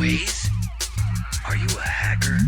ways? Are you a hacker?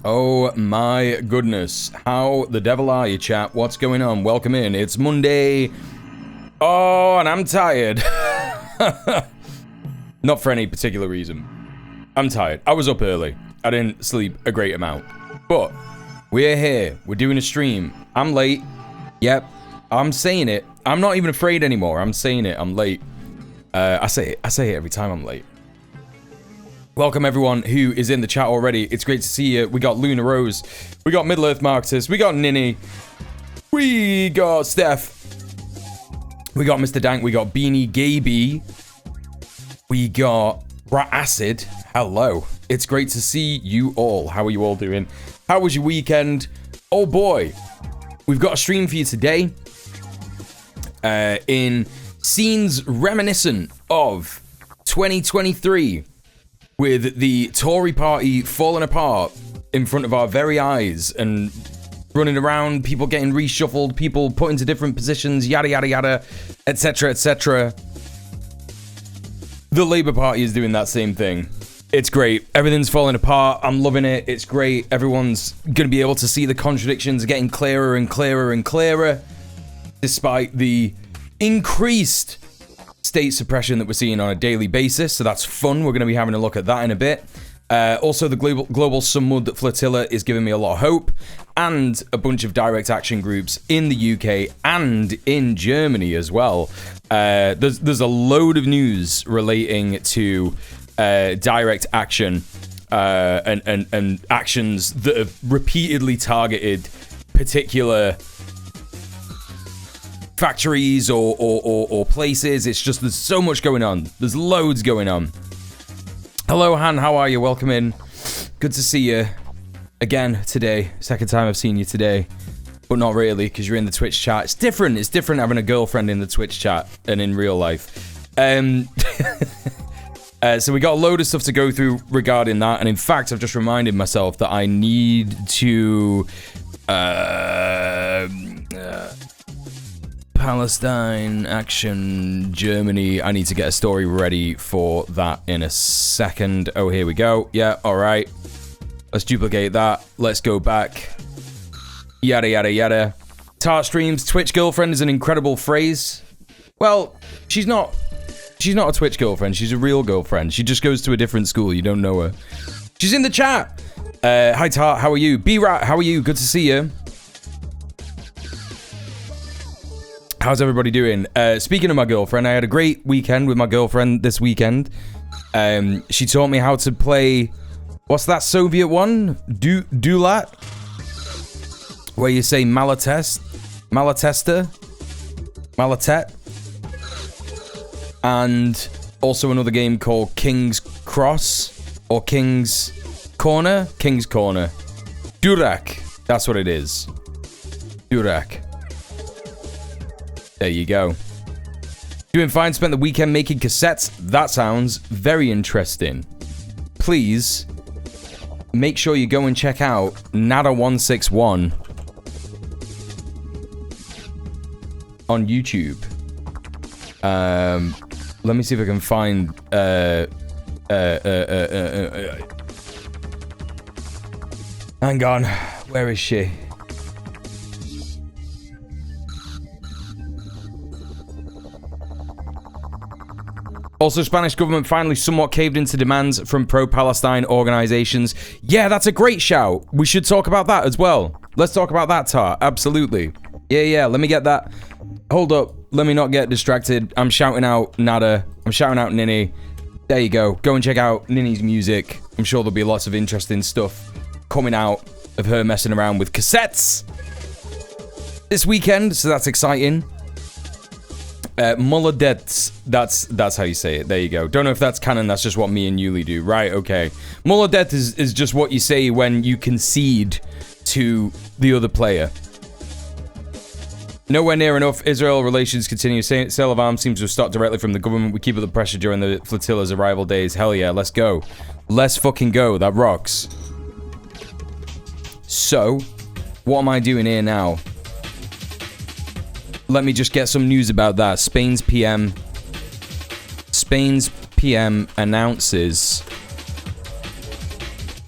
Oh my goodness. How the devil are you, chat? What's going on? Welcome in. It's Monday. Oh, and I'm tired. Not for any particular reason. I'm tired. I was up early. I didn't sleep a great amount. But we're here. We're doing a stream. I'm late. Yep. I'm saying it. I'm not even afraid anymore. I'm saying it. I'm late. I say it every time I'm late. Welcome everyone who is in the chat already. It's great to see you. We got Luna Rose. We got Middle Earth Marcus. We got Ninny. We got Steph. We got Mr. Dank. We got Beanie Gaby. We got Rat Acid. Hello. It's great to see you all. How are you all doing? How was your weekend? Oh boy. We've got a stream for you today. In scenes reminiscent of 2023. With the Tory party falling apart in front of our very eyes and running around, people getting reshuffled, people put into different positions, yada, yada, yada, etc., etc. The Labour Party is doing that same thing. It's great. Everything's falling apart. I'm loving it. It's great. Everyone's going to be able to see the contradictions getting clearer and clearer and clearer, despite the increased state suppression that we're seeing on a daily basis, so that's fun. We're going to be having a look at that in a bit. Also, the global Sunmud Flotilla is giving me a lot of hope, and a bunch of direct action groups in the UK and in Germany as well. There's a load of news relating to direct action and actions that have repeatedly targeted particular factories or places. It's just, there's so much going on. There's loads going on. Hello, Han. How are you? Welcome in. Good to see you again today. Second time I've seen you today, but not really, because you're in the Twitch chat. It's different. It's different having a girlfriend in the Twitch chat and in real life. So we got a load of stuff to go through regarding that, and in fact, I've just reminded myself that I need to Palestine, action, Germany. I need to get a story ready for that in a second. Oh, here we go. Yeah, all right. Let's duplicate that. Let's go back. Yada, yada, yada. Tart streams, Twitch girlfriend is an incredible phrase. Well, she's not a Twitch girlfriend. She's a real girlfriend. She just goes to a different school. You don't know her. She's in the chat. Hi, Tart. How are you? B-Rat, how are you? Good to see you. How's everybody doing? Speaking of my girlfriend, I had a great weekend with my girlfriend this weekend. She taught me how to play, what's that Soviet one? Dulat? Where you say Malatesta? Malatet? And also another game called King's Cross or King's Corner? King's Corner. Durak. That's what it is. Durak. There you go. Doing fine, spent the weekend making cassettes. That sounds very interesting. Please, make sure you go and check out Nada161 on YouTube. Let me see if I can find... Hang on. Where is she? Also, Spanish government finally somewhat caved into demands from pro-Palestine organizations. Yeah, that's a great shout. We should talk about that as well. Let's talk about that, Tar. Absolutely. Yeah, let me get that. Hold up. Let me not get distracted. I'm shouting out Nada. I'm shouting out Ninny. There you go. Go and check out Ninny's music. I'm sure there'll be lots of interesting stuff coming out of her messing around with cassettes this weekend, so that's exciting. Molodets, that's how you say it. There you go. Don't know if that's canon, that's just what me and Yuli do. Right, okay. Molodet is just what you say when you concede to the other player. Nowhere near enough. Israel relations continue. Sale of arms seems to have stopped directly from the government. We keep up the pressure during the flotilla's arrival days. Hell yeah, let's go. Let's fucking go. That rocks. So, what am I doing here now? Let me just get some news about that. Spain's PM announces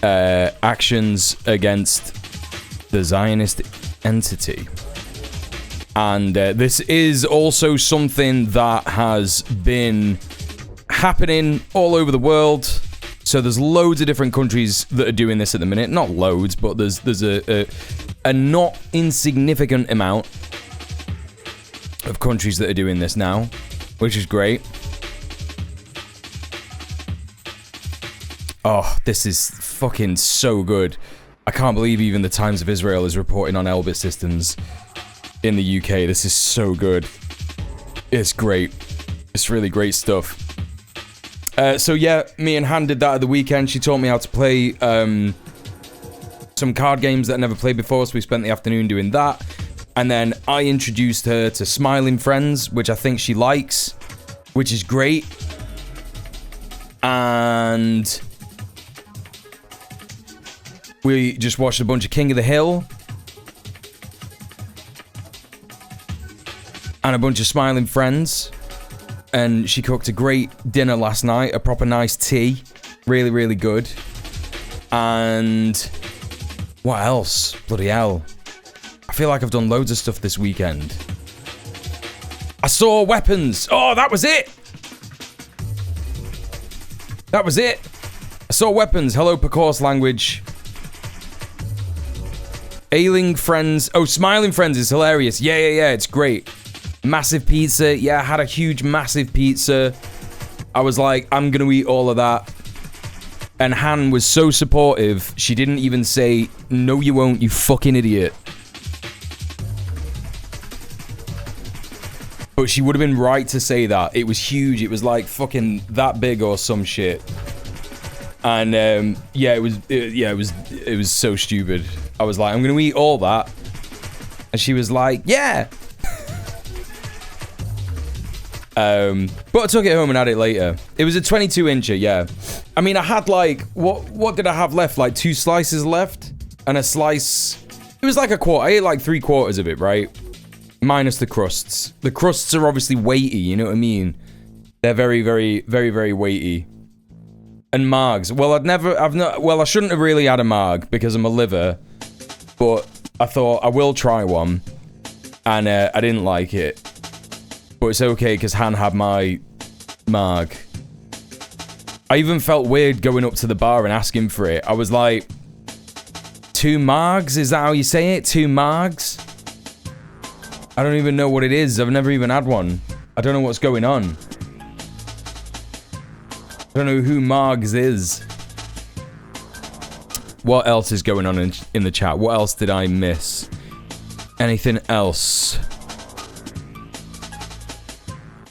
actions against the Zionist entity. And this is also something that has been happening all over the world. So there's loads of different countries that are doing this at the minute. Not loads, but there's a not insignificant amount of countries that are doing this now, which is great. Oh, this is fucking so good. I can't believe even the Times of Israel is reporting on Elbit systems in the UK. This is so good. It's great. It's really great stuff. So yeah, me and Han did that at the weekend. She taught me how to play some card games that I never played before, so we spent the afternoon doing that. And then I introduced her to Smiling Friends, which I think she likes, which is great. And we just watched a bunch of King of the Hill and a bunch of Smiling Friends. And she cooked a great dinner last night, a proper nice tea. Really, really good. And what else? Bloody hell. I feel like I've done loads of stuff this weekend. I saw Weapons. Oh, that was it. That was it. I saw Weapons. Hello, Percourse Language. Ailing Friends. Oh, Smiling Friends is hilarious. Yeah. It's great. Massive pizza. Yeah, I had a huge, massive pizza. I was like, I'm going to eat all of that. And Han was so supportive. She didn't even say, no, you won't, you fucking idiot. But she would have been right to say that. It was huge. It was like fucking that big or some shit. And yeah, it was so stupid. I was like, I'm going to eat all that. And she was like, yeah. But I took it home and had it later. It was a 22-incher, yeah. I mean, I had like, what did I have left? Like 2 slices left? And a slice... It was like a quarter. I ate like 3/4 of it, right? Minus the crusts. The crusts are obviously weighty, you know what I mean? They're very, very, very, very weighty. And margs. Well, I shouldn't have really had a marg because I'm a liver. But I thought I will try one. And I didn't like it. But it's okay because Han had my marg. I even felt weird going up to the bar and asking for it. I was like, 2 margs? Is that how you say it? 2 margs? I don't even know what it is. I've never even had one. I don't know what's going on. I don't know who margs is. What else is going on in the chat? What else did I miss? Anything else?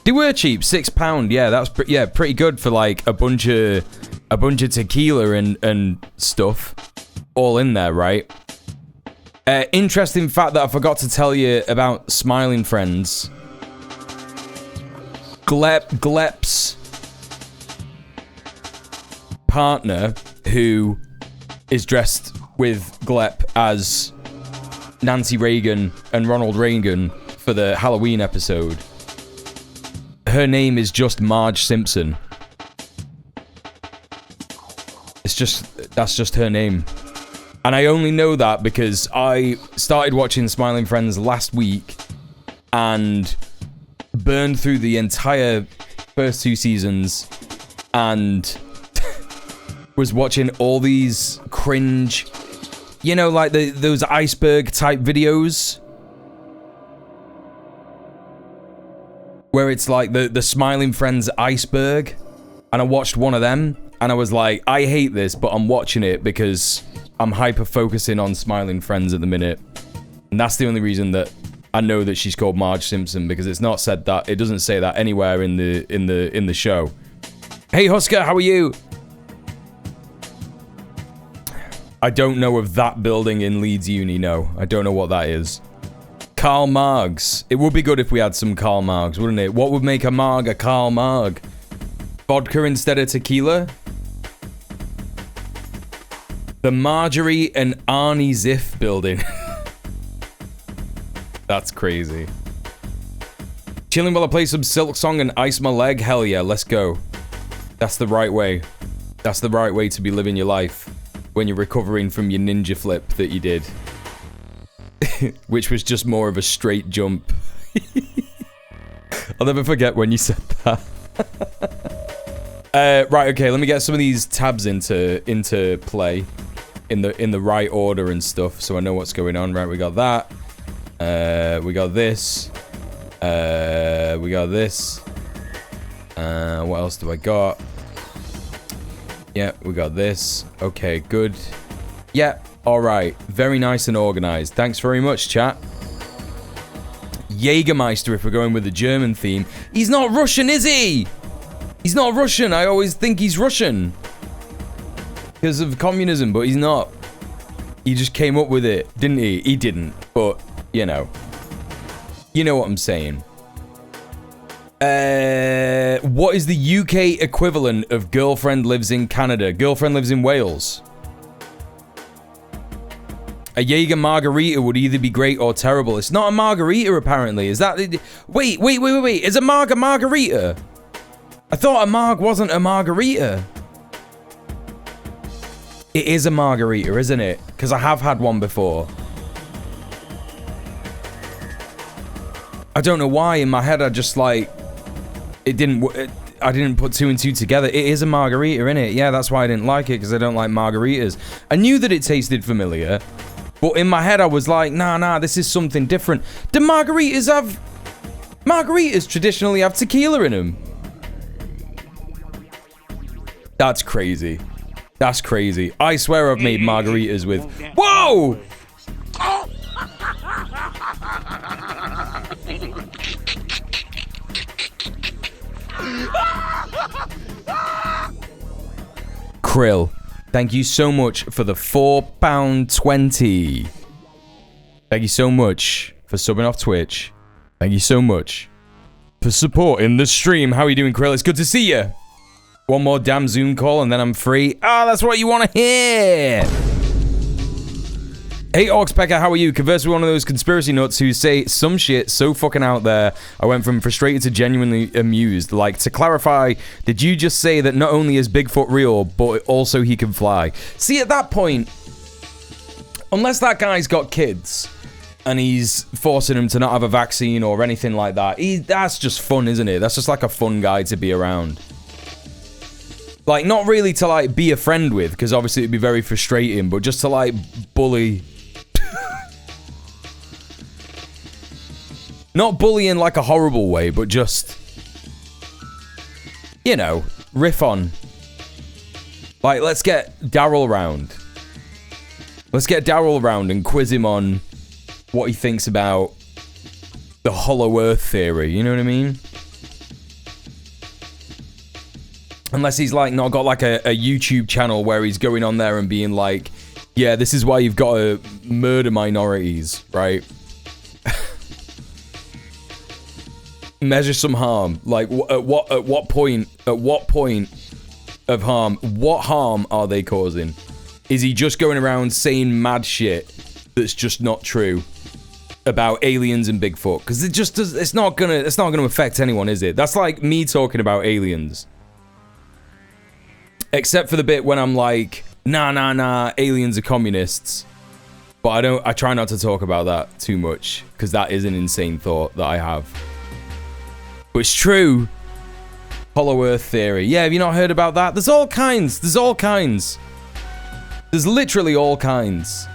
They were cheap, £6. Yeah, that's pretty good for like a bunch of tequila and stuff, all in there, right? Interesting fact that I forgot to tell you about Smiling Friends. Glep's partner, who is dressed with Glep as Nancy Reagan and Ronald Reagan for the Halloween episode. Her name is just Marge Simpson. That's just her name. And I only know that because I started watching Smiling Friends last week and burned through the entire first 2 seasons and was watching all these cringe, you know, like those iceberg type videos. Where it's like the Smiling Friends iceberg. And I watched one of them. And I was like, I hate this, but I'm watching it because I'm hyper-focusing on Smiling Friends at the minute. And that's the only reason that I know that she's called Marge Simpson. Because it's not said that. It doesn't say that anywhere in the show. Hey, Husker, how are you? I don't know of that building in Leeds Uni, no. I don't know what that is. Karl Marx. It would be good if we had some Karl Marx, wouldn't it? What would make a Marg a Karl Marg? Vodka instead of tequila? The Marjorie and Arnie Ziff building. That's crazy. Chilling while I play some Silk Song and ice my leg? Hell yeah, let's go. That's the right way. That's the right way to be living your life. when you're recovering from your ninja flip that you did. Which was just more of a straight jump. I'll never forget when you said that. Right, okay, let me get some of these tabs into play in the right order and stuff, so I know what's going on. Right, we got that. We got this. We got this. What else do I got? Yeah, we got this. Okay, good. Yeah, alright. Very nice and organized. Thanks very much, chat. Jägermeister, if we're going with the German theme. He's not Russian, is he? He's not Russian. I always think he's Russian. Because of communism, but he's not. He just came up with it, didn't he? He didn't, but, you know. You know what I'm saying. What is the UK equivalent of girlfriend lives in Canada? Girlfriend lives in Wales. A Jaeger margarita would either be great or terrible. It's not a margarita, apparently. Is that... Wait. Is a marg a margarita? I thought a marg wasn't a margarita. It is a margarita, isn't it? Because I have had one before. I don't know why. In my head, I just like... I didn't put two and two together. It is a margarita, innit? Yeah, that's why I didn't like it, because I don't like margaritas. I knew that it tasted familiar, but in my head I was like, nah, this is something different. Do margaritas have... Margaritas traditionally have tequila in them. That's crazy. That's crazy. I swear I've made margaritas with... Whoa! Krill, thank you so much for the £4.20. Thank you so much for subbing off Twitch. Thank you so much for supporting the stream. How are you doing, Krill? It's good to see you. One more damn Zoom call and then I'm free. Ah, that's what you want to hear. Hey, Orcspecker, how are you? Converse with one of those conspiracy nuts who say some shit so fucking out there, I went from frustrated to genuinely amused. Like, to clarify, did you just say that not only is Bigfoot real, but also he can fly? See, at that point, unless that guy's got kids, and he's forcing them to not have a vaccine or anything like that, that's just fun, isn't it? That's just like a fun guy to be around. Like, not really to, like, be a friend with, because obviously it'd be very frustrating, but just to, like, bully... Not bully in, like, a horrible way, but just... You know, riff on. Like, let's get Daryl round. Let's get Daryl around and quiz him on what he thinks about the Hollow Earth theory, you know what I mean? Unless he's, like, not got, like, a YouTube channel where he's going on there and being like, yeah, this is why you've got to murder minorities, right? Measure some harm. Like, at what point of harm, what harm are they causing? Is he just going around saying mad shit that's just not true about aliens and Bigfoot? Because it just does, it's not gonna affect anyone, is it? That's like me talking about aliens. Except for the bit when I'm like, nah, aliens are communists. But I try not to talk about that too much, because that is an insane thought that I have. But it's true. Hollow Earth theory. Yeah, have you not heard about that? There's all kinds. There's literally all kinds.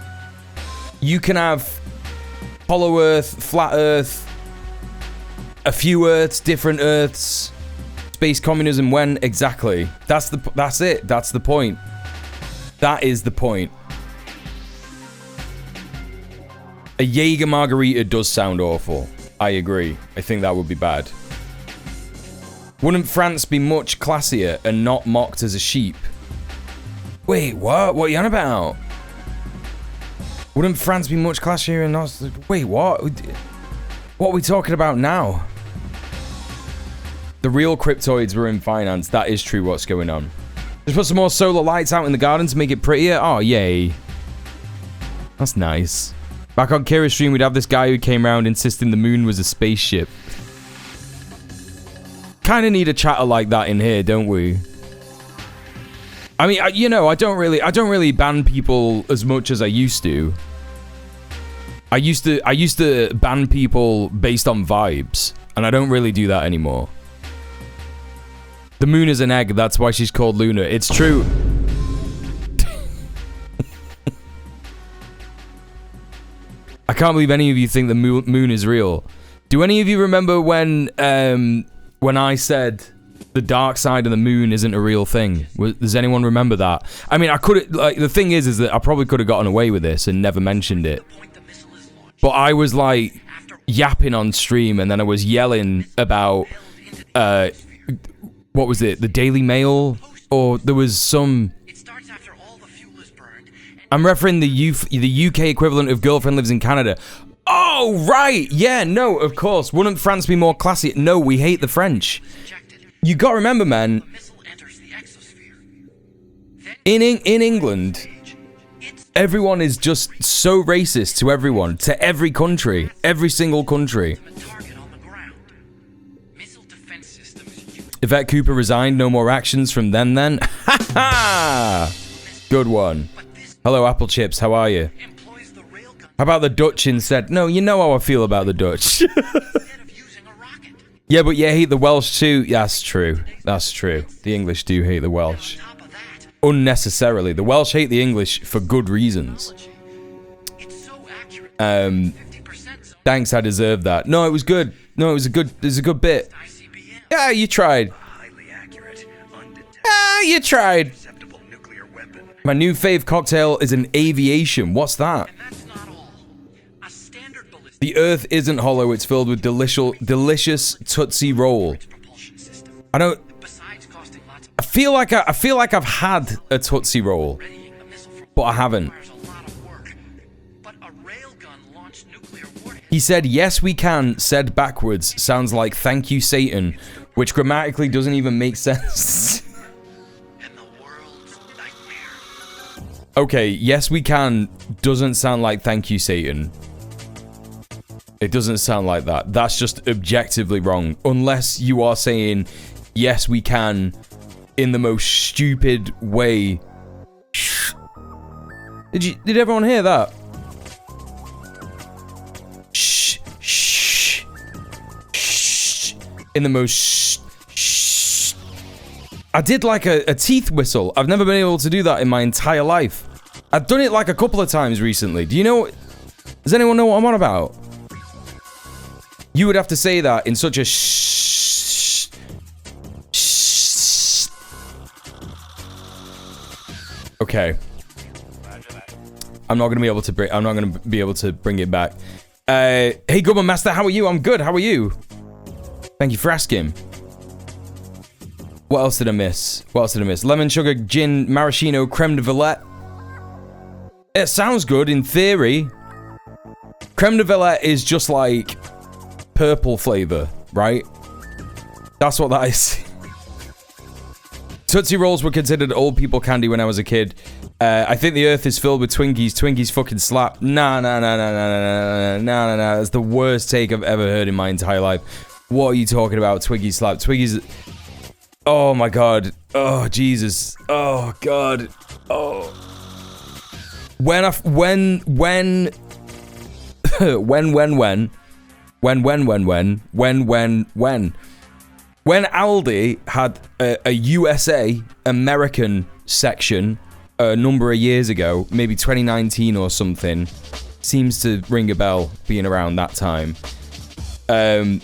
You can have Hollow Earth, Flat Earth, a few Earths, different Earths. Space communism, when exactly? That's it. That's the point. That is the point. A Jaeger margarita does sound awful. I agree. I think that would be bad. Wouldn't France be much classier and not mocked as a sheep? Wait, what? What are you on about? Wouldn't France be much classier and not... Wait, what? What are we talking about now? The real cryptoids were in finance. That is true what's going on. Just put some more solar lights out in the garden to make it prettier. Oh, yay. That's nice. Back on Kier's stream, we'd have this guy who came around insisting the moon was a spaceship. Kind of need a chatter like that in here, don't we? I mean, you know, I don't really ban people as much as I used to. I used to ban people based on vibes, and I don't really do that anymore. The moon is an egg, that's why she's called Luna. It's true. I can't believe any of you think the moon is real. Do any of you remember when I said the dark side of the moon isn't a real thing? Does anyone remember that? I mean, I could, like, the thing is that I probably could have gotten away with this and never mentioned it. But I was like yapping on stream, and then I was yelling about what was it? The Daily Mail, or there was some. I'm referring the UK equivalent of Girlfriend Lives in Canada. Oh, right. Yeah, no, of course. Wouldn't France be more classy? No, we hate the French. You gotta remember, man. In England, everyone is just so racist to everyone, to every country, every single country. Yvette Cooper resigned, no more actions from then. Ha ha! Good one. Hello, Apple Chips, how are you? How about the Dutch instead? No, you know how I feel about the Dutch. Yeah, but you hate the Welsh too. Yeah, that's true. That's true. The English do hate the Welsh. Unnecessarily. The Welsh hate the English for good reasons. Thanks, I deserve that. No, it was good. No, it was a good bit. Yeah, you tried. Ah, you tried. My new fave cocktail is an aviation. What's that? The earth isn't hollow, it's filled with delicious Tootsie Roll. I don't... I feel like I've had a Tootsie Roll, but I haven't. He said, yes we can, said backwards, sounds like thank you Satan, which grammatically doesn't even make sense. Okay, yes we can doesn't sound like thank you Satan. It doesn't sound like that. That's just objectively wrong. Unless you are saying, yes we can, in the most stupid way. Did everyone hear that? Shh. Shh. Shh. In the most shh. I did like a teeth whistle. I've never been able to do that in my entire life. I've done it like a couple of times recently. Do you know? Does anyone know what I'm on about? You would have to say that in such a shh. Shh. Okay. I'm not gonna be able to bring it back. Hey, Goodman Master, how are you? I'm good. How are you? Thank you for asking. What else did I miss? Lemon, sugar, gin, maraschino, creme de violette. It sounds good in theory. Creme de violette is just like purple flavor, right? That's what that is. Tootsie Rolls were considered old people candy when I was a kid. I think the earth is filled with Twinkies. Twinkies fucking slap. Nah. That's the worst take I've ever heard in my entire life. What are you talking about? Twinkies slap. Twinkies... Oh my god. Oh, Jesus. Oh, God. Oh. When Aldi had a USA American section a number of years ago, maybe 2019 or something, seems to ring a bell being around that time. I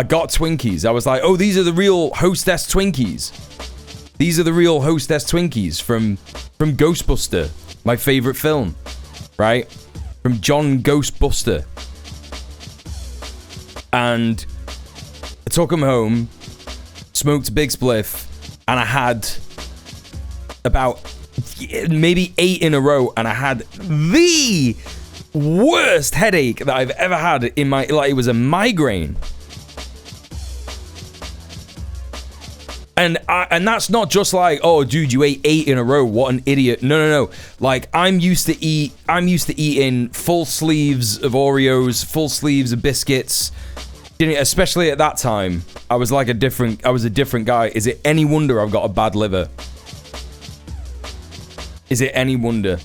got Twinkies. I was like, oh, these are the real Hostess Twinkies. These are the real Hostess Twinkies from Ghostbuster, my favorite film, right? From John Ghostbuster. And I took them home, smoked a big spliff, and I had about maybe 8 in a row, and I had the worst headache that I've ever had in my... Like, it was a migraine. And that's not just like, oh, dude, you ate 8 in a row. What an idiot. No. Like, I'm used to eating full sleeves of Oreos, full sleeves of biscuits, Especially at that time, I was a different guy. Is it any wonder I've got a bad liver? Is it any wonder?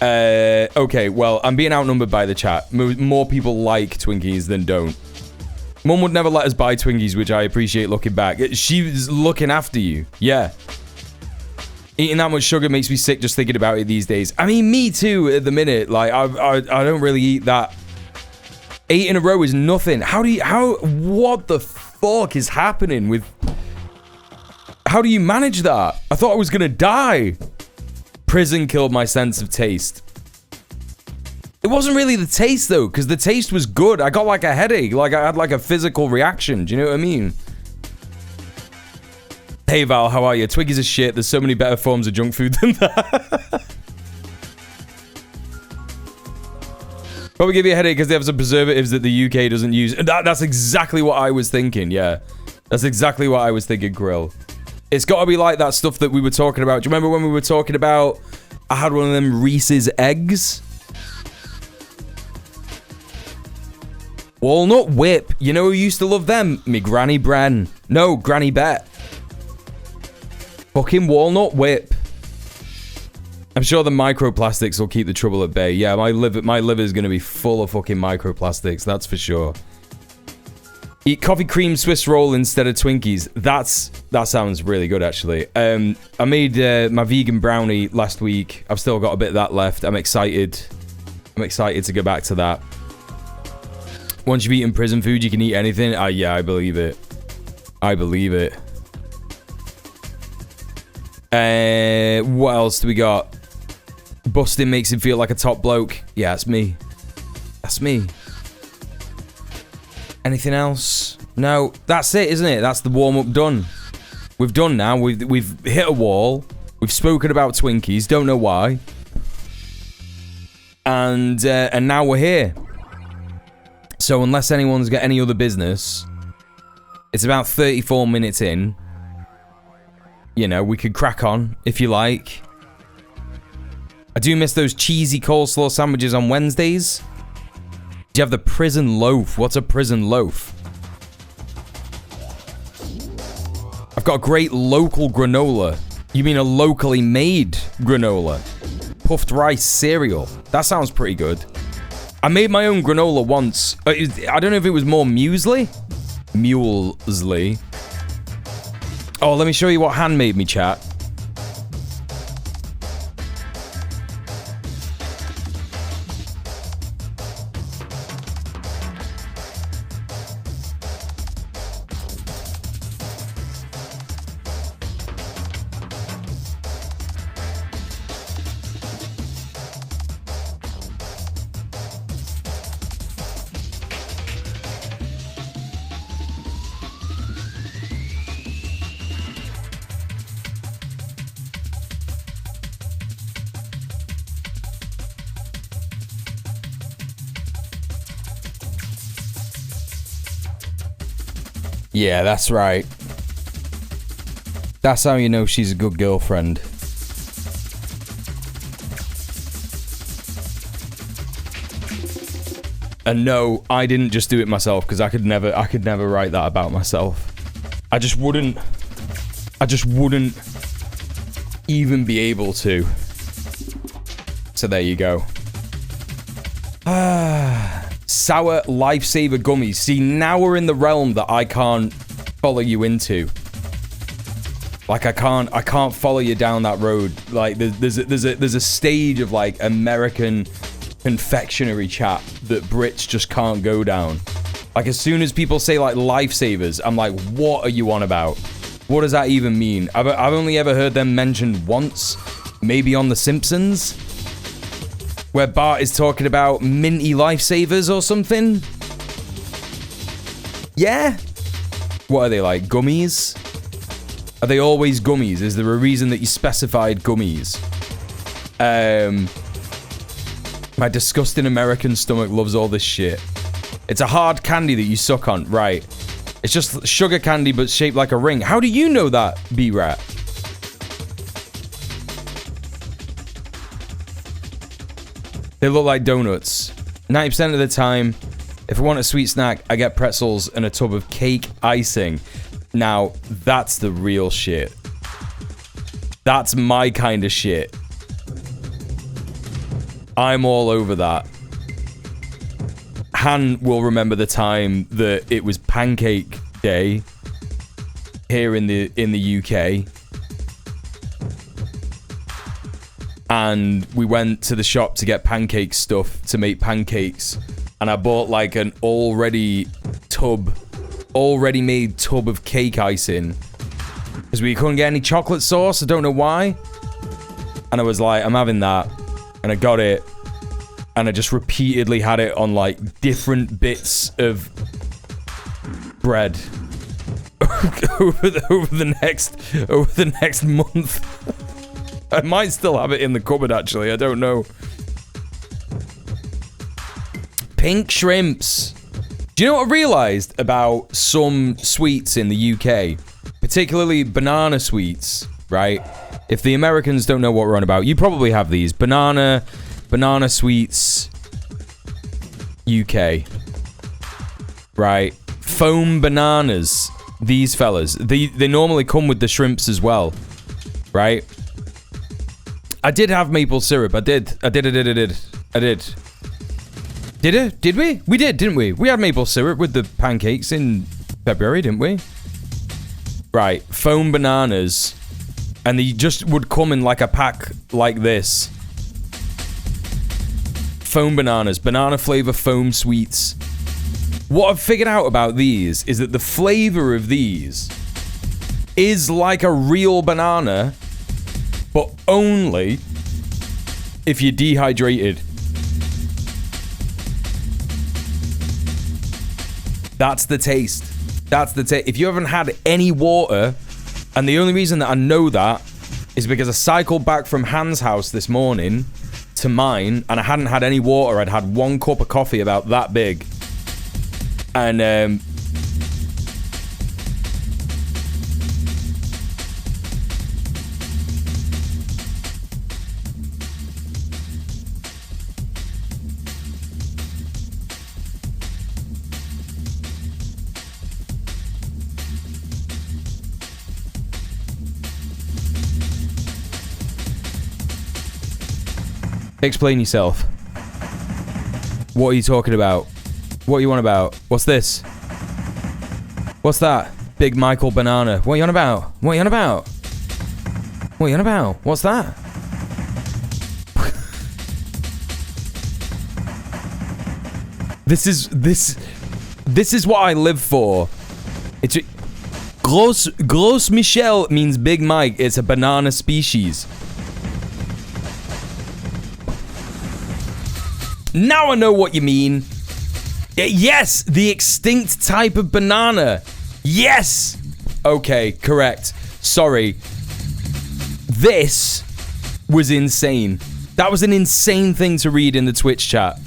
Okay, well, I'm being outnumbered by the chat. More people like Twinkies than don't. Mum would never let us buy Twinkies, which I appreciate looking back. She's looking after you. Yeah. Eating that much sugar makes me sick just thinking about it these days. I mean, me too at the minute. Like, I don't really eat that. 8 in a row is nothing. What the fuck is happening with... How do you manage that? I thought I was gonna die. Prison killed my sense of taste. It wasn't really the taste, though, because the taste was good. I got, like, a headache. Like, I had, like, a physical reaction. Do you know what I mean? Hey, Val, how are you? Twinkies are shit. There's so many better forms of junk food than that. Probably give you a headache because they have some preservatives that the UK doesn't use. That's exactly what I was thinking, yeah. That's exactly what I was thinking, Grill. It's got to be like that stuff that we were talking about. Do you remember when we were talking about... I had one of them Reese's eggs? Walnut Whip. You know who used to love them? Me Granny Bren. No, Granny Bet. Fucking Walnut Whip. I'm sure the microplastics will keep the trouble at bay. Yeah, my liver's gonna be full of fucking microplastics, that's for sure. Eat coffee cream Swiss roll instead of Twinkies. That sounds really good, actually. I made my vegan brownie last week. I've still got a bit of that left. I'm excited. To go back to that. Once you've eaten prison food, you can eat anything. Yeah, I believe it. What else do we got? Busting makes him feel like a top bloke. Yeah, that's me. Anything else? No, that's it, isn't it? That's the warm-up done. We've done now. We've hit a wall. We've spoken about Twinkies. Don't know why. And now we're here. So unless anyone's got any other business, it's about 34 minutes in. You know, we could crack on, if you like. I do miss those cheesy coleslaw sandwiches on Wednesdays. Do you have the prison loaf? What's a prison loaf? I've got a great local granola. You mean a locally made granola? Puffed rice cereal. That sounds pretty good. I made my own granola once. I don't know if it was more muesli. Muesli. Oh, let me show you what Han made me, chat. Yeah, that's right. That's how you know she's a good girlfriend. And no, I didn't just do it myself because I could never write that about myself. I just wouldn't even be able to. So there you go. Sour lifesaver gummies. See, now we're in the realm that I can't follow you into. Like I can't follow you down that road. Like there's a stage of like American confectionery chat that Brits just can't go down. Like as soon as people say like lifesavers, I'm like, what are you on about? What does that even mean? I've only ever heard them mentioned once, maybe on The Simpsons, where Bart is talking about minty lifesavers or something. Yeah? What are they like, gummies? Are they always gummies? Is there a reason that you specified gummies? My disgusting American stomach loves all this shit. It's a hard candy that you suck on, right? It's just sugar candy but shaped like a ring. How do you know that, B-Rat? They look like donuts. 90% of the time, if I want a sweet snack, I get pretzels and a tub of cake icing. Now, that's the real shit. That's my kind of shit. I'm all over that. Han will remember the time that it was pancake day here in the UK. And we went to the shop to get pancake stuff to make pancakes. And I bought like an already made tub of cake icing. Because we couldn't get any chocolate sauce, I don't know why. And I was like, I'm having that. And I got it. And I just repeatedly had it on like different bits of bread. over the next month. I might still have it in the cupboard actually, I don't know. Pink shrimps. Do you know what I realized about some sweets in the UK? Particularly banana sweets, right? If the Americans don't know what we're on about, you probably have these. Banana sweets, UK. Right? Foam bananas. These fellas. They normally come with the shrimps as well. Right? I did have maple syrup. I did. Did it? Did we? We did, didn't we? We had maple syrup with the pancakes in February, didn't we? Right. Foam bananas. And they just would come in like a pack like this. Foam bananas. Banana flavor foam sweets. What I've figured out about these is that the flavor of these is like a real banana, but only if you're dehydrated. That's the taste. That's the taste. If you haven't had any water, and the only reason that I know that is because I cycled back from Han's house this morning to mine, and I hadn't had any water. I'd had 1 cup of coffee about that big. And, explain yourself. What are you talking about? What are you on about? What's this? What's that? Big Michael banana. What are you on about? What are you on about? What are you on about? What's that? This is what I live for. It's Gros Michel means Big Mike. It's a banana species. Now I know what you mean. Yes, the extinct type of banana. Yes. Okay, correct. Sorry. This was insane. That was an insane thing to read in the Twitch chat.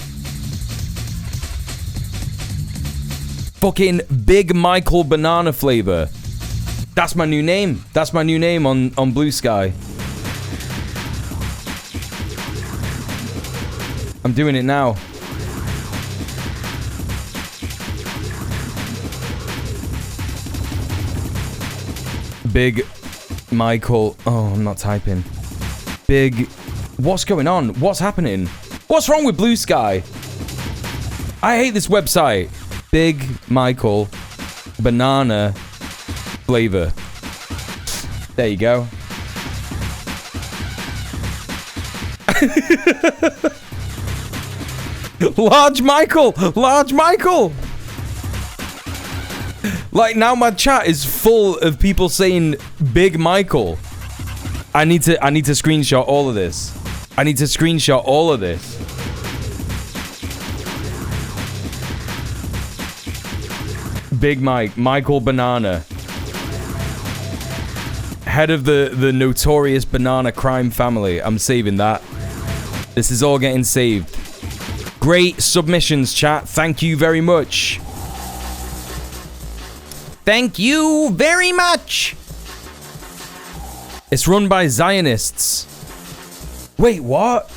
Fucking Big Michael banana flavor. That's my new name. That's my new name on Blue Sky. I'm doing it now. Big Michael. Oh, I'm not typing. Big. What's going on? What's happening? What's wrong with Blue Sky? I hate this website. Big Michael banana flavor. There you go. Large Michael! Large Michael! Like, now my chat is full of people saying Big Michael. I need to screenshot all of this. I need to screenshot all of this. Big Mike, Michael Banana. Head of the notorious banana crime family. I'm saving that. This is all getting saved. Great submissions, chat. Thank you very much. Thank you very much. It's run by Zionists. Wait, what?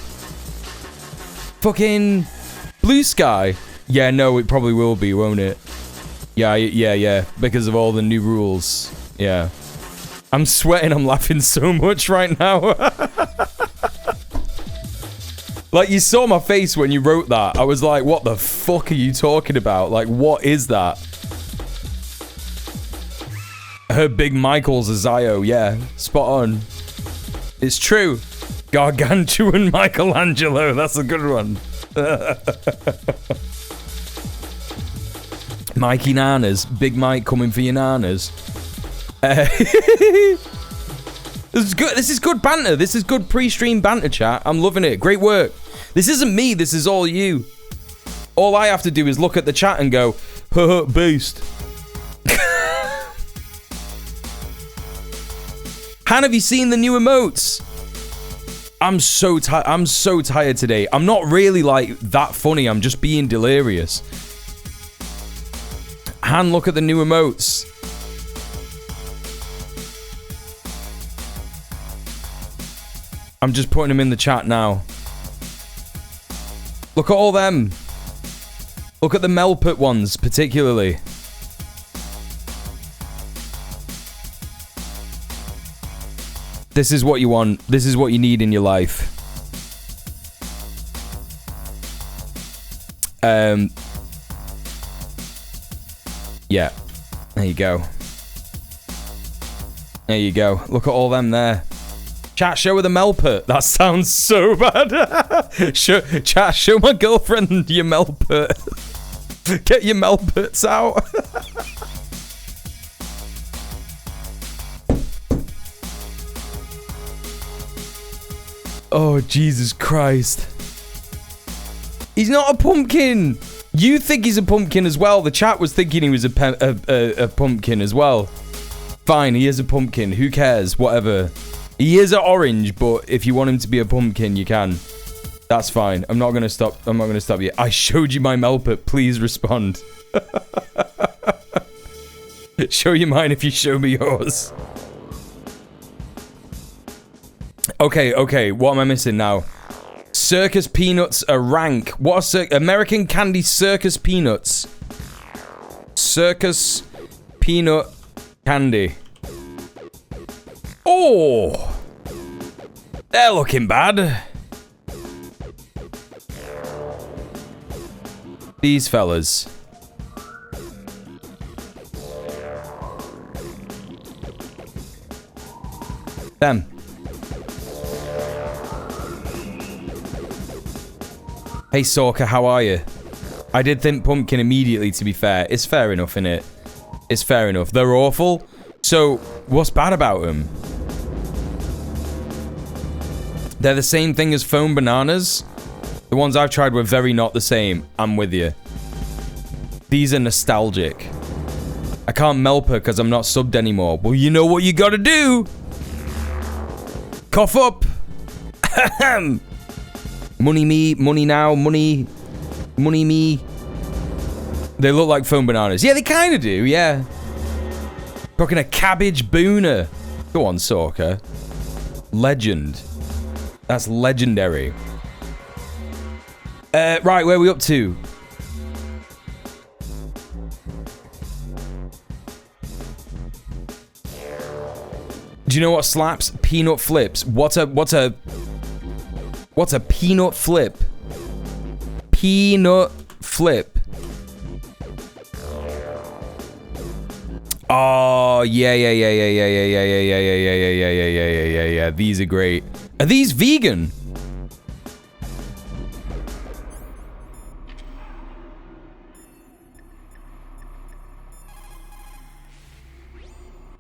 Fucking blue sky? Yeah, no, it probably will be, won't it? Yeah. Because of all the new rules. Yeah. I'm sweating. I'm laughing so much right now. Like, you saw my face when you wrote that. I was like, what the fuck are you talking about? Like, what is that? Her big Michael's a Zio. Yeah, spot on. It's true. Gargantuan Michelangelo. That's a good one. Mikey Nanas. Big Mike coming for your nanas. This is good. This is good banter. This is good pre-stream banter, chat. I'm loving it. Great work. This isn't me. This is all you. All I have to do is look at the chat and go, boost. Han, have you seen the new emotes? I'm so tired. I'm so tired today. I'm not really like that funny. I'm just being delirious. Han, look at the new emotes. I'm just putting them in the chat now. Look at all them. Look at the Melput ones, particularly. This is what you want. This is what you need in your life. Yeah. There you go. There you go. Look at all them there. Chat, show her the Melput. That sounds so bad. Chat, show my girlfriend your Melput. Get your Melputs out. Oh, Jesus Christ. He's not a pumpkin. You think he's a pumpkin as well. The chat was thinking he was a pumpkin as well. Fine, he is a pumpkin. Who cares? Whatever. He is an orange, but if you want him to be a pumpkin, you can. That's fine. I'm not gonna stop. I'm not gonna stop you. I showed you my Melput. Please respond. Show you mine if you show me yours. Okay. What am I missing now? Circus peanuts are rank. What are American candy circus peanuts? Circus peanut candy. Oh, they're looking bad. These fellas. Them. Hey Sorka, how are you? I did think pumpkin immediately, to be fair. It's fair enough, innit? It's fair enough. They're awful. So, what's bad about them? They're the same thing as foam bananas. The ones I've tried were very not the same. I'm with you. These are nostalgic. I can't Melput because I'm not subbed anymore. Well, you know what you gotta do. Cough up. Money me, money now, money me. They look like foam bananas. Yeah, they kind of do, yeah. Talking a cabbage booner. Go on, Sorka. Legend. That's legendary. Right, where are we up to? Do you know what slaps? Peanut flips. What's a peanut flip? Peanut flip. Oh, yeah. These are great. Are these vegan?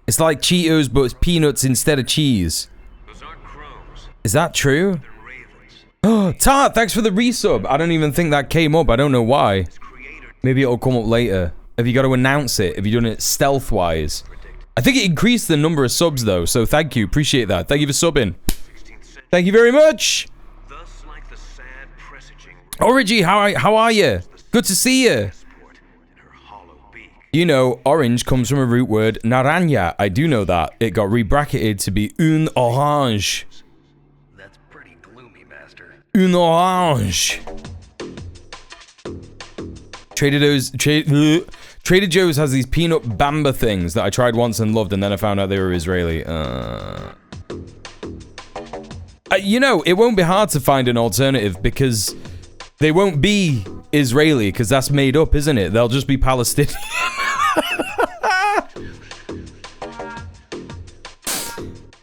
It's like Cheetos, but it's peanuts instead of cheese. Is that true? Oh, Tart, thanks for the resub. I don't even think that came up. I don't know why. Maybe it'll come up later. Have you got to announce it? Have you done it stealth-wise? I think it increased the number of subs, though, so thank you. Appreciate that. Thank you for subbing. Thank you very much. Origi, how are you? Good to see you. You know, orange comes from a root word, naranja. I do know that. It got rebracketed to be une orange. That's pretty gloomy, Master. Une orange. Trader Joe's has these peanut bamba things that I tried once and loved, and then I found out they were Israeli. You know, it won't be hard to find an alternative because they won't be Israeli because that's made up, isn't it? They'll just be Palestinian.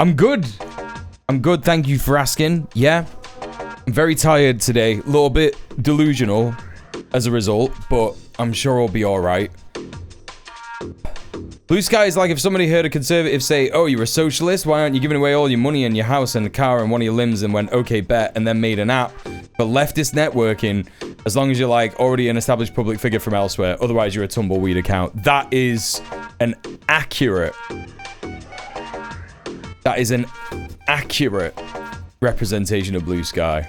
I'm good. Thank you for asking. Yeah. I'm very tired today. A little bit delusional as a result, but I'm sure I'll be alright. Blue Sky is like if somebody heard a conservative say, oh, you're a socialist, why aren't you giving away all your money and your house and a car and one of your limbs, and went, okay, bet, and then made an app for leftist networking, as long as you're like already an established public figure from elsewhere, otherwise you're a tumbleweed account. That is an accurate representation of Blue Sky.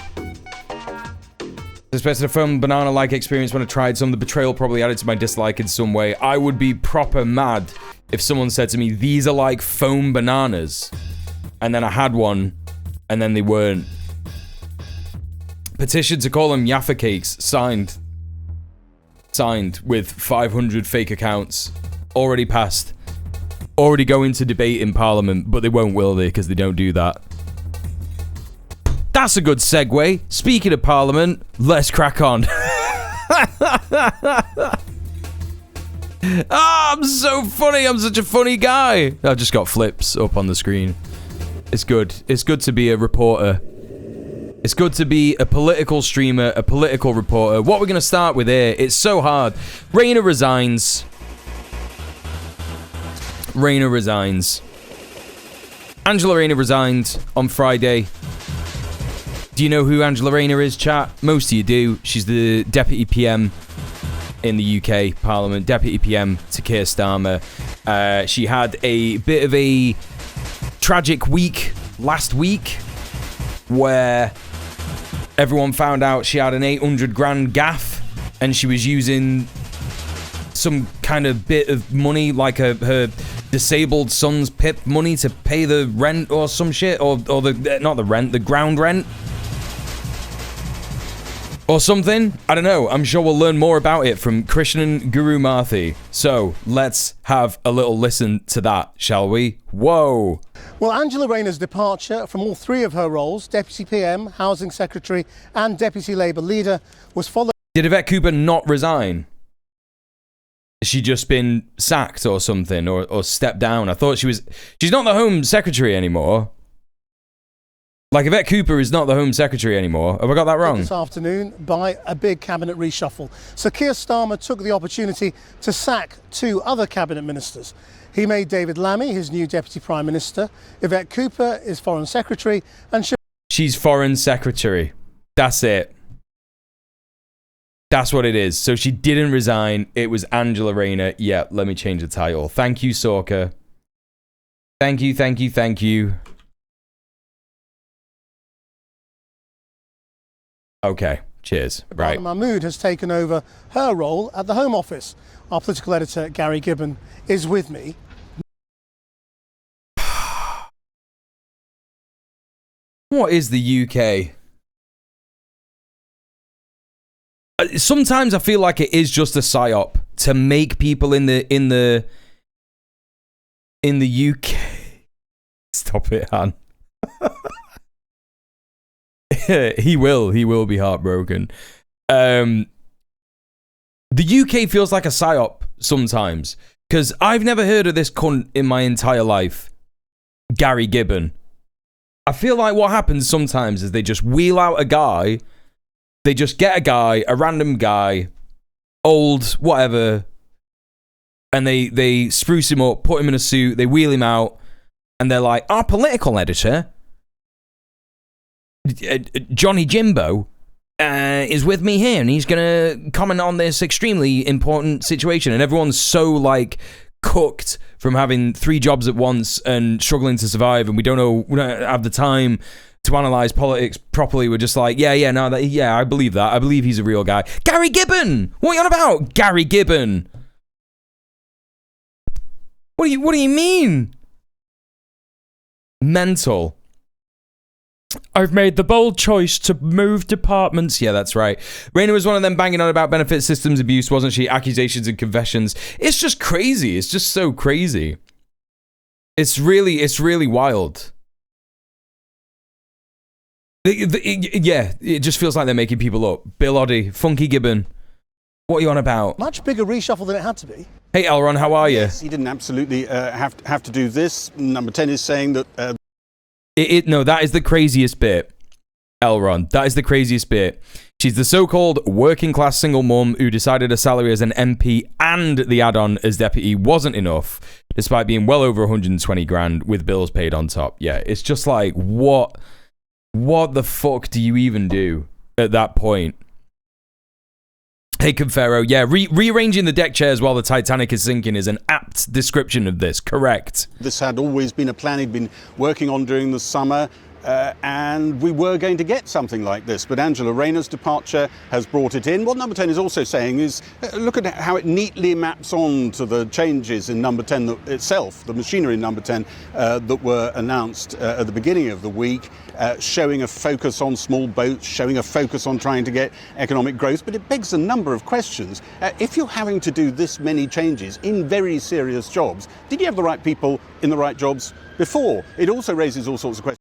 Especially a firm banana-like experience when I tried some. The betrayal probably added to my dislike in some way. I would be proper mad if someone said to me, these are like foam bananas. And then I had one, and then they weren't. Petition to call them Jaffa Cakes. Signed. Signed with 500 fake accounts. Already passed. Already going to debate in Parliament, but they won't, will they? Because they don't do that. That's a good segue. Speaking of Parliament, let's crack on. I'm so funny. I'm such a funny guy. I've just got flips up on the screen. It's good. It's good to be a reporter. It's good to be a political streamer, a political reporter. What we're going to start with here, it's so hard. Rayner resigns. Angela Rayner resigned on Friday. Do you know who Angela Rayner is, chat? Most of you do. She's the Deputy PM in the UK Parliament. Deputy PM to Kier Starmer. She had a bit of a tragic week last week where everyone found out she had an 800 grand gaff and she was using some kind of bit of money, like her disabled son's PIP money, to pay the rent or some shit, or the not the rent, the ground rent. Or something. I don't know. I'm sure we'll learn more about it from Krishnan Guru Marthi. So, let's have a little listen to that, shall we? Whoa. Well, Angela Rayner's departure from all three of her roles, Deputy PM, Housing Secretary and Deputy Labour Leader, was followed... Did Yvette Cooper not resign? Has she just been sacked or something, or stepped down? I thought she's not the Home Secretary anymore. Like, Yvette Cooper is not the Home Secretary anymore. Have I got that wrong? This afternoon by a big cabinet reshuffle. Sir Keir Starmer took the opportunity to sack two other cabinet ministers. He made David Lammy his new Deputy Prime Minister. Yvette Cooper is Foreign Secretary, and she's Foreign Secretary. That's it. That's what it is. So she didn't resign. It was Angela Rayner. Yeah, let me change the title. Thank you, Sorka. Thank you. Okay, cheers. Right. Mahmood has taken over her role at the Home Office. Our political editor, Gary Gibbon, is with me. What is the UK? Sometimes I feel like it is just a psyop to make people in the UK. Stop it, Han. He will be heartbroken. The UK feels like a psyop sometimes, because I've never heard of this cunt in my entire life, Gary Gibbon. I feel like what happens sometimes is they just wheel out a guy, they just get a random guy, old, whatever, and they spruce him up, put him in a suit, they wheel him out, and they're like, our political editor, Johnny Jimbo, is with me here, and he's gonna comment on this extremely important situation. And everyone's so like cooked from having 3 jobs at once and struggling to survive, and we don't have the time to analyze politics properly. We're just like, I believe that. I believe he's a real guy. Gary Gibbon, what are you on about, Gary Gibbon? What do you mean? Mental. I've made the bold choice to move departments. Yeah, that's right. Rayna was one of them banging on about benefit systems abuse, wasn't she? Accusations and confessions. It's just crazy. It's just so crazy. It's really wild. Yeah, it just feels like they're making people up. Bill Oddie, Funky Gibbon. What are you on about? Much bigger reshuffle than it had to be. Hey, Elron, how are you? Yes, he didn't absolutely have to do this. Number 10 is saying that... No, that is the craziest bit, Elron. That is the craziest bit. She's the so-called working-class single mum who decided a salary as an MP and the add-on as deputy wasn't enough, despite being well over 120 grand with bills paid on top. Yeah, it's just like, what the fuck do you even do at that point? Hey, Confero, yeah, rearranging the deck chairs while the Titanic is sinking is an apt description of this, correct? This had always been a plan he'd been working on during the summer, and we were going to get something like this, but Angela Rayner's departure has brought it in. What Number 10 is also saying is, look at how it neatly maps on to the changes in Number 10 itself, the machinery in Number 10 that were announced at the beginning of the week, showing a focus on small boats, showing a focus on trying to get economic growth, but it begs a number of questions. If you're having to do this many changes in very serious jobs, did you have the right people in the right jobs before? It also raises all sorts of questions.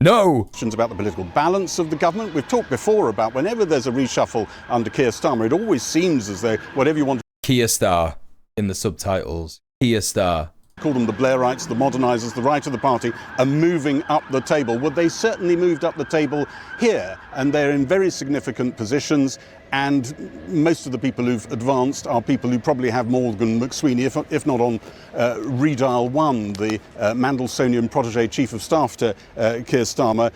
No. Questions about the political balance of the government. We've talked before about whenever there's a reshuffle under Kier Starmer, it always seems as though whatever you want to Kier Star in the subtitles. Kier Star. Call them the Blairites, the modernisers, the right of the party, are moving up the table. Well, they certainly moved up the table here, and they're in very significant positions, and most of the people who've advanced are people who probably have Morgan McSweeney, if not on Redial 1, the Mandelsonian protege chief of staff to Kier Starmer.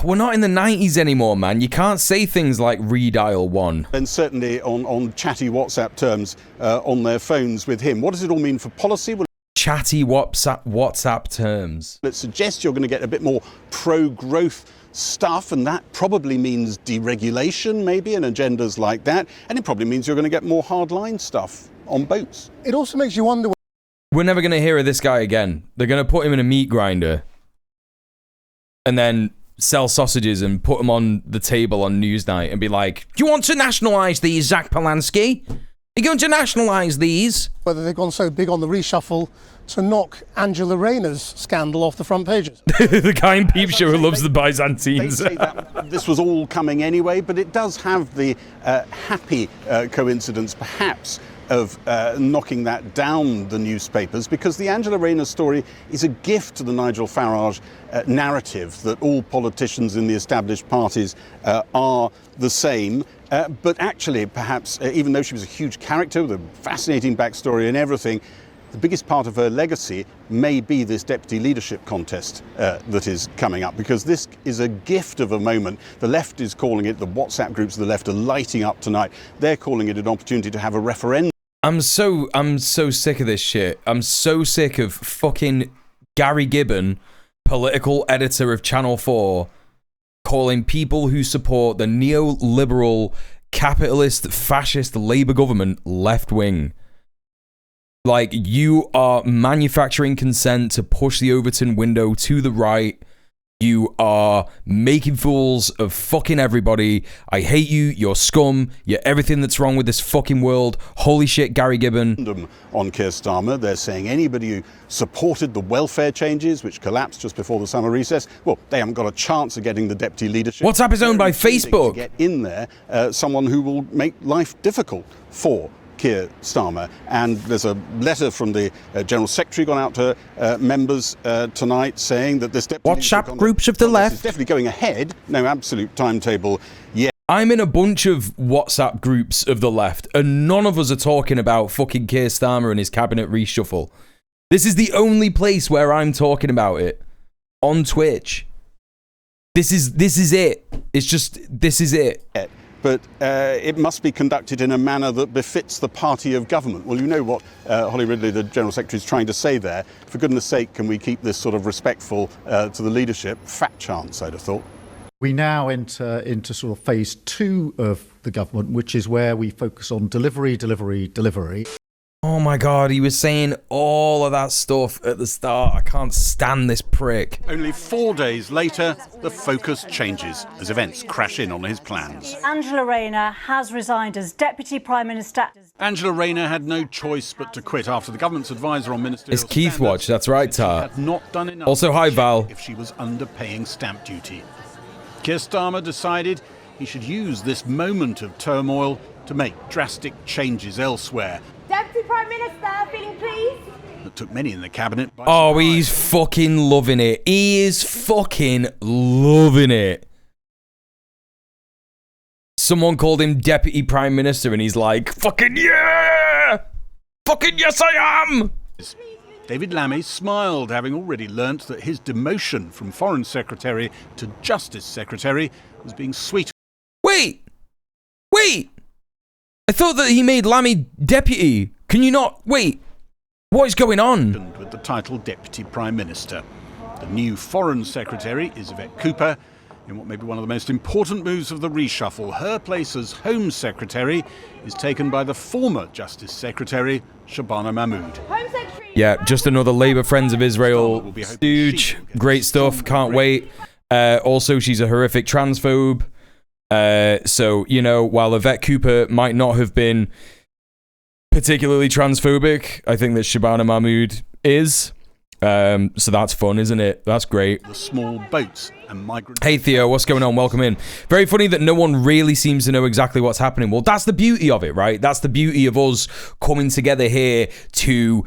We're not in the 90s anymore, man. You can't say things like Redial 1. And certainly on chatty WhatsApp terms on their phones with him. What does it all mean for policy? Well, Chatty WhatsApp terms. it suggests you're going to get a bit more pro-growth stuff, and that probably means deregulation, maybe, and agendas like that. And it probably means you're going to get more hardline stuff on boats. It also makes you wonder... We're never going to hear of this guy again. They're going to put him in a meat grinder and then sell sausages and put them on the table on Newsnight and be like, do you want to nationalise these, Zach Polanski? Are you going to nationalise these? Whether they've gone so big on the reshuffle to knock Angela Rayner's scandal off the front pages. The guy in Peep Show who loves the They Byzantines. say that this was all coming anyway, but it does have the happy coincidence, perhaps, of knocking that down the newspapers, because the Angela Rayner story is a gift to the Nigel Farage narrative that all politicians in the established parties are the same. But actually, perhaps, even though she was a huge character with a fascinating backstory and everything, the biggest part of her legacy may be this deputy leadership contest that is coming up, because this is a gift of a moment. The left is calling it, the WhatsApp groups of the left are lighting up tonight. They're calling it an opportunity to have a referendum. I'm so sick of this shit. I'm so sick of fucking Gary Gibbon, political editor of Channel 4, calling people who support the neoliberal, capitalist, fascist Labour government left wing. Like, you are manufacturing consent to push the Overton window to the right. You are making fools of fucking everybody. I hate you. You're scum. You're everything that's wrong with this fucking world. Holy shit, Gary Gibbon. On Kier Starmer, they're saying anybody who supported the welfare changes, which collapsed just before the summer recess, well, they haven't got a chance of getting the deputy leadership. WhatsApp is owned by Facebook. To get in there, someone who will make life difficult for Kier Starmer. And there's a letter from the General Secretary gone out to members tonight saying that this deputy WhatsApp groups of the left is definitely going ahead. No absolute timetable yet. I'm in a bunch of WhatsApp groups of the left, and none of us are talking about fucking Kier Starmer and his cabinet reshuffle. This is the only place where I'm talking about it. On Twitch. This is it. It's just, this is it. But it must be conducted in a manner that befits the party of government. Well, you know what Holly Ridley, the General Secretary, is trying to say there. For goodness sake, can we keep this sort of respectful to the leadership? Fat chance, I'd have thought. We now enter into sort of phase 2 of the government, which is where we focus on delivery. Oh my god, he was saying all of that stuff at the start. I can't stand this prick. Only 4 days later, the focus changes as events crash in on his plans. Angela Rayner has resigned as Deputy Prime Minister. Angela Rayner had no choice but to quit after the government's advisor on ministerial It's Keith standards Watch, that's right, said she Tar. had not done enough Also, hi, to check Val. if she was underpaying stamp duty. Keir Starmer decided he should use this moment of turmoil to make drastic changes elsewhere. Deputy Prime Minister, feeling pleased? That took many in the cabinet by Oh, surprise. he's fucking loving it. He is fucking loving it. Someone called him Deputy Prime Minister and he's like, fucking yeah! Fucking yes I am! David Lammy smiled, having already learnt that his demotion from Foreign Secretary to Justice Secretary was being sweetened Wait! I thought that he made Lammy Deputy. Can you not? Wait. What is going on? with the title Deputy Prime Minister. The new Foreign Secretary is Yvette Cooper. In what may be one of the most important moves of the reshuffle, her place as Home Secretary is taken by the former Justice Secretary, Shabana Mahmood. Home Secretary. Yeah, just another Labour Friends of Israel stooge. Great stuff. Can't wait. Also, she's a horrific transphobe. So, you know, while Yvette Cooper might not have been particularly transphobic, I think that Shabana Mahmood is. So that's fun, isn't it? That's great. The small boats and migrant... Hey Theo, what's going on? Welcome in. Very funny that no one really seems to know exactly what's happening. Well, that's the beauty of it, right? That's the beauty of us coming together here to,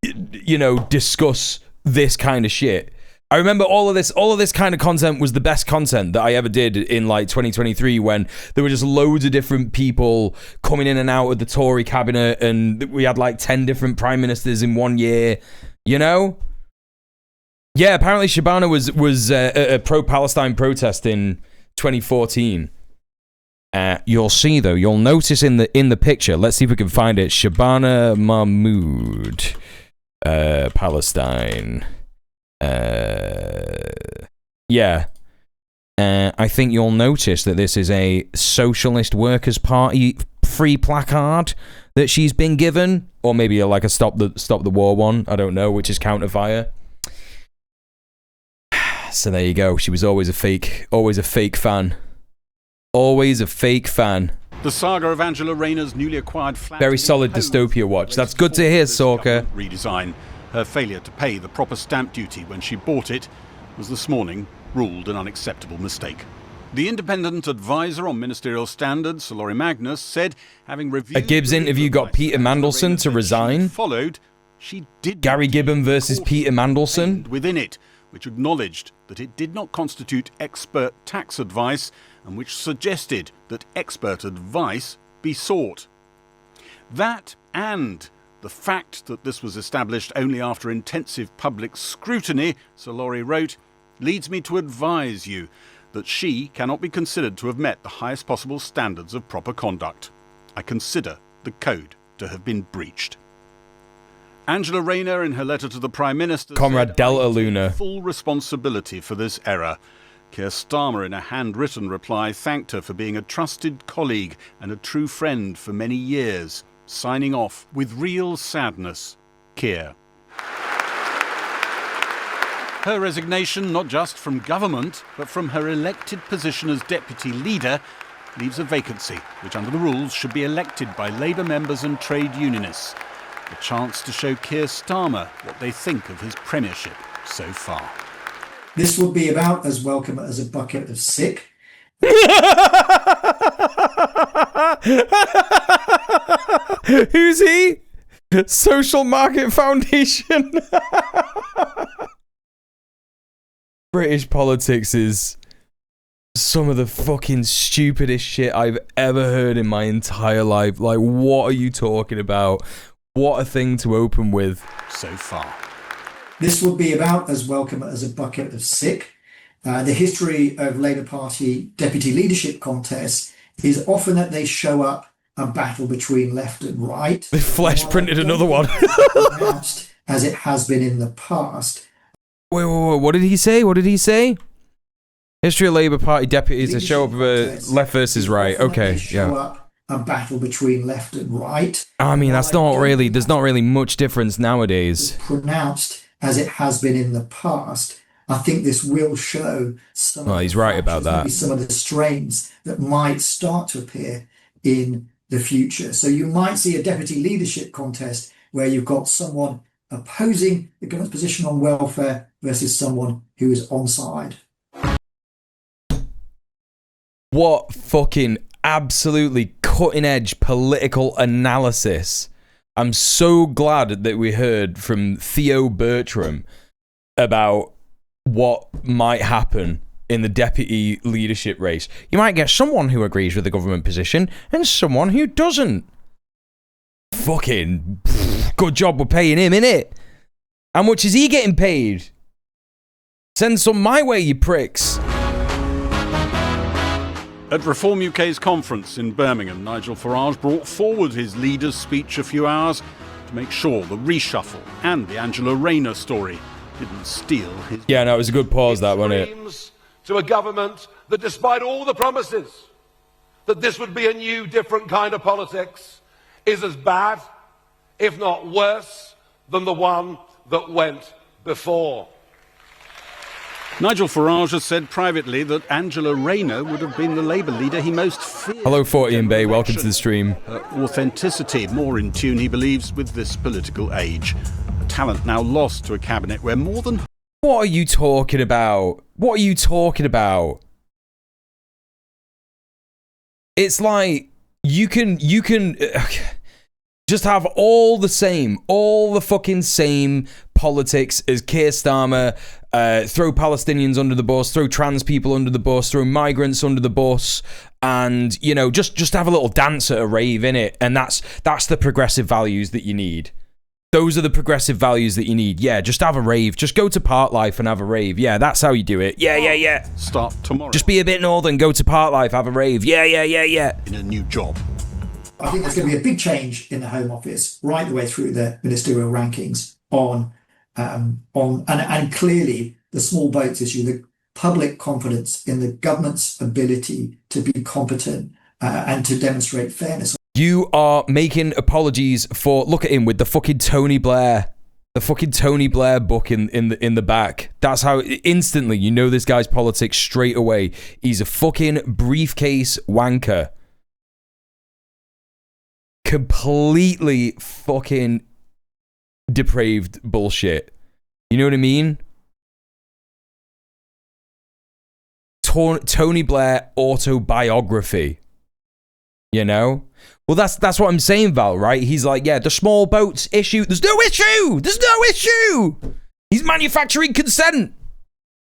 you know, discuss this kind of shit. I remember all of this kind of content was the best content that I ever did in like 2023 when there were just loads of different people coming in and out of the Tory cabinet and we had like 10 different prime ministers in 1 year, you know? Yeah, apparently Shabana was a pro-Palestine protest in 2014. You'll see though, you'll notice in the picture, let's see if we can find it, Shabana Mahmood, Palestine. Yeah. I think you'll notice that this is a Socialist Workers' Party free placard that she's been given, or maybe like a Stop the War one. I don't know, which is counter-fire. So there you go. She was always a fake fan. Always a fake fan. The saga of Angela Rayner's newly acquired flat... Very solid dystopia watch. That's good to hear, Sorka. Redesign. Her failure to pay the proper stamp duty when she bought it was this morning ruled an unacceptable mistake. The independent advisor on ministerial standards, Sir Laurie Magnus, said, having reviewed... A Gibbs interview got Peter Mandelson to resign. She did Gary Gibbon versus Peter Mandelson. within it, which acknowledged that it did not constitute expert tax advice and which suggested that expert advice be sought. That and the fact that this was established only after intensive public scrutiny, Sir Laurie wrote, leads me to advise you that she cannot be considered to have met the highest possible standards of proper conduct. I consider the code to have been breached. Angela Rayner, in her letter to the Prime Minister, Comrade said, Delta "I take Luna. full responsibility for this error." Keir Starmer, in a handwritten reply, thanked her for being a trusted colleague and a true friend for many years, signing off with real sadness, Kier. Her resignation, not just from government, but from her elected position as deputy leader, leaves a vacancy, which under the rules should be elected by Labour members and trade unionists. A chance to show Keir Starmer what they think of his premiership so far. This would be about as welcome as a bucket of sick. Who's he? Social Market Foundation. British politics is some of the fucking stupidest shit I've ever heard in my entire life. Like, what are you talking about? What a thing to open with. So far. This would be about as welcome as a bucket of sick. The history of Labour Party deputy leadership contests is often that they show up a battle between left and right. They flesh printed another one. As it has been in the past. Wait, what did he say? What did he say? History of Labour Party deputies to show up left versus right. Okay, show yeah. up a battle between left and right. I mean, there's not really much difference nowadays. Pronounced as it has been in the past, I think this will show some. Well, he's right about that. Maybe some of the strains that might start to appear in the future. So you might see a deputy leadership contest where you've got someone opposing the government's position on welfare versus someone who is on side. What fucking absolutely cutting edge political analysis. I'm so glad that we heard from Theo Bertram about what might happen in the deputy leadership race. You might get someone who agrees with the government position and someone who doesn't. Fucking good job we're paying him, innit? How much is he getting paid? Send some my way, you pricks. At Reform UK's conference in Birmingham, Nigel Farage brought forward his leader's speech a few hours to make sure the reshuffle and the Angela Rayner story didn't steal his... Yeah, no, it was a good pause, that, wasn't it? To a government that, despite all the promises that this would be a new, different kind of politics, is as bad, if not worse, than the one that went before. Nigel Farage has said privately that Angela Rayner would have been the Labour leader he most feared. Hello, 40 Bay. Welcome to the stream. Her authenticity, more in tune, he believes, with this political age. A talent now lost to a cabinet where more than... What are you talking about? What are you talking about? It's like you can just have all the fucking same politics as Kier Starmer, throw Palestinians under the bus, throw trans people under the bus, throw migrants under the bus, and, you know, just have a little dance at a rave, innit? And that's the progressive values that you need. Those are the progressive values that you need. Yeah, just have a rave. Just go to Park Life and have a rave. Yeah, that's how you do it. Yeah. Start tomorrow. Just be a bit northern, go to Park Life, have a rave. Yeah. In a new job. I think there's going to be a big change in the Home Office right the way through the ministerial rankings on clearly the small boats issue, the public confidence in the government's ability to be competent and to demonstrate fairness. You are making apologies for, look at him with the fucking Tony Blair book in the back. That's how instantly you know this guy's politics straight away. He's a fucking briefcase wanker. Completely fucking depraved bullshit. You know what I mean? Tony Blair autobiography. You know? Well, that's what I'm saying, Val, right? He's like, yeah, the small boats issue. There's no issue. He's manufacturing consent.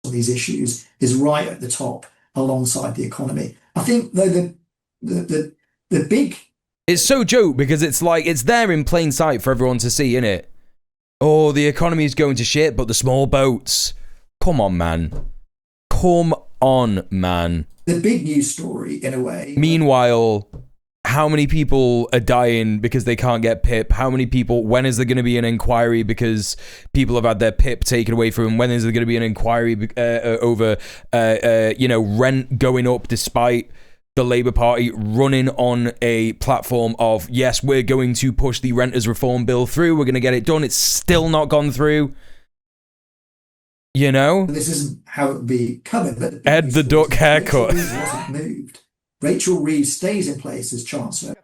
These issues is right at the top alongside the economy. I think, though, the big... It's so joke because it's like, it's there in plain sight for everyone to see, innit? Oh, the economy is going to shit, but the small boats. Come on, man. The big news story, in a way. Meanwhile, how many people are dying because they can't get PIP? How many people, when is there going to be an inquiry because people have had their PIP taken away from them? When is there going to be an inquiry over, rent going up despite the Labour Party running on a platform of, yes, we're going to push the renters reform bill through. We're going to get it done. It's still not gone through. You know? This isn't how it would be covered. But Ed the Duck haircut. Rachel Reeves wasn't moved. Rachel Reeves stays in place as Chancellor.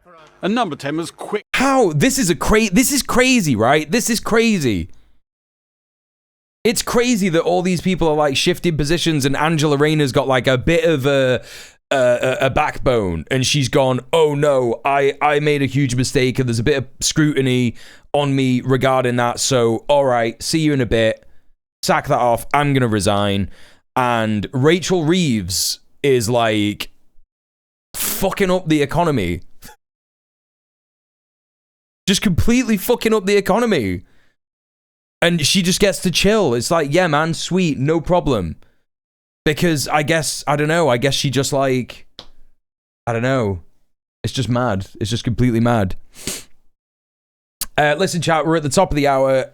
And number 10 was quick. How? This is crazy, right? This is crazy. It's crazy that all these people are like shifting positions and Angela Rayner's got like a bit of a backbone and she's gone, oh no, I made a huge mistake and there's a bit of scrutiny on me regarding that. So, all right, see you in a bit. Sack that off. I'm going to resign. And Rachel Reeves is like fucking up the economy. Just completely fucking up the economy. And she just gets to chill. It's like, yeah, man, sweet, no problem. Because I guess she just like, I don't know. It's just mad. It's just completely mad. Listen, chat, we're at the top of the hour.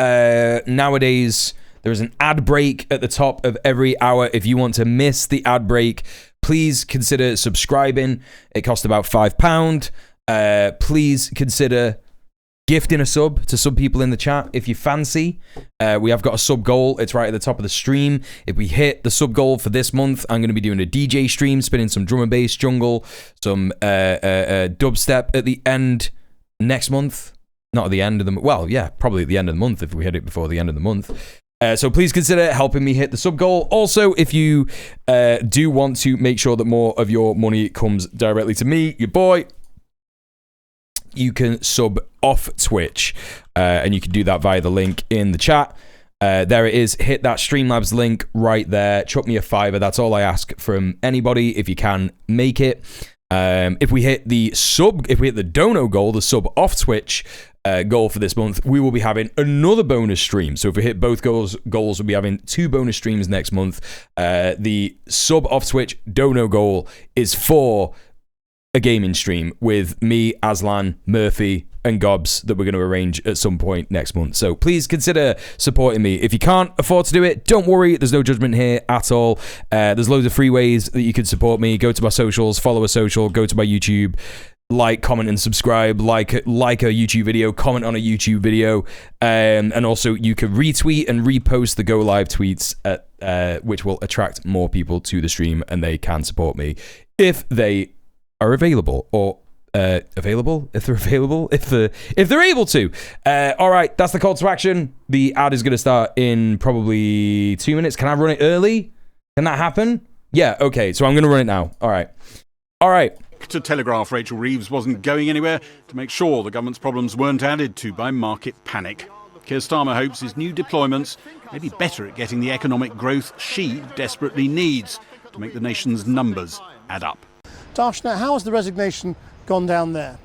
Nowadays, there is an ad break at the top of every hour. If you want to miss the ad break, please consider subscribing. It costs about £5. please consider gifting a sub to some people in the chat if you fancy. We have got a sub goal. It's right at the top of the stream. If we hit the sub goal for this month, I'm going to be doing a DJ stream, spinning some drum and bass jungle, some dubstep at the end next month. Not at the end of the well, yeah, probably at the end of the month if we hit it before the end of the month. So please consider helping me hit the sub goal. Also, if you do want to make sure that more of your money comes directly to me, your boy, you can sub off Twitch, and you can do that via the link in the chat. There it is. Hit that Streamlabs link right there. Chuck me a $5. That's all I ask from anybody. If you can make it. If we hit the dono goal, the sub off Twitch goal for this month, we will be having another bonus stream. So if we hit both goals, we'll be having 2 bonus streams next month. The sub off Twitch dono goal is for a gaming stream with me, Aslan, Murphy, and Gobs that we're going to arrange at some point next month. So please consider supporting me. If you can't afford to do it, don't worry. There's no judgment here at all. There's loads of free ways that you can support me. Go to my socials, follow a social, go to my YouTube, like, comment, and subscribe. Like a YouTube video, comment on a YouTube video, and also you can retweet and repost the go live tweets, which will attract more people to the stream, and they can support me if they are available, or if they're able to. All right, that's the call to action. The ad is going to start in probably 2 minutes. Can I run it early? Can that happen? Yeah, okay, so I'm going to run it now. All right. To telegraph Rachel Reeves wasn't going anywhere to make sure the government's problems weren't added to by market panic. Kier Starmer hopes his new deployments may be better at getting the economic growth she desperately needs to make the nation's numbers add up. Darshna, how has the resignation gone down there?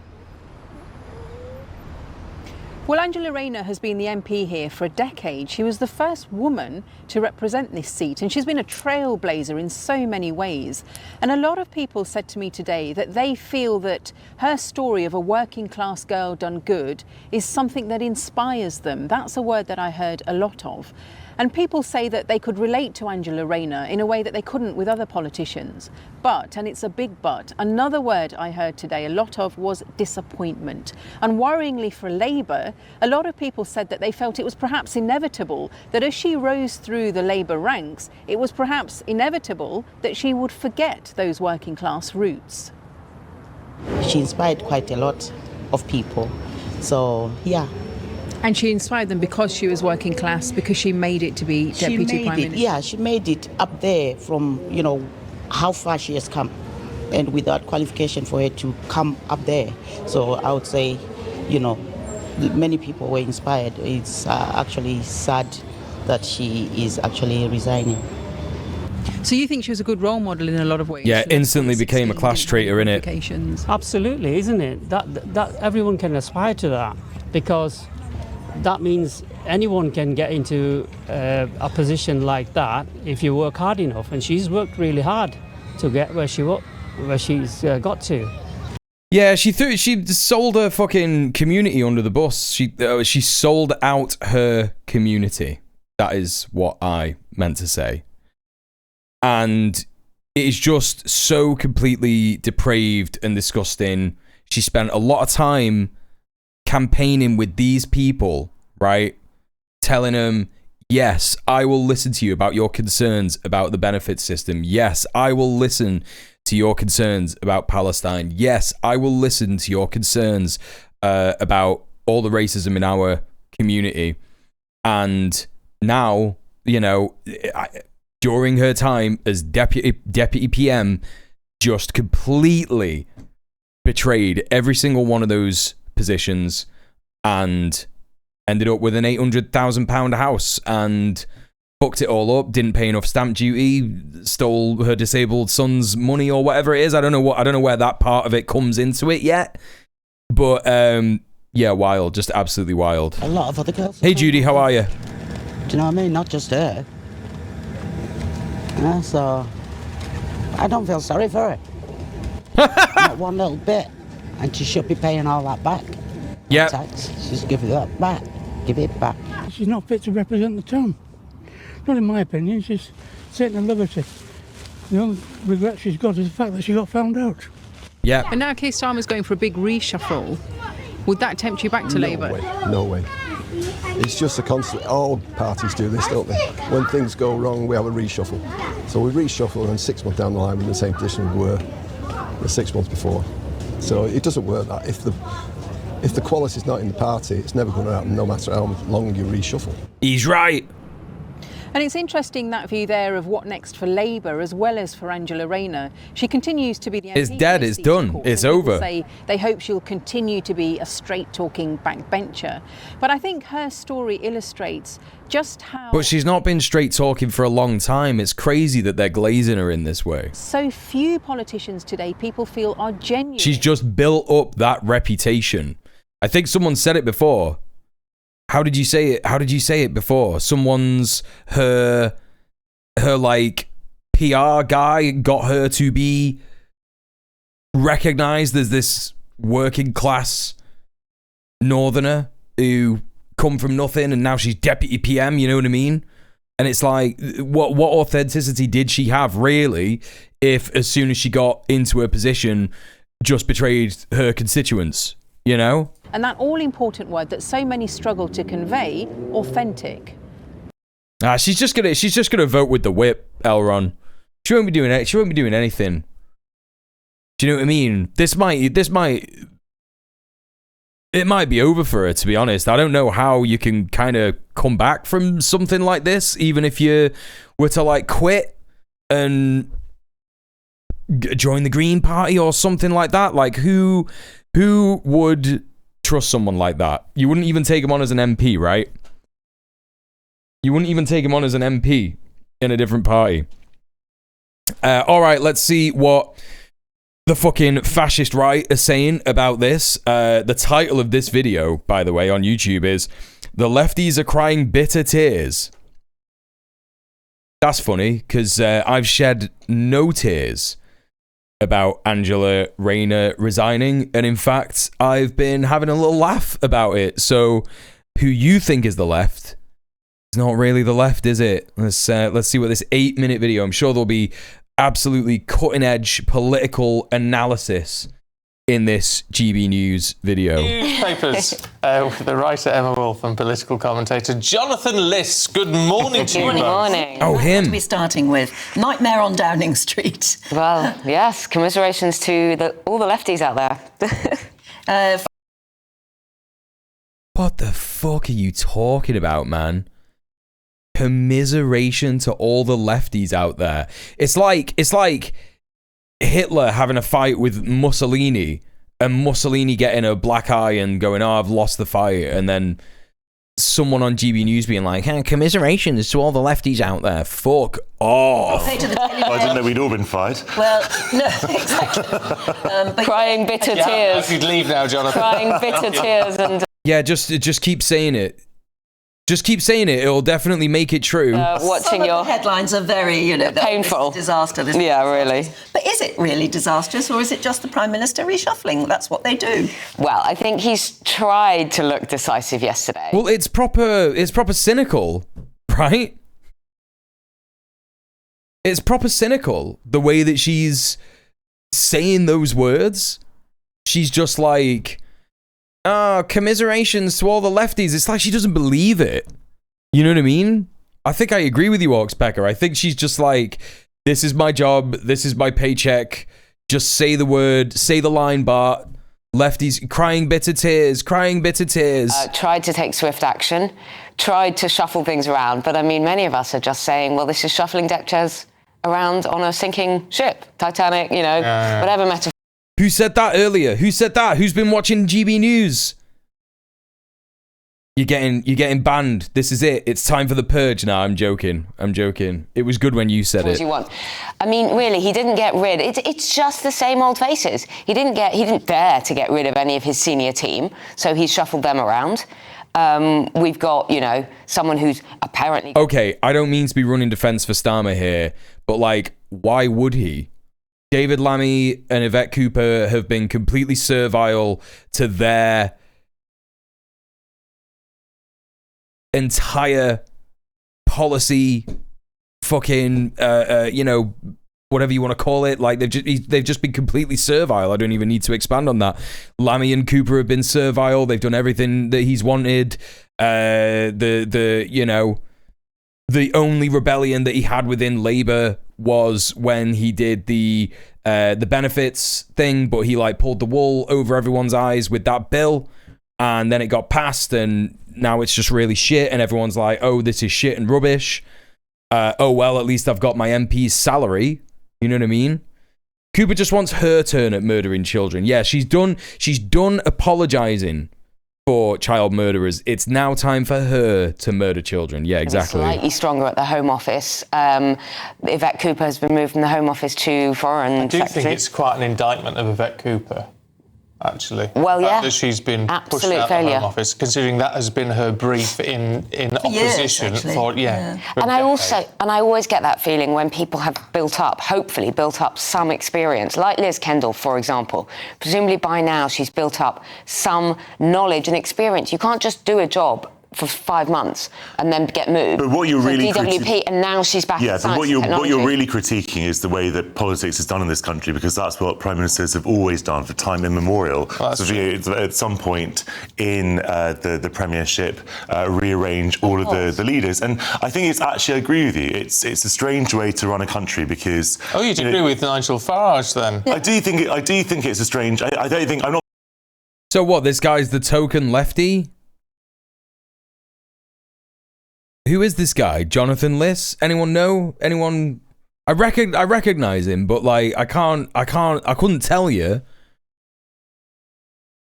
Well, Angela Rayner has been the MP here for a decade. She was the first woman to represent this seat, and she's been a trailblazer in so many ways. And a lot of people said to me today that they feel that her story of a working class girl done good is something that inspires them. That's a word that I heard a lot of. And people say that they could relate to Angela Rayner in a way that they couldn't with other politicians. But, and it's a big but, another word I heard today a lot of was disappointment. And worryingly for Labour, a lot of people said that they felt it was perhaps inevitable that as she rose through the Labour ranks, it was perhaps inevitable that she would forget those working class roots. She inspired quite a lot of people. So, yeah. And she inspired them because she was working class, because she made it to be Deputy Prime Minister? Yeah, she made it up there from, how far she has come, and without qualification for her to come up there. So I would say, many people were inspired. It's actually sad that she is actually resigning. So you think she was a good role model in a lot of ways? Yeah, instantly became a class traitor, innit? Absolutely, isn't it? That everyone can aspire to that, because that means anyone can get into a position like that if you work hard enough. And she's worked really hard to get where she's got to. Yeah, she sold her fucking community under the bus. She sold out her community. That is what I meant to say. And it is just so completely depraved and disgusting. She spent a lot of time campaigning with these people, right? Telling them, yes, I will listen to you about your concerns about the benefit system. Yes, I will listen to your concerns about Palestine. Yes, I will listen to your concerns about all the racism in our community. And now, during her time as deputy PM, just completely betrayed every single one of those positions and ended up with an £800,000 house and fucked it all up, didn't pay enough stamp duty, stole her disabled son's money or whatever it is. I don't know where that part of it comes into it yet. But yeah, wild, just absolutely wild. A lot of other girls. Hey Judy, how are you? Do you know what I mean? Not just her. So I don't feel sorry for her. Not one little bit. And she should be paying all that back. Yeah. Tax. Just give that back. Give it back. She's not fit to represent the town. Not in my opinion. She's sitting at liberty. The only regret she's got is the fact that she got found out. Yeah. And now Keir Starmer's going for a big reshuffle. Would that tempt you back to Labour? No way. It's just a constant. All parties do this, don't they? When things go wrong, we have a reshuffle. So we reshuffle, and 6 months down the line, we're in the same position we were the 6 months before. So it doesn't work that. If the quality's not in the party, it's never going to happen, no matter how long you reshuffle. He's right. And it's interesting, that view there of what next for Labour as well as for Angela Rayner. She continues to be the MP. It's dead, it's done, it's over. Say they hope she'll continue to be a straight-talking backbencher. But I think her story illustrates just how... But she's not been straight talking for a long time. It's crazy that they're glazing her in this way. So few politicians today people feel are genuine. She's just built up that reputation. I think someone said it before. How did you say it? How did you say it before? Someone's her like PR guy got her to be recognized as this working class northerner who come from nothing, and now she's deputy PM, you know what I mean? And it's like, what authenticity did she have really if as soon as she got into her position just betrayed her constituents, you know? And that all-important word that so many struggle to convey, authentic. She's just gonna vote with the whip, Elron. She won't be doing it. She won't be doing anything. Do you know what I mean? It might be over for her, to be honest. I don't know how you can kind of come back from something like this, even if you were to like quit and join the Green Party or something like that. Like who would trust someone like that? You wouldn't even take him on as an MP, right? You wouldn't even take him on as an MP in a different party. All right, let's see what the fucking fascist right is saying about this. The title of this video, by the way, on YouTube is "The Lefties Are Crying Bitter Tears." That's funny, because I've shed no tears about Angela Rayner resigning, and in fact, I've been having a little laugh about it. So, who you think is the left? It's not really the left, is it? Let's see what this 8-minute video. I'm sure there'll be absolutely cutting-edge political analysis in this GB News video. Newspapers with the writer Emma Wolf and political commentator Jonathan Liss. Good morning to you both. Morning. Oh, him. To be starting with Nightmare on Downing Street. Well, yes, commiserations to all the lefties out there. What the fuck are you talking about, man? Commiseration to all the lefties out there. It's like Hitler having a fight with Mussolini, and Mussolini getting a black eye and going, "Oh, I've lost the fight," and then someone on GB News being like, "Hey, commiserations to all the lefties out there." Fuck off. I didn't know we'd all been fired. Well, no, exactly. Crying bitter tears. You'd leave now, Jonathan. Crying bitter tears and... Yeah, just keep saying it. Just keep saying it. It'll definitely make it true. Watching Some your of the headlines are very, painful. This is a disaster. This yeah, really. But is it really disastrous, or is it just the Prime Minister reshuffling? That's what they do. Well, I think he's tried to look decisive yesterday. Well, it's proper cynical, right? It's proper cynical, the way that she's saying those words. She's just like, "Oh, commiserations to all the lefties." It's like she doesn't believe it. You know what I mean? I think I agree with you, Oxpecker. I think she's just like, this is my job, this is my paycheck. Just say the word, say the line, Bart. Lefties crying bitter tears, crying bitter tears. Tried to take swift action, tried to shuffle things around. But I mean, many of us are just saying, well, this is shuffling deck chairs around on a sinking ship. Titanic, whatever metaphor. Who said that earlier? Who said that? Who's been watching GB News? You're getting banned. This is it. It's time for the purge now. I'm joking. It was good when you said it. You want. I mean, really, he didn't get rid. It's just the same old faces. He didn't dare to get rid of any of his senior team, so he shuffled them around. We've got, someone who's apparently... Okay, I don't mean to be running defense for Starmer here, but like, why would he? David Lammy and Yvette Cooper have been completely servile to their entire policy fucking, whatever you want to call it. Like they've just been completely servile. I don't even need to expand on that. Lammy and Cooper have been servile. They've done everything that he's wanted. The only rebellion that he had within Labour was when he did the benefits thing, but he like pulled the wool over everyone's eyes with that bill, and then it got passed, and now it's just really shit, and everyone's like, oh, this is shit and rubbish. Oh well, at least I've got my MP's salary. You know what I mean? Cooper just wants her turn at murdering children. Yeah, she's done apologizing for child murderers. It's now time for her to murder children. Yeah, exactly. Slightly stronger at the Home Office. Yvette Cooper has been moved from the Home Office to Foreign Secretary. I do think it's quite an indictment of Yvette Cooper, actually. Well, yeah. That she's been pushed out of the Home Office, considering that has been her brief in opposition for And I always get that feeling when people have hopefully built up some experience, like Liz Kendall, for example. Presumably by now she's built up some knowledge and experience. You can't just do a job for 5 months and then get moved. But what you're really DWP, and now she's back in science and technology. What you're really critiquing is the way that politics is done in this country, because that's what prime ministers have always done for time immemorial. At some point in the premiership, rearrange all of the leaders, and I think it's actually, I agree with you. It's a strange way to run a country, because you'd agree with Nigel Farage then? I do think it's a strange. I don't think I'm not. So what? This guy's the token lefty. Who is this guy? Jonathan Liss? Anyone know? Anyone? I recognize him, but like I couldn't tell you.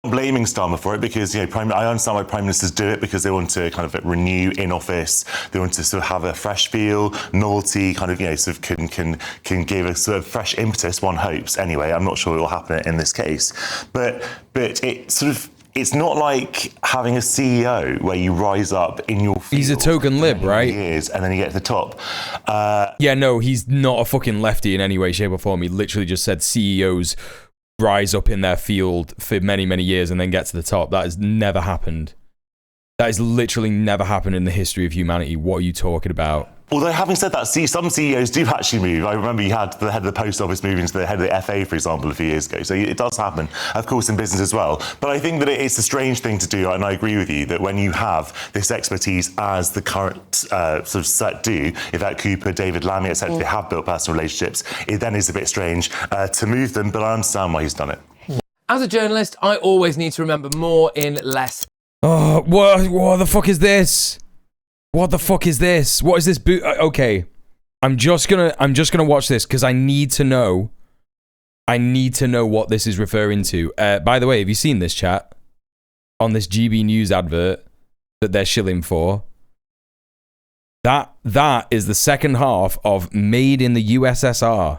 Blaming Starmer for it, because I understand why prime ministers do it, because they want to kind of renew in office. They want to sort of have a fresh feel, novelty, kind of sort of can give a sort of fresh impetus. One hopes, anyway. I'm not sure it will happen in this case, but it sort of. It's not like having a CEO where you rise up in your field. He's a token lib, right? Years, and then you get to the top. Yeah, no, he's not a fucking lefty in any way, shape, or form. He literally just said CEOs rise up in their field for many, many years and then get to the top. That has never happened. That has literally never happened in the history of humanity. What are you talking about? Although, having said that, some CEOs do actually move. I remember you had the head of the post office moving to the head of the FA, for example, a few years ago. So it does happen, of course, in business as well. But I think that it's a strange thing to do, and I agree with you, that when you have this expertise as the current sort of set do, Yvette Cooper, David Lammy, etc., they have built personal relationships, it then is a bit strange to move them, but I understand why he's done it. As a journalist, I always need to remember more in less. Oh, what the fuck is this? What the fuck is this? What is this okay. I'm just gonna watch this because I need to know. I need to know what this is referring to. By the way, have you seen this, chat? On this GB News advert that they're shilling for. That is the second half of Made in the USSR.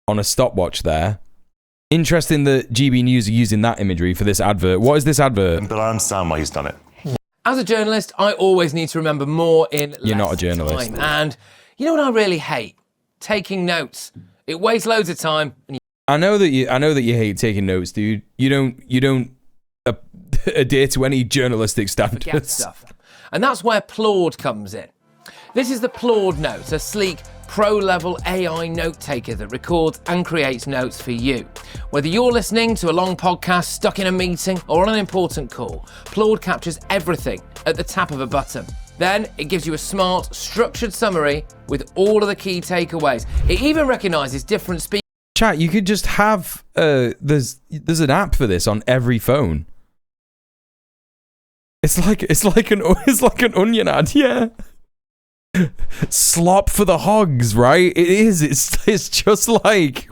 On a stopwatch there. Interesting that GB News are using that imagery for this advert. What is this advert? But I understand why he's done it. As a journalist, I always need to remember more in You're less not a journalist. time. And you know what I really hate? Taking notes. It wastes loads of time. And I know that you hate taking notes, dude. You don't adhere to any journalistic forget standards. stuff. And that's where Claude comes in. This is the Claude Note, a sleek, pro-level AI note taker that records and creates notes for you. Whether you're listening to a long podcast, stuck in a meeting, or on an important call, Claude captures everything at the tap of a button. Then it gives you a smart, structured summary with all of the key takeaways. It even recognises different speakers. Chat, you could just have there's an app for this on every phone. It's like an Onion ad, yeah. Slop for the hogs, right? It is. It's just like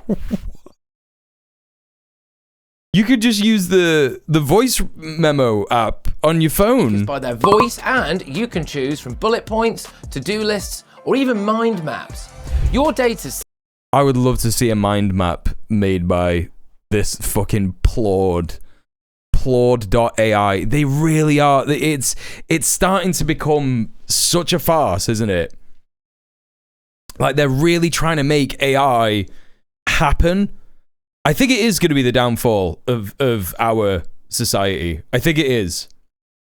you could just use the voice memo app on your phone. By their voice, and you can choose from bullet points, to-do lists, or even mind maps. Your data. I would love to see a mind map made by this fucking Plord.ai. They really are. It's starting to become such a farce, isn't it? Like, they're really trying to make AI happen. I think it is going to be the downfall of our society. I think it is.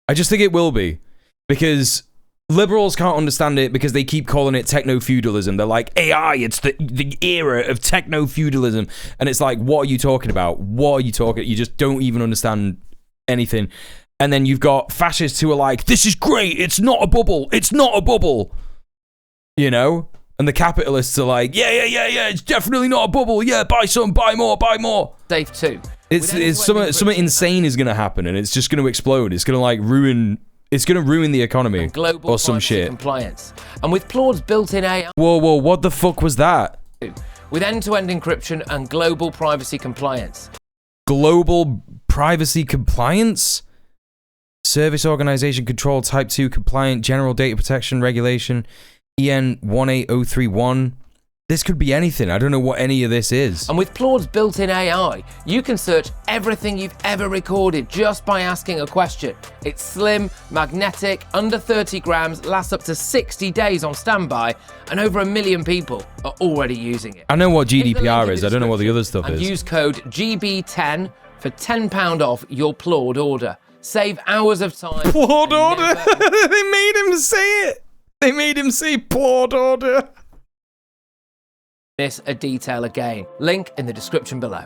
I just think it will be. Because Liberals can't understand it because they keep calling it techno-feudalism. They're like, AI, it's the era of techno-feudalism. And it's like, what are you talking about? What are you talking? You just don't even understand anything. And then you've got fascists who are like, this is great. It's not a bubble. It's not a bubble. You know? And the capitalists are like, yeah. It's definitely not a bubble. Yeah, buy some, buy more, buy more. Safe too. It's something insane is going to happen and it's just going to explode. It's going to like ruin... It's going to ruin the economy Global or some privacy shit. Compliance. And with Claude's built-in AI... Whoa, what the fuck was that? With end-to-end encryption and global privacy compliance. Global privacy compliance? Service Organization Control Type 2 compliant General Data Protection Regulation EN 18031. This could be anything. I don't know what any of this is. And with Claude's built-in AI, you can search everything you've ever recorded just by asking a question. It's slim, magnetic, under 30 grams, lasts up to 60 days on standby, and over 1 million people are already using it. I know what GDPR is. I don't know what the other stuff and is. Use code GB10 for £10 off your Claude order. Save hours of time. Claude order? They made him say it. They made him say Claude order. Miss a detail again. Link in the description below.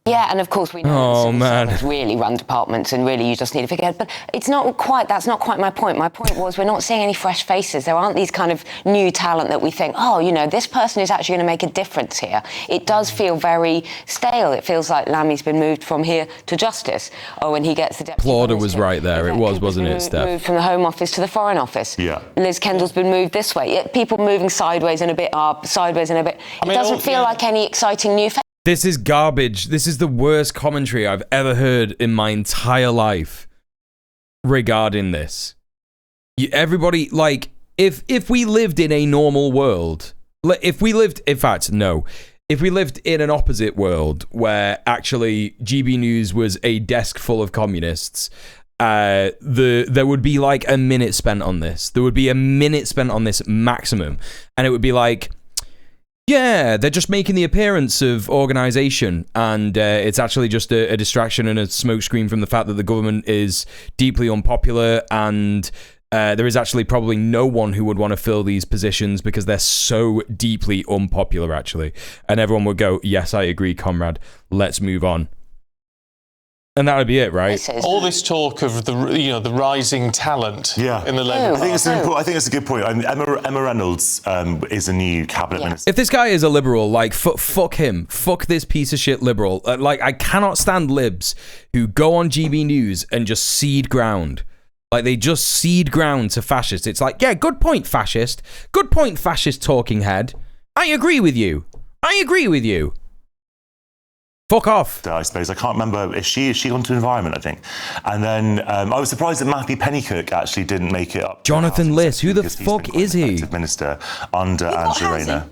Yeah, and of course we know that really run departments and really you just need to figure out, but it's not quite, that's not quite my point. My point was we're not seeing any fresh faces. There aren't these kind of new talent that we think, oh, you know, this person is actually going to make a difference here. It does feel very stale. It feels like Lammy's been moved from here to justice. Oh, when he gets the deputy Plauder was right there. It was, wasn't it, Steph? Moved from the Home Office to the Foreign Office. Yeah. Liz Kendall's been moved this way. People moving sideways and a bit up, sideways and a bit. It doesn't feel like any exciting new face. This is garbage. This is the worst commentary I've ever heard in my entire life regarding this. Everybody, like, if we lived in a normal world, if we lived in an opposite world where actually GB News was a desk full of communists, there would be like a minute spent on this. There would be a minute spent on this maximum. And it would be like, yeah, they're just making the appearance of organisation, and it's actually just a distraction and a smokescreen from the fact that the government is deeply unpopular, and there is actually probably no one who would want to fill these positions because they're so deeply unpopular, actually. And everyone would go, yes, I agree, comrade, let's move on. And that would be it, right? All this talk of the rising talent in the Labour Party. I think it's a good point. Emma Reynolds is a new cabinet minister. If this guy is a liberal, like, fuck him. Fuck this piece of shit liberal. Like, I cannot stand libs who go on GB News and just cede ground. Like, they just cede ground to fascists. It's like, yeah, good point, fascist. Good point, fascist talking head. I agree with you. I agree with you. Fuck off. I suppose. I can't remember. Is she gone to environment, I think. And then I was surprised that Matthew Pennycook actually didn't make it up. Jonathan Liss, who the fuck is he? Minister under Angela Rayner.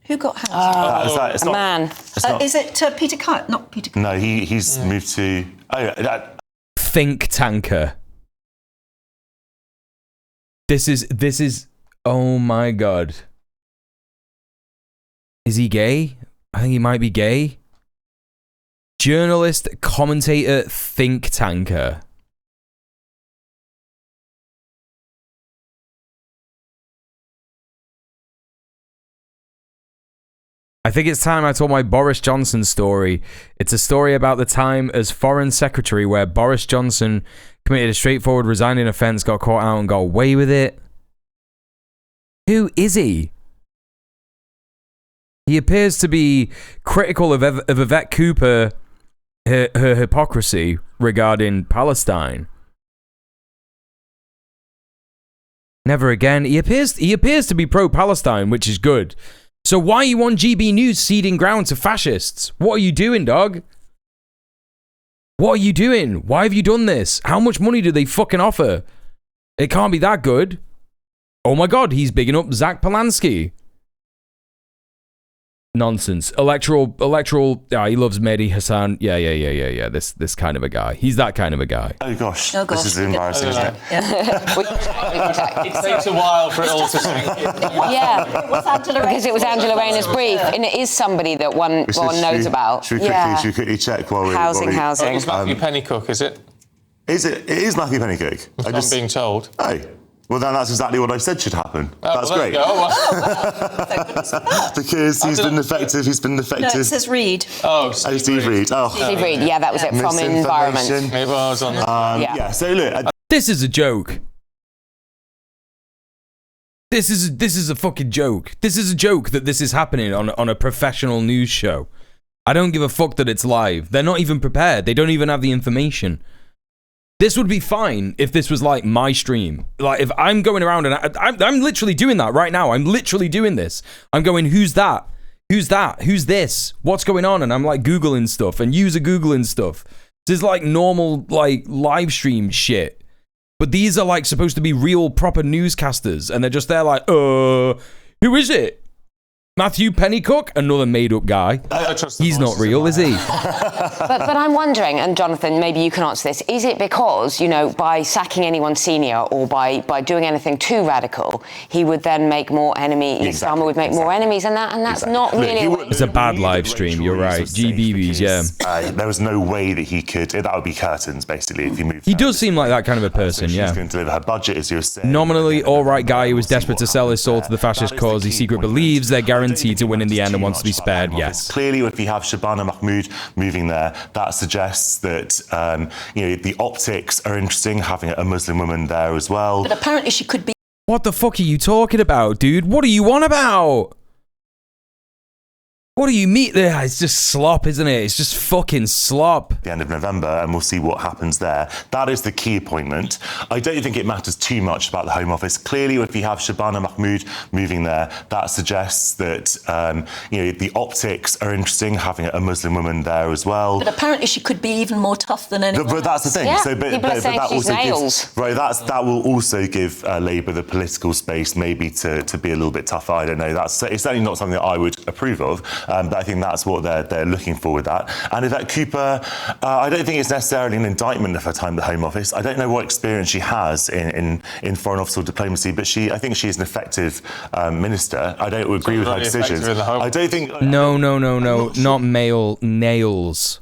Who got housing? It's not, man. Is it Peter Kite? Not Peter Kite. No, he's moved to... Think tanker. This is... Oh my God. Is he gay? I think he might be gay. Journalist, commentator, think tanker. I think it's time I told my Boris Johnson story. It's a story about the time as Foreign Secretary where Boris Johnson committed a straightforward resigning offence, got caught out and got away with it. Who is he? He appears to be critical of Yvette Cooper, her hypocrisy regarding Palestine. Never again. He appears to be pro-Palestine, which is good. So why are you on GB News ceding ground to fascists? What are you doing, dog? What are you doing? Why have you done this? How much money do they fucking offer? It can't be that good. Oh my God, he's bigging up Zach Polanski. Nonsense. Electoral. He loves Mehdi Hassan. Yeah. This kind of a guy. He's that kind of a guy. Oh gosh. This is embarrassing, isn't it? It takes a while for it all to sink in. Yeah, because it was Angela Rayner's brief, and it is somebody that one knows about. Should we quickly check while we... Housing. It's Matthew Pennycook, is it? Is it? It is Matthew Pennycook. I'm being told. Oh. Well, then that's exactly what I said should happen. That's well, great. Because he's been effective. No, it says Reid. Oh, Steve Reid. Oh, Steve Reid, yeah, that was it, from Environment. Maybe I was on yeah, so look... This is a joke. This is a fucking joke. This is a joke that this is happening on a professional news show. I don't give a fuck that it's live. They're not even prepared. They don't even have the information. This would be fine if this was like my stream. Like if I'm going around and I'm literally doing that right now. I'm literally doing this. I'm going, who's that? Who's that? Who's this? What's going on? And I'm like Googling stuff and user Googling stuff. This is like normal like live stream shit. But these are like supposed to be real proper newscasters. And they're just there like, who is it? Matthew Pennycook, another made-up guy. He's not real, is he? But I'm wondering, and Jonathan, maybe you can answer this, is it because, you know, by sacking anyone senior or by doing anything too radical, he would then make more enemies, Starmer would make more enemies, and that's not really... It's a bad live stream, you're right. GBBs, yeah. There was no way that he could... That would be curtains, basically, if he moved... He does seem like that kind of a person, yeah. She's going to deliver her budget, as you were saying. Nominally all-right guy who was desperate to sell his soul to the fascist cause he secretly believes they're guaranteed to win in the end and wants to be spared, yes. Clearly, if you have Shabana Mahmood moving there, that suggests that you know, the optics are interesting, having a Muslim woman there as well. But apparently she could be... What the fuck are you talking about, dude? What are you on about? What do you mean? It's just slop, isn't it? It's just fucking slop. The end of November, and we'll see what happens there. That is the key appointment. I don't think it matters too much about the Home Office. Clearly, if you have Shabana Mahmood moving there, that suggests that you know, the optics are interesting, having a Muslim woman there as well. But apparently she could be even more tough than anyone But that's the thing. Yeah, So, people are saying that she's also nails. gives, right, that will also give Labour the political space maybe to be a little bit tougher. I don't know. It's certainly not something that I would approve of. But I think that's what they're looking for with that. And Yvette Cooper, I don't think it's necessarily an indictment of her time at the Home Office. I don't know what experience she has in foreign office or diplomacy, but I think she is an effective minister. I don't agree with her decisions. I don't think... No, not male nails.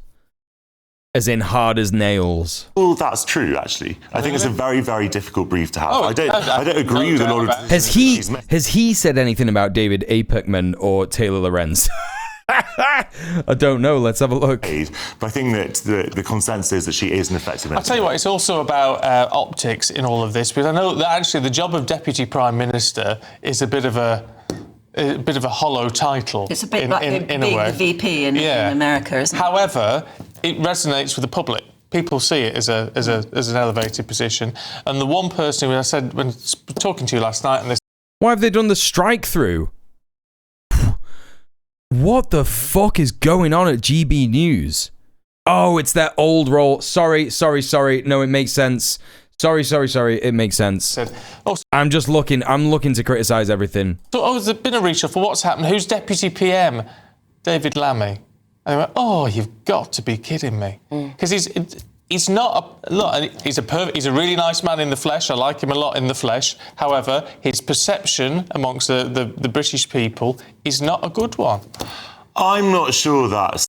As in hard as nails. Well, that's true, actually. I think it's a very, very difficult brief to have. I don't agree with a lot of... Has he said anything about David Apekman or Taylor Lorenz? I don't know. Let's have a look. But I think that the consensus is that she is an effective minister. I'll tell you what, it's also about optics in all of this, because I know that actually the job of Deputy Prime Minister is a bit of a hollow title. It's a bit in like a being way. the VP in America, isn't it? However, it resonates with the public. People see it as an elevated position. And the one person who I said when talking to you last night, and this. Why have they done the strike through? What the fuck is going on at GB News? Oh, it's their old role. Sorry. No, it makes sense. Sorry. It makes sense. I'm looking to criticize everything. So, there's been a reshuffle. What's happened? Who's Deputy PM? David Lammy. And I went, oh, you've got to be kidding me. Because he's not he's a really nice man in the flesh. I like him a lot in the flesh. However, his perception amongst the British people is not a good one. I'm not sure that's...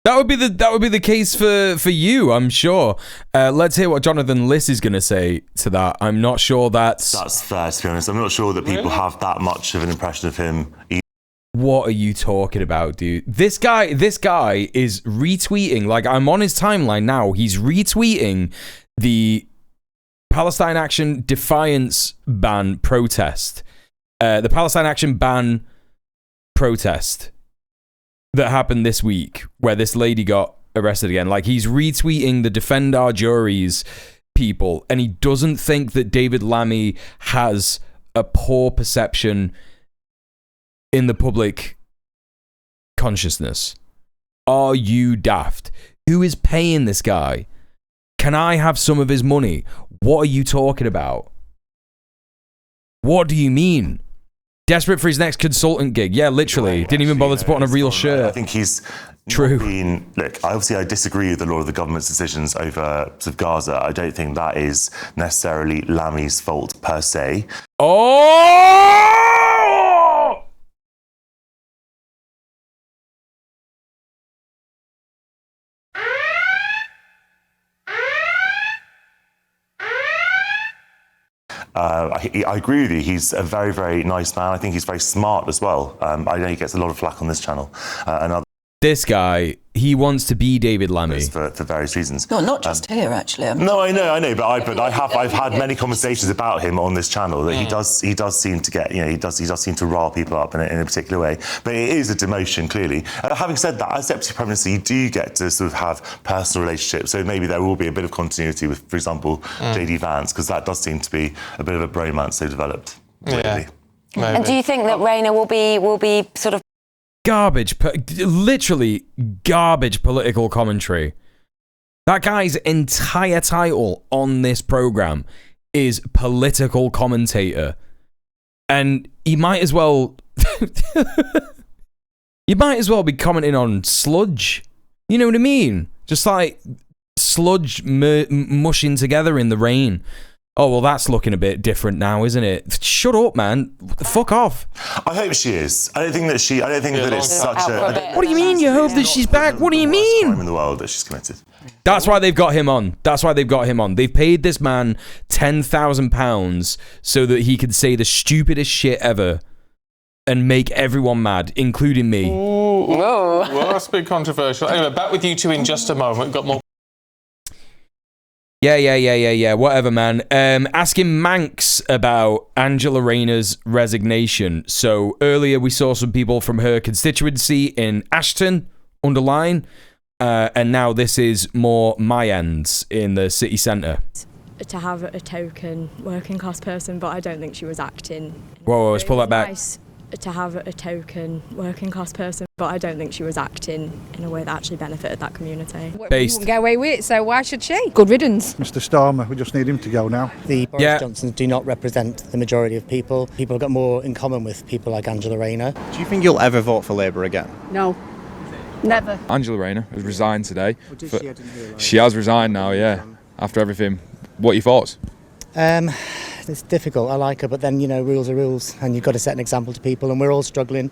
That would be the case for you, I'm sure. Let's hear what Jonathan Liss is going to say to that. I'm not sure that's fair, to be honest. I'm not sure that people have that much of an impression of him either. What are you talking about, dude? This guy is retweeting, like I'm on his timeline now. He's retweeting the Palestine Action Defiance Ban protest. The Palestine Action Ban protest that happened this week, where this lady got arrested again. Like, he's retweeting the Defend Our Juries people, and he doesn't think that David Lammy has a poor perception in the public consciousness. Are you daft? Who is paying this guy? Can I have some of his money? What are you talking about? What do you mean? Desperate for his next consultant gig. Yeah, literally. Didn't even bother to put on a real shirt. I think he's... True. Look, obviously I disagree with a lot of the government's decisions over sort of Gaza. I don't think that is necessarily Lammy's fault per se. Oh! I agree with you. He's a very, very nice man. I think he's very smart as well. I know he gets a lot of flack on this channel and other. This guy, he wants to be David Lammy for various reasons. No, not just here, actually. No, I know, but I've had many conversations about him on this channel that he does seem to get, he does seem to rile people up in a particular way. But it is a demotion, clearly. Having said that, as Deputy Prime Minister, you do get to sort of have personal relationships. So maybe there will be a bit of continuity with, for example, JD Vance, because that does seem to be a bit of a bromance they've developed. Yeah. And do you think that Rayner will be sort of literally garbage political commentary? That guy's entire title on this program is political commentator, and he might as well be commenting on sludge. You know what I mean? Just like sludge mushing together in the rain. Oh, well, that's looking a bit different now, isn't it? Shut up, man. Fuck off. I hope she is. I don't think that it's such a... What do you mean you hope that she's back? What do you mean? ...crime in the world that she's committed. That's why they've got him on. They've paid this man £10,000 so that he could say the stupidest shit ever and make everyone mad, including me. Whoa. Well, that's a bit controversial. Anyway, back with you two in just a moment. We've got more. Yeah. Whatever, man. Asking Manx about Angela Rayner's resignation. So earlier we saw some people from her constituency in Ashton underline, and now this is more my ends in the city centre. To have a token working class person, but I don't think she was acting. Whoa, let's pull that back. Nice to have a token working class person, but I don't think she was acting in a way that actually benefited that community. We wouldn't get away with it, so why should she? Good riddance. Mr. Starmer, we just need him to go now. The Boris Johnsons do not represent the majority of people. People have got more in common with people like Angela Rayner. Do you think you'll ever vote for Labour again? No. Never. Angela Rayner has resigned today. She has resigned now, yeah, after everything. What are your thoughts? It's difficult. I like her, but then, rules are rules, and you've got to set an example to people, and we're all struggling.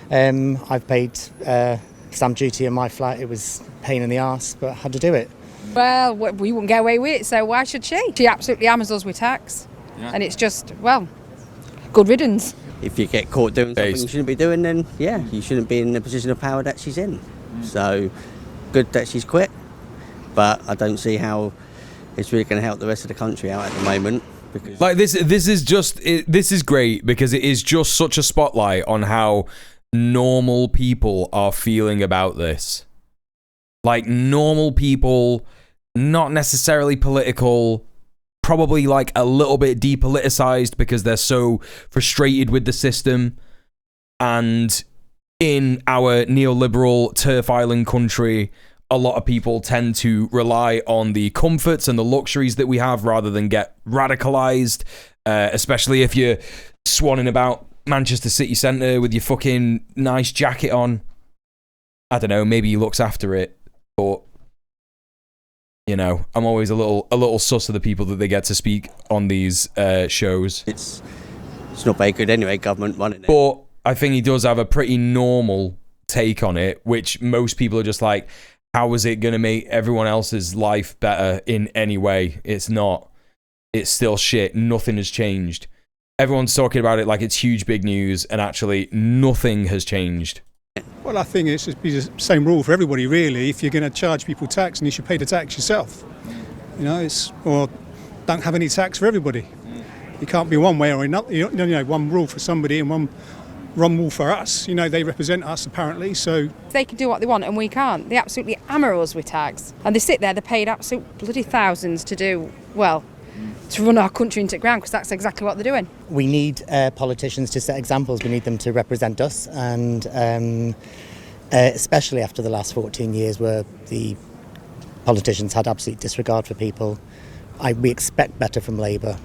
I've paid stamp duty in my flat. It was a pain in the arse, but I had to do it. Well, we wouldn't get away with it, so why should she? She absolutely hammers us with tax, and it's just, good riddance. If you get caught doing something you shouldn't be doing, then, you shouldn't be in the position of power that she's in. So, good that she's quit, but I don't see how it's really going to help the rest of the country out at the moment. Because like this is great because it is just such a spotlight on how normal people are feeling about this. Like normal people, not necessarily political, probably like a little bit depoliticized because they're so frustrated with the system. And in our neoliberal turf island country, a lot of people tend to rely on the comforts and the luxuries that we have rather than get radicalized, especially if you're swanning about Manchester city centre with your fucking nice jacket on. I don't know, maybe he looks after it, but I'm always a little sus of the people that they get to speak on these shows. It's not very good anyway, government running it. But I think he does have a pretty normal take on it, which most people are just like, how is it going to make everyone else's life better in any way? It's not. It's still shit. Nothing has changed. Everyone's talking about it like it's huge, big news, and actually nothing has changed. Well, I think it should be the same rule for everybody, really. If you're going to charge people tax, and you should pay the tax yourself. Or don't have any tax for everybody. You can't be one way or another. One rule for somebody and one rule for us. They represent us apparently, so they can do what they want and we can't. They absolutely hammer us with tax, and they sit there. They're paid absolute bloody thousands to run our country into the ground, because that's exactly what they're doing. We need politicians to set examples. We need them to represent us, and especially after the last 14 years where the politicians had absolute disregard for people. We expect better from Labour.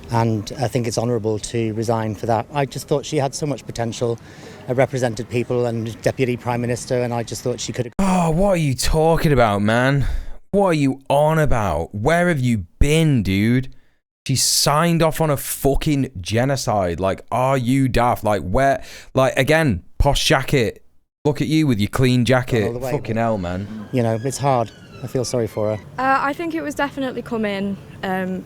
And I think it's honourable to resign for that. I just thought she had so much potential, represented people and Deputy Prime Minister, and I just thought she could have... Oh, what are you talking about, man? What are you on about? Where have you been, dude? She signed off on a fucking genocide. Like, are you daft? Like, where? Like, again, posh jacket. Look at you with your clean jacket. Fucking hell, man. It's hard. I feel sorry for her. I think it was definitely coming.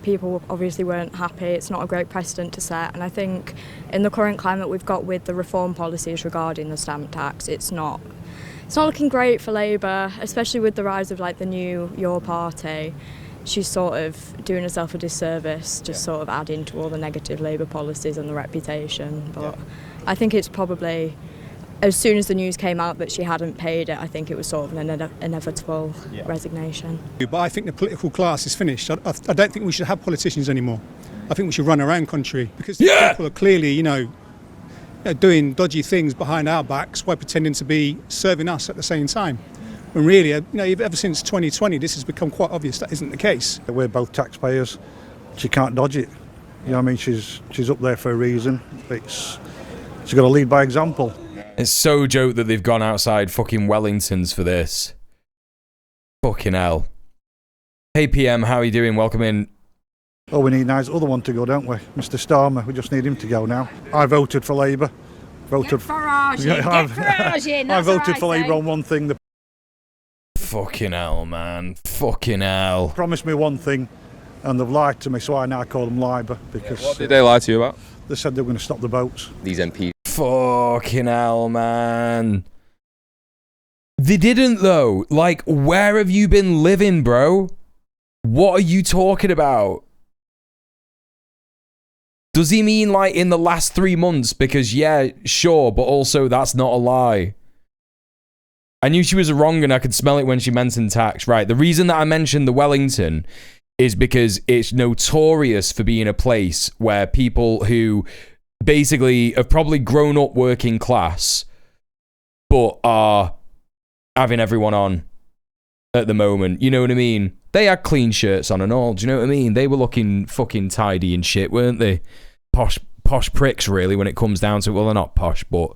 People obviously weren't happy. It's not a great precedent to set, and I think in the current climate we've got with the reform policies regarding the stamp tax, it's not looking great for Labour, especially with the rise of like the new Your Party. She's sort of doing herself a disservice, just sort of adding to all the negative Labour policies and the reputation. But I think it's probably, as soon as the news came out that she hadn't paid it, I think it was sort of an inevitable resignation. But I think the political class is finished. I don't think we should have politicians anymore. I think we should run our own country because people are clearly, doing dodgy things behind our backs while pretending to be serving us at the same time. And really, ever since 2020, this has become quite obvious that isn't the case. We're both taxpayers. She can't dodge it. You know what I mean? She's up there for a reason. She's got to lead by example. It's so joke that they've gone outside fucking Wellingtons for this. Fucking hell. Hey PM, how are you doing? Welcome in. Oh, we need a nice other one to go, don't we? Mr Starmer, we just need him to go now. I voted for Labour. Get Farage in, I voted for Labour on one thing. Fucking hell, man. Fucking hell. Promised me one thing and they've lied to me, so I now call them Labour because... What did they lie to you about? They said they were going to stop the boats. These MPs. Fucking hell, man. They didn't, though. Like, where have you been living, bro? What are you talking about? Does he mean, like, in the last 3 months? Because, yeah, sure, but also that's not a lie. I knew she was wrong and I could smell it when she mentioned tax. Right, the reason that I mentioned the Wellington is because it's notorious for being a place where people who basically have probably grown up working class but are having everyone on at the moment. You know what I mean? They had clean shirts on and all. Do you know what I mean? They were looking fucking tidy and shit, weren't they? Posh pricks, really, when it comes down to it. Well, they're not posh, but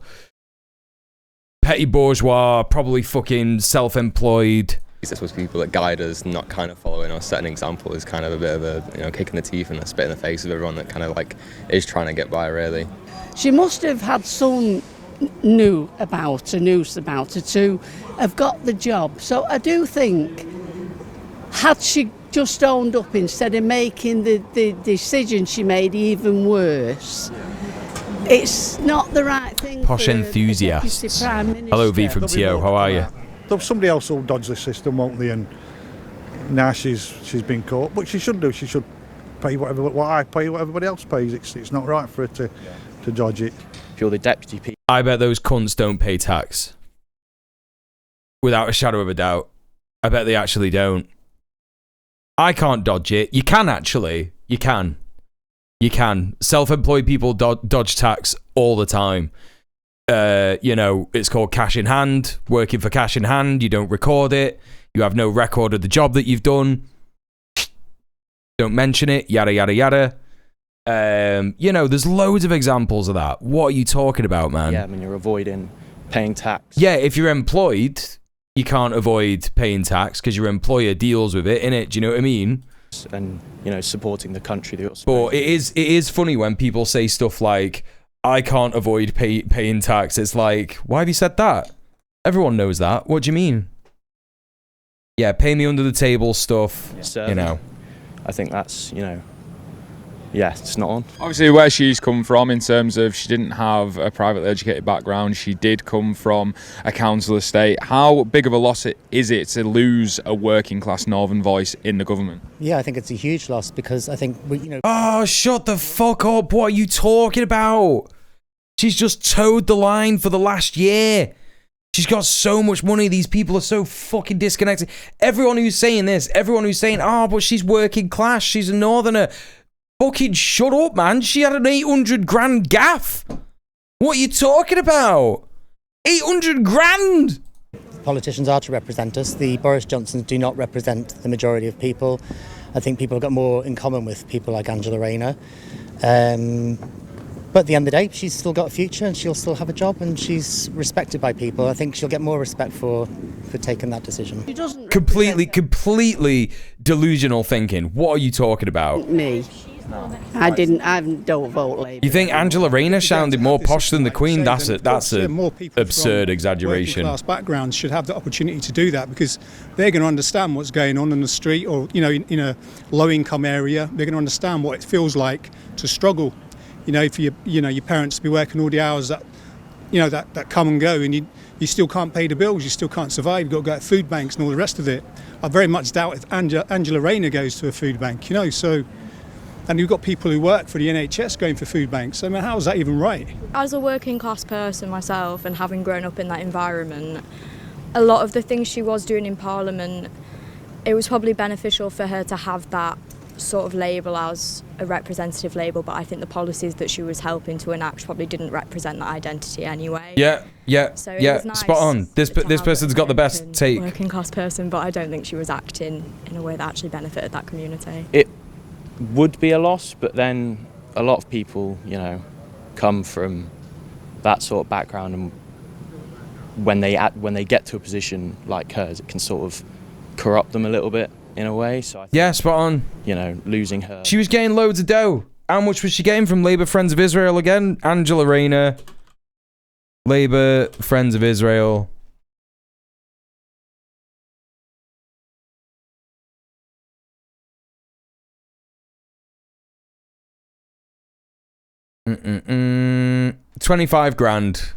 petty bourgeois, probably fucking self-employed. It's supposed to be people that guide us, not kind of following or set an example is kind of a bit of a kick in the teeth and a spit in the face of everyone that kind of like is trying to get by, really. She must have had some news about her to have got the job. So I do think, had she just owned up instead of making the decision she made even worse, it's not the right thing. Posh enthusiasts. Hello, V from TO. How are you? Somebody else will dodge the system, won't they? And now she's been caught. But she should do. She should pay what I pay, what everybody else pays. It's not right for her to dodge it. If you're the deputy I bet those cunts don't pay tax. Without a shadow of a doubt. I bet they actually don't. I can't dodge it. You can actually. You can. Self-employed people dodge tax all the time. It's called cash in hand. Working for cash in hand. You don't record it. You have no record of the job that you've done. Don't mention it. Yada, yada, yada. There's loads of examples of that. What are you talking about, man? Yeah, I mean, you're avoiding paying tax. Yeah, if you're employed, you can't avoid paying tax because your employer deals with it, innit? Do you know what I mean? And, supporting the country. But it is funny when people say stuff like, I can't avoid paying tax. It's like, why have you said that? Everyone knows that. What do you mean? Yeah, pay me under the table stuff, I think that's, it's not on. Obviously, where she's come from in terms of she didn't have a privately educated background. She did come from a council estate. How big of a loss is it to lose a working class northern voice in the government? Yeah, I think it's a huge loss because I think, Oh, shut the fuck up. What are you talking about? She's just towed the line for the last year. She's got so much money. These people are so fucking disconnected. Everyone who's saying this, everyone who's saying, but she's working class, she's a northerner. Fucking shut up, man. She had an 800 grand gaff. What are you talking about? 800 grand! Politicians are to represent us. The Boris Johnsons do not represent the majority of people. I think people have got more in common with people like Angela Rayner. But at the end of the day, she's still got a future and she'll still have a job and she's respected by people. I think she'll get more respect for taking that decision. Completely delusional thinking. What are you talking about? Me. I don't vote Labour. You think Angela Rayner sounded more posh than the Queen? That's a more people absurd from exaggeration. working class backgrounds should have the opportunity to do that, because they're going to understand what's going on in the street, or in a low income area. They're going to understand what it feels like to struggle. For your parents to be working all the hours that that come and go, and you still can't pay the bills, you still can't survive, you've got to go to food banks and all the rest of it. I very much doubt if Angela Rayner goes to a food bank, and you've got people who work for the NHS going for food banks. I mean, how is that even right? As a working class person myself, and having grown up in that environment, a lot of the things she was doing in Parliament, it was probably beneficial for her to have that sort of label as a representative label, but I think the policies that she was helping to enact probably didn't represent that identity anyway. So it was nice, spot on. This person's got the best take. Working class person, but I don't think she was acting in a way that actually benefited that community. It would be a loss, but then a lot of people, come from that sort of background, and when they get to a position like hers, it can sort of corrupt them a little bit in a way. So I think, spot on. Losing her. She was getting loads of dough. How much was she getting from Labour Friends of Israel again? Angela Rayner, Labour Friends of Israel. $25 grand.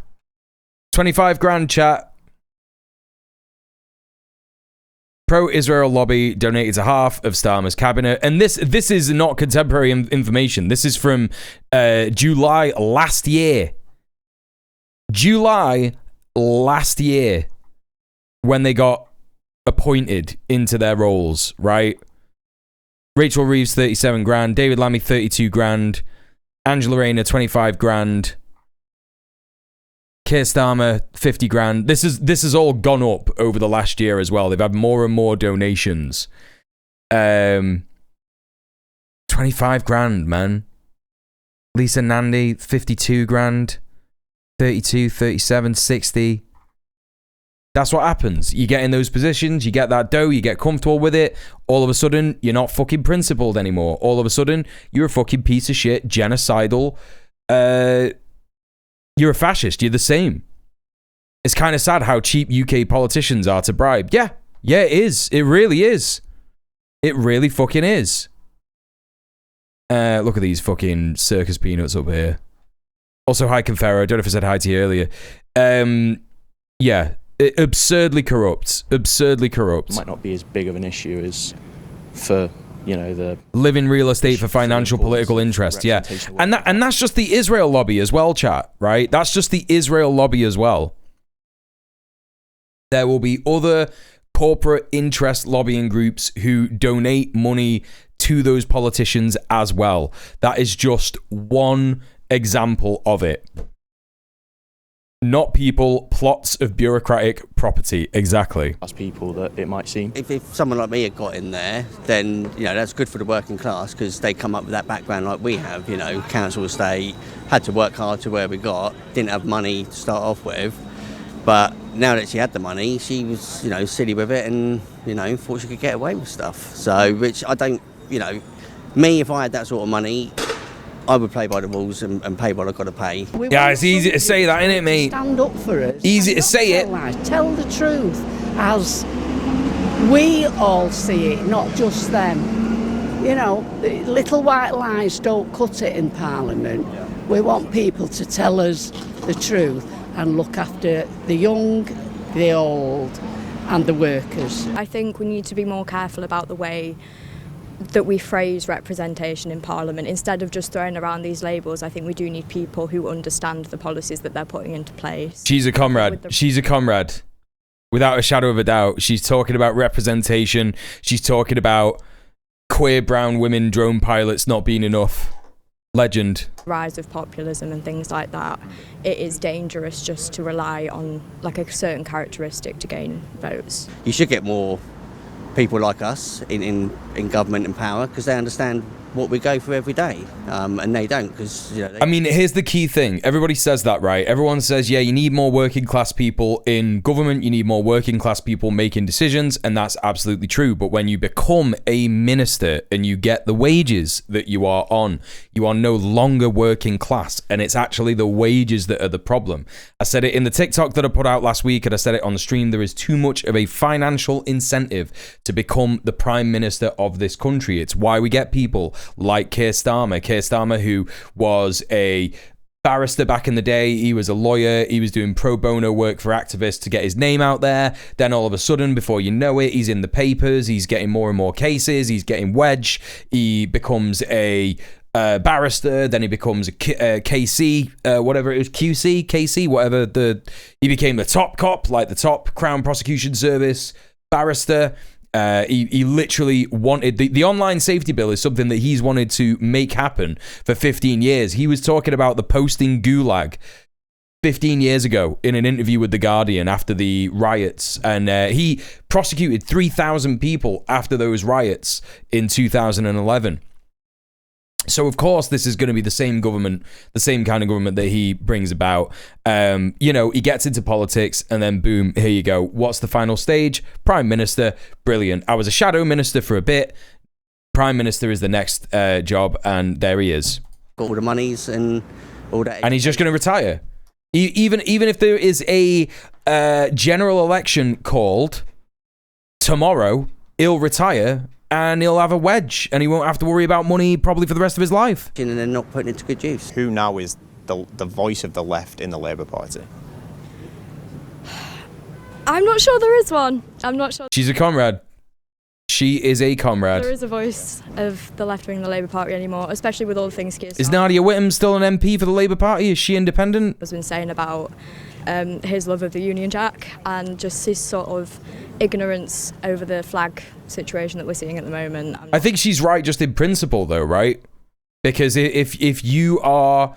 25 grand, chat. Pro-Israel lobby donated to half of Starmer's cabinet. And this is not contemporary information. This is from July last year. July last year, when they got appointed into their roles, right? Rachel Reeves, 37 grand. David Lammy, 32 grand. Angela Rayner, 25 grand. Kier Starmer, 50 grand. This has all gone up over the last year as well. They've had more and more donations. 25 grand, man. Lisa Nandy, 52 grand. 32, 37, 60. That's what happens. You get in those positions, you get that dough, you get comfortable with it. All of a sudden, you're not fucking principled anymore. All of a sudden, you're a fucking piece of shit, genocidal. You're a fascist. You're the same. It's kind of sad how cheap UK politicians are to bribe. Yeah, it is. It really is. It really fucking is. Look at these fucking circus peanuts up here. Also, hi, Confero. I don't know if I said hi to you earlier. Absurdly corrupt. Absurdly corrupt. It might not be as big of an issue as for, the... Live in real estate for financial, political interest, yeah. And that's just the Israel lobby as well, chat, right? That's just the Israel lobby as well. There will be other corporate interest lobbying groups who donate money to those politicians as well. That is just one example of it. Not people, plots of bureaucratic property. Exactly. As people that it might seem. If someone like me had got in there, then, that's good for the working class, because they come up with that background like we have, council estate, had to work hard to where we got, didn't have money to start off with. But now that she had the money, she was, silly with it and, thought she could get away with stuff. So, which I don't, me, if I had that sort of money, I would play by the rules and pay what I've got to pay. Yeah, it's easy to say that, isn't it, mate? Stand up for us. Easy to say it. Tell the truth as we all see it, not just them. Little white lies don't cut it in Parliament. We want people to tell us the truth and look after the young, the old, and the workers. I think we need to be more careful about the way that we phrase representation in Parliament. Instead of just throwing around these labels, I think we do need people who understand the policies that they're putting into place. She's a comrade. She's a comrade. Without a shadow of a doubt. She's talking about representation. She's talking about queer brown women drone pilots not being enough. Legend. Rise of populism and things like that. It is dangerous just to rely on a certain characteristic to gain votes. You should get more people like us in in government and power because they understand what we go through every day, and they don't because I mean, here's the key thing. Everybody says that, right? Everyone says, yeah, you need more working class people in government. You need more working class people making decisions, and that's absolutely true. But when you become a minister and you get the wages that you are on, you are no longer working class, and it's actually the wages that are the problem. I said it in the TikTok that I put out last week, and I said it on the stream. There is too much of a financial incentive to become the prime minister of this country. It's why we get people like Kier Starmer, who was a barrister back in the day. He was a lawyer. He was doing pro bono work for activists to get his name out there. Then all of a sudden, before you know it, he's in the papers. He's getting more and more cases. He's getting wedged. He becomes a barrister. Then he becomes a KC, whatever it is, QC, KC, whatever. He became the top cop, like the top Crown Prosecution Service barrister. He literally wanted the online safety bill is something that he's wanted to make happen for 15 years. He was talking about the posting gulag 15 years ago in an interview with The Guardian after the riots, and he prosecuted 3,000 people after those riots in 2011. So, of course, this is going to be the same government, the same kind of government that he brings about. You know, he gets into politics and then boom, here you go. What's the final stage? Prime Minister. Brilliant. I was a shadow minister for a bit. Prime Minister is the next job, and there he is. Got all the monies and all that. And he's just going to retire. Even if there is a general election called tomorrow, he'll retire. And he'll have a wedge, and he won't have to worry about money probably for the rest of his life. And they're not putting it to good use. Who now is the voice of the left in the Labour Party? I'm not sure there is one. I'm not sure. She's a comrade. She is a comrade. There is a voice of the left wing in the Labour Party anymore, especially with all the things Kier Is Nadia Whittome still an MP for the Labour Party? Is she independent? has been saying about his love of the Union Jack and just his sort of ignorance over the flag situation that we're seeing at the moment. I think she's right just in principle though, right? Because if you are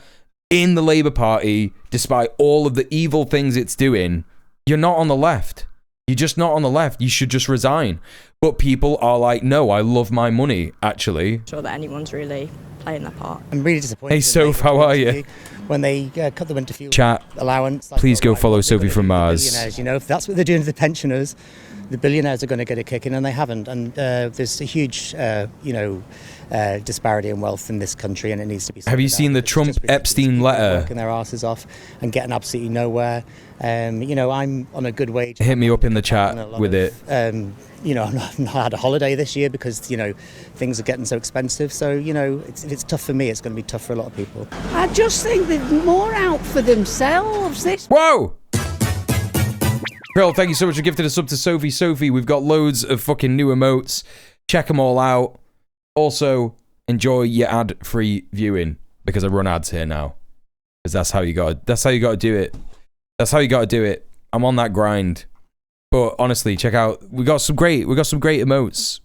in the Labour Party, despite all of the evil things it's doing, you're not on the left. You're just not on the left. You should just resign. But people are like, no, I love my money, actually. I'm sure that anyone's really playing their part. I'm really disappointed. Hey, Soph, how are you? When they cut the winter fuel Chat. allowance. Please go follow Sophie from Mars. Billionaires, you know, if that's what they're doing to the pensioners, the billionaires are going to get a kick in, and they haven't. And there's a huge, disparity in wealth in this country, and it needs to be. Have you seen the Trump Epstein letter? Working their asses off and getting absolutely nowhere. I'm on a good wage. Hit me up in the chat with it. I've not had a holiday this year because, things are getting so expensive. So, if it's tough for me, it's going to be tough for a lot of people. I just think they're more out for themselves. Whoa! Krill, thank you so much for gifting a sub to Sophie. We've got loads of fucking new emotes. Check them all out. Also, enjoy your ad-free viewing because I run ads here now. Because that's how you got to do it. That's how you got to do it. I'm on that grind. But honestly, check out. We got some great emotes.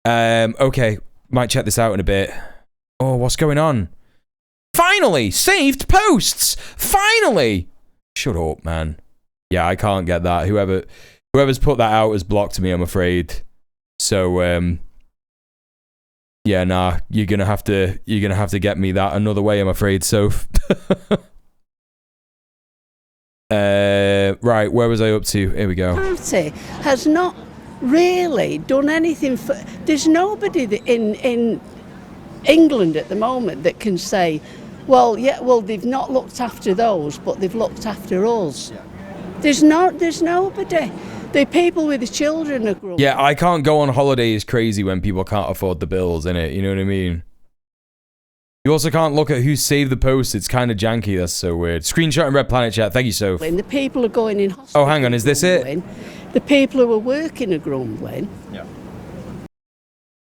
Okay, might check this out in a bit. Oh, what's going on? Finally, saved posts. Finally. Shut up, man. Yeah, I can't get that. Whoever's put that out has blocked me, I'm afraid. So, yeah, nah, you're gonna have to get me that another way, I'm afraid, Soph. Right, where was I up to? Here we go. Party has not really done anything for. There's nobody in England at the moment that can say, well, they've not looked after those, but they've looked after us. Yeah. There's nobody. The people with the children are growing. Yeah, I can't go on holidays crazy when people can't afford the bills, innit? You know what I mean? You also can't look at who saved the post. It's kind of janky. That's so weird. Screenshot in Red Planet chat. Thank you, Soph. The people are going in hospital. Oh, hang on. Is this it? The people who are working are grumbling. Yeah. What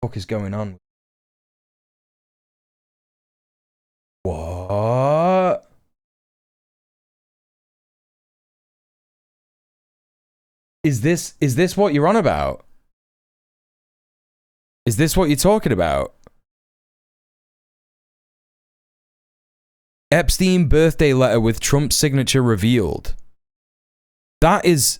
the fuck is going on? What? Is this what you're on about? Is this what you're talking about? Epstein birthday letter with Trump's signature revealed. That is...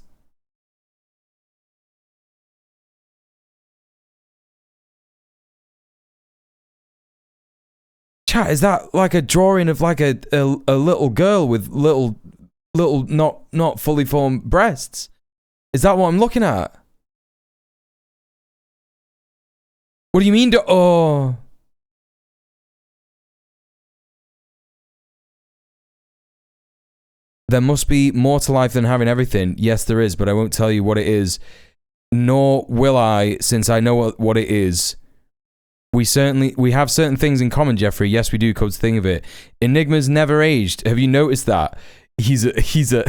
Chat, is that like a drawing of like a little girl with little not fully formed breasts? Is that what I'm looking at? What do you mean? Oh. There must be more to life than having everything. Yes, there is, but I won't tell you what it is. Nor will I, since I know what it is. We have certain things in common, Jeffrey. Yes, we do, come to think of it. Enigma's never aged. Have you noticed that? He's a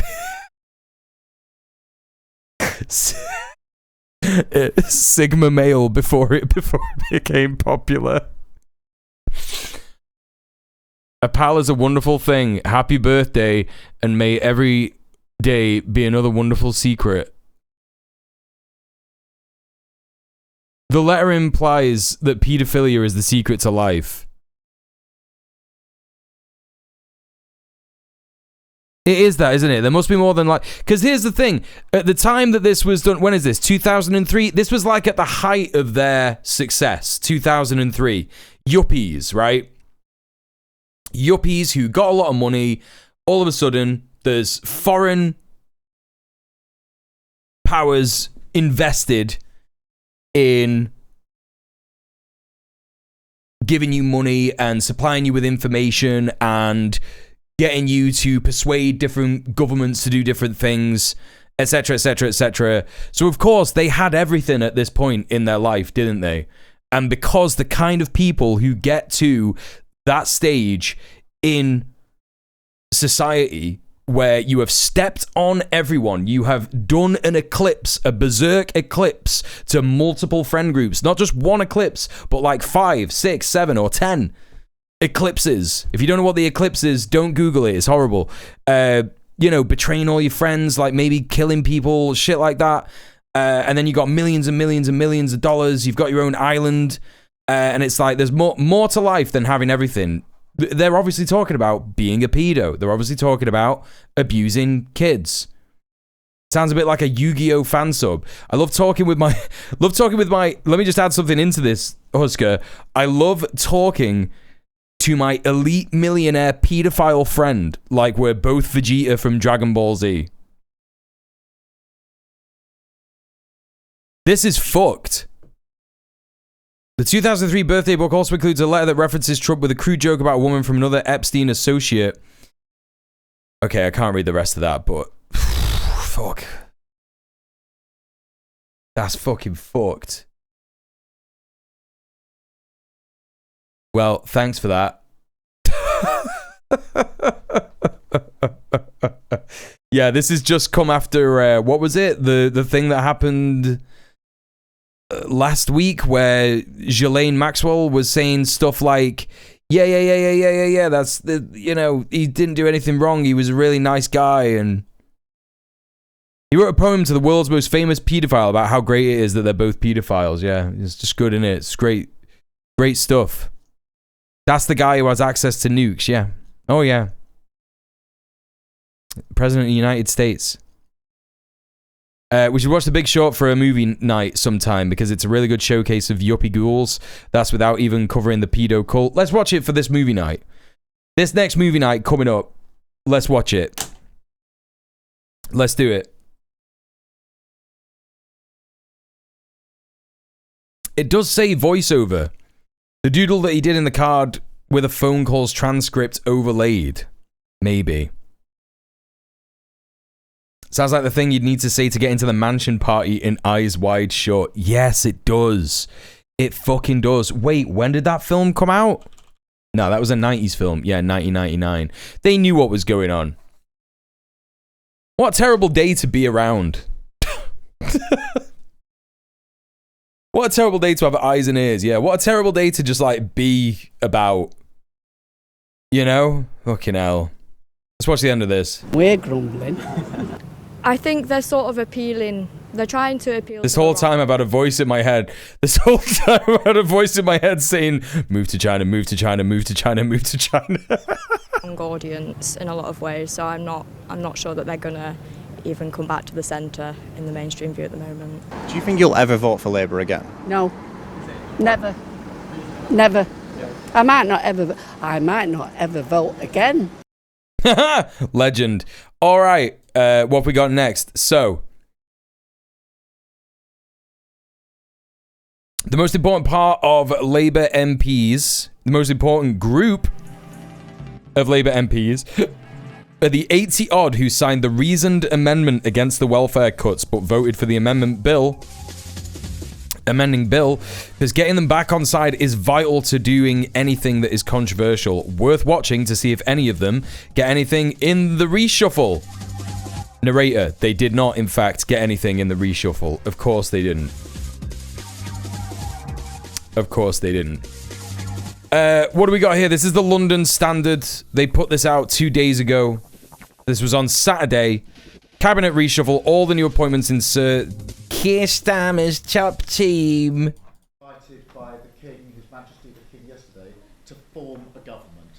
Sigma male before it became popular. A pal is a wonderful thing. Happy birthday, and may every day be another wonderful secret. The letter implies that paedophilia is the secret to life. It is that, isn't it? There must be more than like... Because here's the thing. At the time that this was done... When is this? 2003? This was like at the height of their success. 2003. Yuppies, right? Yuppies who got a lot of money. All of a sudden, there's foreign powers invested in giving you money and supplying you with information and getting you to persuade different governments to do different things, etc., etc., etc. So, of course, they had everything at this point in their life, didn't they? And because the kind of people who get to that stage in society where you have stepped on everyone, you have done an eclipse, a berserk eclipse to multiple friend groups, not just one eclipse, but like 5, 6, 7, or 10 eclipses. If you don't know what the eclipse is, don't Google it. It's horrible. Betraying all your friends, like maybe killing people, shit like that. And then you got millions and millions and millions of dollars. You've got your own island. And it's like there's more to life than having everything. They're obviously talking about being a pedo. They're obviously talking about abusing kids. Sounds a bit like a Yu-Gi-Oh fan sub. I love talking with my... Let me just add something into this, Husker. I love talking to my elite millionaire pedophile friend like we're both Vegeta from Dragon Ball Z. This is fucked. The 2003 birthday book also includes a letter that references Trump with a crude joke about a woman from another Epstein associate. Okay, I can't read the rest of that, but... fuck. That's fucking fucked. Well, thanks for that. Yeah, this has just come after, what was it? The thing that happened... last week where Ghislaine Maxwell was saying stuff like, yeah, that's the, he didn't do anything wrong, he was a really nice guy, and he wrote a poem to the world's most famous pedophile about how great it is that they're both pedophiles. Yeah, it's just good, innit? It's great stuff. That's the guy who has access to nukes, yeah. Oh yeah. President of the United States. We should watch The Big Short for a movie night sometime because it's a really good showcase of yuppie ghouls. That's without even covering the pedo cult. Let's watch it for this movie night. This next movie night coming up. Let's watch it. Let's do it. It does say voiceover. The doodle that he did in the card with a phone call's transcript overlaid. Maybe. Sounds like the thing you'd need to say to get into the mansion party in Eyes Wide Shut. Yes, it does. It fucking does. Wait, when did that film come out? No, that was a 90s film. Yeah, 1999. They knew what was going on. What a terrible day to be around. What a terrible day to have eyes and ears. Yeah, what a terrible day to just like be about. You know? Fucking hell. Let's watch the end of this. We're grumbling. I think they're sort of appealing. They're trying to appeal. This whole time I've had a voice in my head. This whole time I've had a voice in my head saying, move to China, move to China, move to China, move to China. Young audience in a lot of ways, so I'm not sure that they're gonna even come back to the centre in the mainstream view at the moment. Do you think you'll ever vote for Labour again? No. Never. Never. I might not ever vote again. Legend. All right, what have we got next? So, the most important part of Labour MPs, the most important group of Labour MPs, are the 80-odd who signed the reasoned amendment against the welfare cuts but voted for the amending bill, because getting them back on side is vital to doing anything that is controversial. Worth watching to see if any of them get anything in the reshuffle. Narrator, they did not, in fact, get anything in the reshuffle. Of course they didn't. Of course they didn't. What do we got here? This is the London Standard. They put this out 2 days ago. This was on Saturday. Cabinet reshuffle. All the new appointments insert. Kier Starmer's top team. Invited by the King, His Majesty the King, yesterday to form a government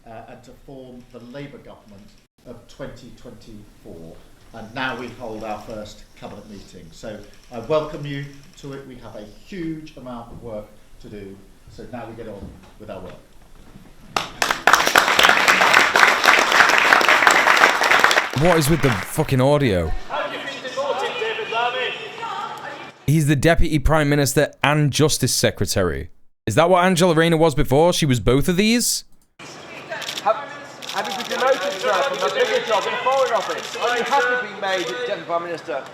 and to form the Labour government of 2024. And now we hold our first cabinet meeting. So I welcome you to it. We have a huge amount of work to do. So now we get on with our work. What is with the fucking audio? Have you been demoted, David Lammy? He's the Deputy Prime Minister and Justice Secretary. Is that what Angela Rayner was before? She was both of these? Have you been demoted, sir, from a bigger job in a foreign office? Are you happy to be made Deputy Prime Minister?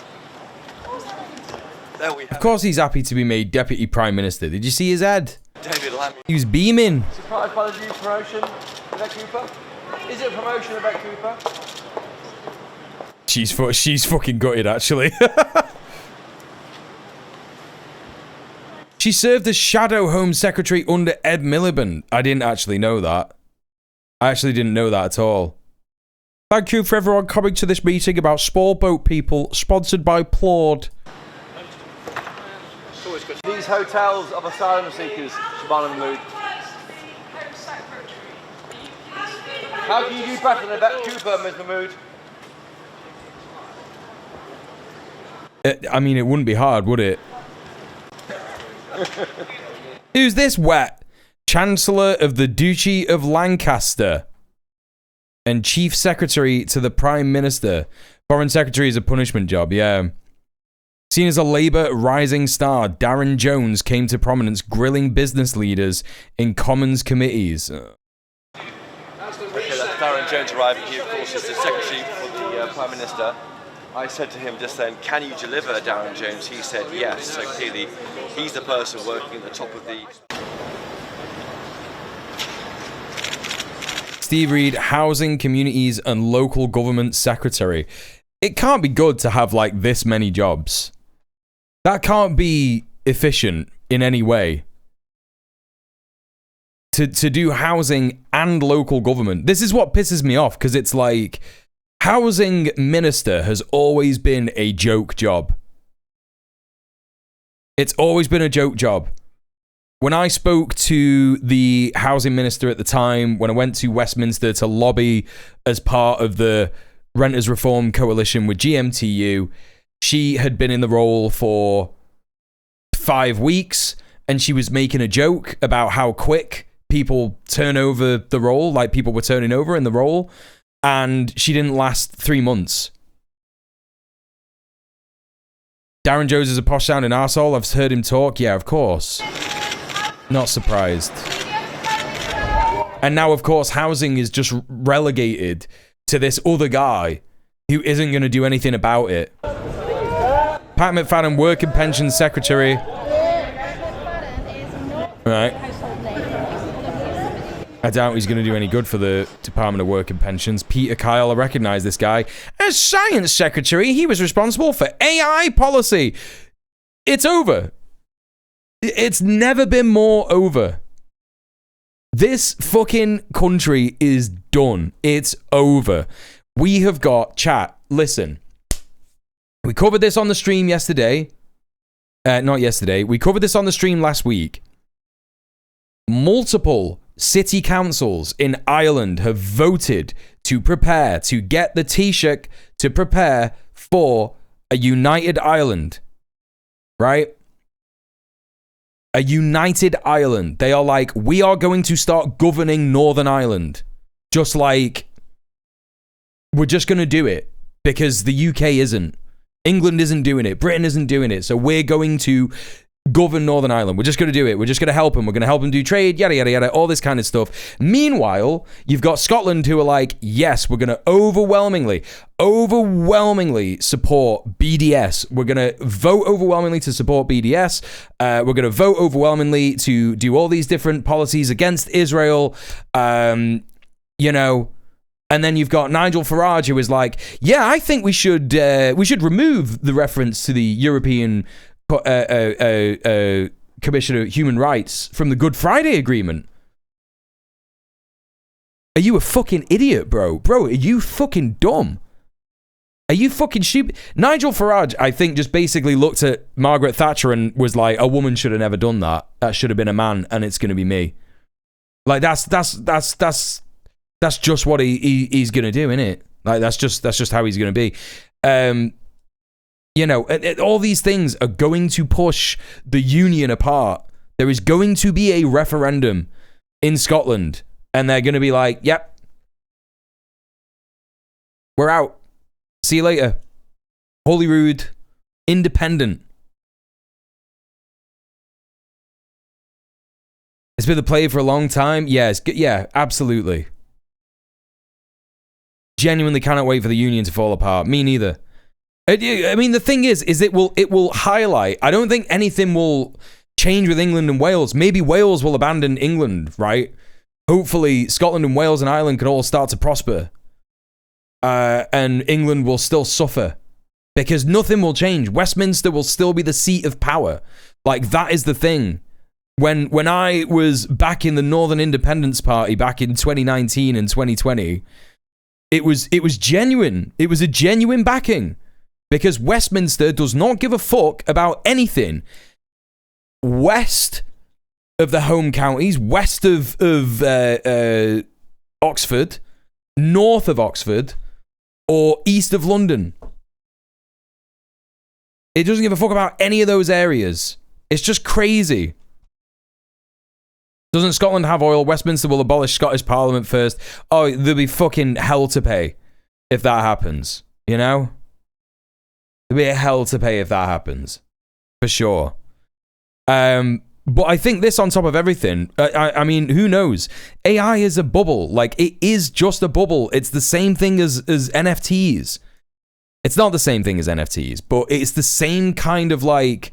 There we have Of course he's happy to be made Deputy Prime Minister. Did you see his head? David Lammy. He was beaming. Surprised by the new promotion, Rebecca Cooper? Is it a promotion, Rebecca Cooper? She's fucking gutted, actually. She served as Shadow Home Secretary under Ed Miliband. I didn't actually know that. I actually didn't know that at all. Thank you for everyone coming to this meeting about small boat people, sponsored by Plaud. These hotels of asylum seekers, Siobhan and Mood. How can you do better than Rebecca Cooper, Ms. Mahmood? I mean, it wouldn't be hard, would it? Who's this wet? Chancellor of the Duchy of Lancaster and Chief Secretary to the Prime Minister. Foreign Secretary is a punishment job, yeah. Seen as a Labour rising star, Darren Jones came to prominence grilling business leaders in Commons committees. Okay, that's Darren Jones arriving. He, of course, is the Secretary for the Prime Minister. I said to him just then, can you deliver, Darren Jones? He said yes. So clearly, he's the person working at the top of the... Steve Reed, Housing, Communities and Local Government Secretary. It can't be good to have like this many jobs. That can't be efficient in any way. To do housing and local government. This is what pisses me off, because it's like, housing minister has always been a joke job. It's always been a joke job. When I spoke to the housing minister at the time, when I went to Westminster to lobby as part of the Renters Reform Coalition with GMTU, she had been in the role for 5 weeks, and she was making a joke about how quick people turn over the role, like people were turning over in the role, and she didn't last 3 months. Darren Jones is a posh sounding arsehole. I've heard him talk. Yeah, of course. Not surprised. And now, of course, housing is just relegated to this other guy who isn't going to do anything about it. Pat McFadden, Work and Pensions Secretary. Right. I doubt he's going to do any good for the Department of Work and Pensions. Peter Kyle, I recognise this guy. As Science Secretary, he was responsible for AI policy. It's over. It's never been more over. This fucking country is done. It's over. We have got, chat, listen. We covered this on the stream yesterday. Not yesterday. We covered this on the stream last week. Multiple city councils in Ireland have voted to prepare, to get the Taoiseach to prepare for a united Ireland. Right? A united Ireland. They are like, we are going to start governing Northern Ireland. Just like, we're just going to do it because the UK isn't. England isn't doing it. Britain isn't doing it. So we're going to govern Northern Ireland. We're just going to do it. We're just going to help them. We're going to help them do trade, yada, yada, yada, all this kind of stuff. Meanwhile, you've got Scotland who are like, yes, we're going to overwhelmingly support BDS. We're going to vote overwhelmingly to support BDS. We're going to vote overwhelmingly to do all these different policies against Israel. You know, and then you've got Nigel Farage who is like, yeah, I think we should remove the reference to the European Commissioner of Human Rights from the Good Friday Agreement. Are you a fucking idiot, bro? Bro, are you fucking dumb? Are you fucking stupid? Nigel Farage, I think, just basically looked at Margaret Thatcher and was like, a woman should have never done that. That should have been a man, and it's going to be me. Like, that's just what he's going to do, innit? Like, that's just how he's going to be. You know, all these things are going to push the union apart. There is going to be a referendum in Scotland, and they're going to be like, yep, we're out. See you later. Holyrood, independent. It's been the play for a long time. Yeah, yeah, absolutely. Genuinely cannot wait for the union to fall apart. Me neither. I mean, the thing is it will highlight. I don't think anything will change with England and Wales. Maybe Wales will abandon England, right? Hopefully, Scotland and Wales and Ireland can all start to prosper, and England will still suffer because nothing will change. Westminster will still be the seat of power. Like, that is the thing. When I was back in the Northern Independence Party back in 2019 and 2020, it was genuine. It was a genuine backing. Because Westminster does not give a fuck about anything west of the home counties, west of Oxford, north of Oxford, or east of London. It doesn't give a fuck about any of those areas. It's just crazy. Doesn't Scotland have oil? Westminster will abolish Scottish Parliament first. Oh, there'll be fucking hell to pay if that happens, you know? There'll be a hell to pay if that happens. For sure. But I think this on top of everything, I mean, who knows? AI is a bubble. Like, it is just a bubble. It's the same thing as NFTs. It's not the same thing as NFTs, but it's the same kind of, like,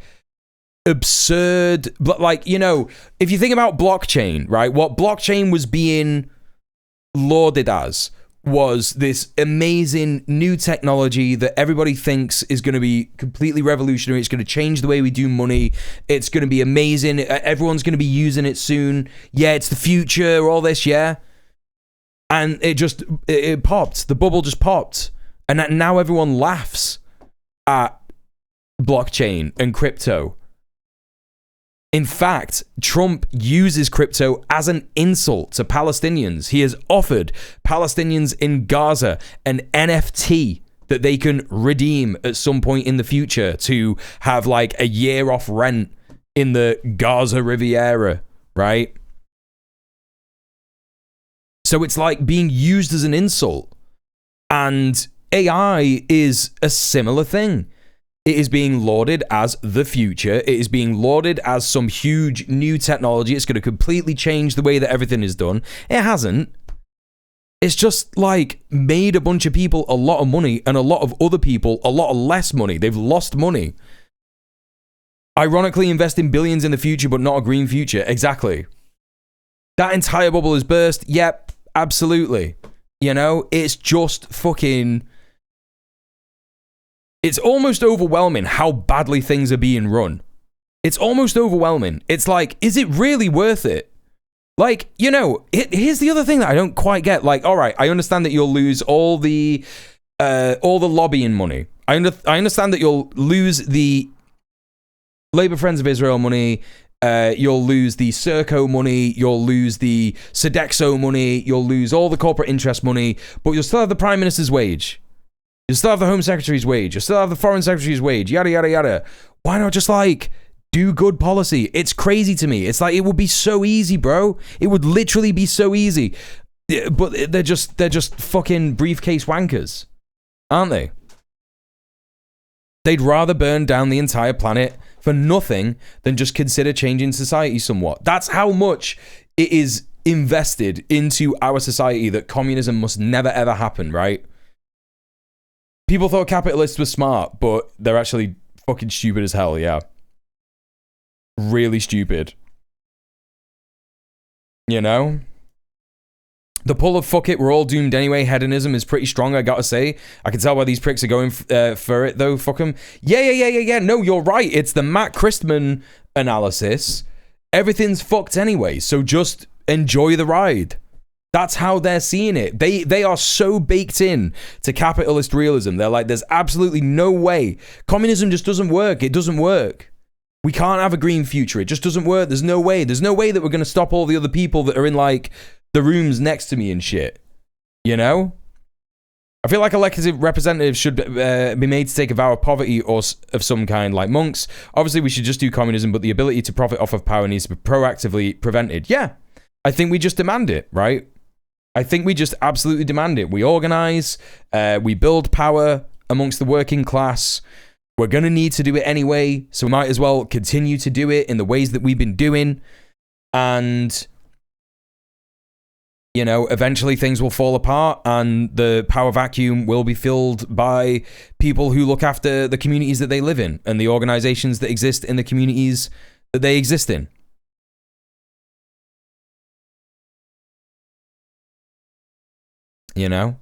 absurd, but, like, you know, if you think about blockchain, right? What blockchain was being lauded as was this amazing new technology that everybody thinks is going to be completely revolutionary. It's going to change the way we do money. It's going to be amazing. Everyone's going to be using it soon. Yeah, it's the future, all this, yeah. And it popped. The bubble just popped. And now everyone laughs at blockchain and crypto. In fact, Trump uses crypto as an insult to Palestinians. He has offered Palestinians in Gaza an NFT that they can redeem at some point in the future to have like a year off rent in the Gaza Riviera, right? So it's like being used as an insult. And AI is a similar thing. It is being lauded as the future. It is being lauded as some huge new technology. It's going to completely change the way that everything is done. It hasn't. It's just like made a bunch of people a lot of money and a lot of other people a lot less money. They've lost money. Ironically, investing billions in the future, but not a green future. Exactly. That entire bubble has burst. Yep, absolutely. You know, it's just fucking... It's almost overwhelming how badly things are being run. It's almost overwhelming. It's like, is it really worth it? Like, you know, here's the other thing that I don't quite get. Like, all right, I understand that you'll lose all the lobbying money. I understand that you'll lose the Labour Friends of Israel money. You'll lose the Serco money. You'll lose the Sodexo money. You'll lose all the corporate interest money. But you'll still have the Prime Minister's wage. You'll still have the Home Secretary's wage. You'll still have the Foreign Secretary's wage. Yada, yada, yada. Why not just, like, do good policy. It's crazy to me. It's like, it would be so easy, bro. It would literally be so easy. But they're just fucking briefcase wankers, aren't they? They'd rather burn down the entire planet for nothing than just consider changing society somewhat. That's how much it is invested into our society that communism must never ever happen, right? People thought capitalists were smart, but they're actually fucking stupid as hell, yeah. Really stupid. You know? The pull of fuck it, we're all doomed anyway, hedonism is pretty strong, I gotta say. I can tell why these pricks are going for it, though, fuck them. Yeah. No, you're right. It's the Matt Christman analysis. Everything's fucked anyway, so just enjoy the ride. That's how they're seeing it. They are so baked in to capitalist realism. They're like, there's absolutely no way. Communism just doesn't work. It doesn't work. We can't have a green future. It just doesn't work. There's no way. There's no way that we're going to stop all the other people that are in, like, the rooms next to me and shit. You know? I feel like elected representatives should be made to take a vow of poverty or of some kind, like monks. Obviously, we should just do communism, but the ability to profit off of power needs to be proactively prevented. Yeah. I think we just demand it, right? I think we just absolutely demand it. We organize, we build power amongst the working class. We're going to need to do it anyway, so we might as well continue to do it in the ways that we've been doing. And, you know, eventually things will fall apart and the power vacuum will be filled by people who look after the communities that they live in and the organizations that exist in the communities that they exist in. You know?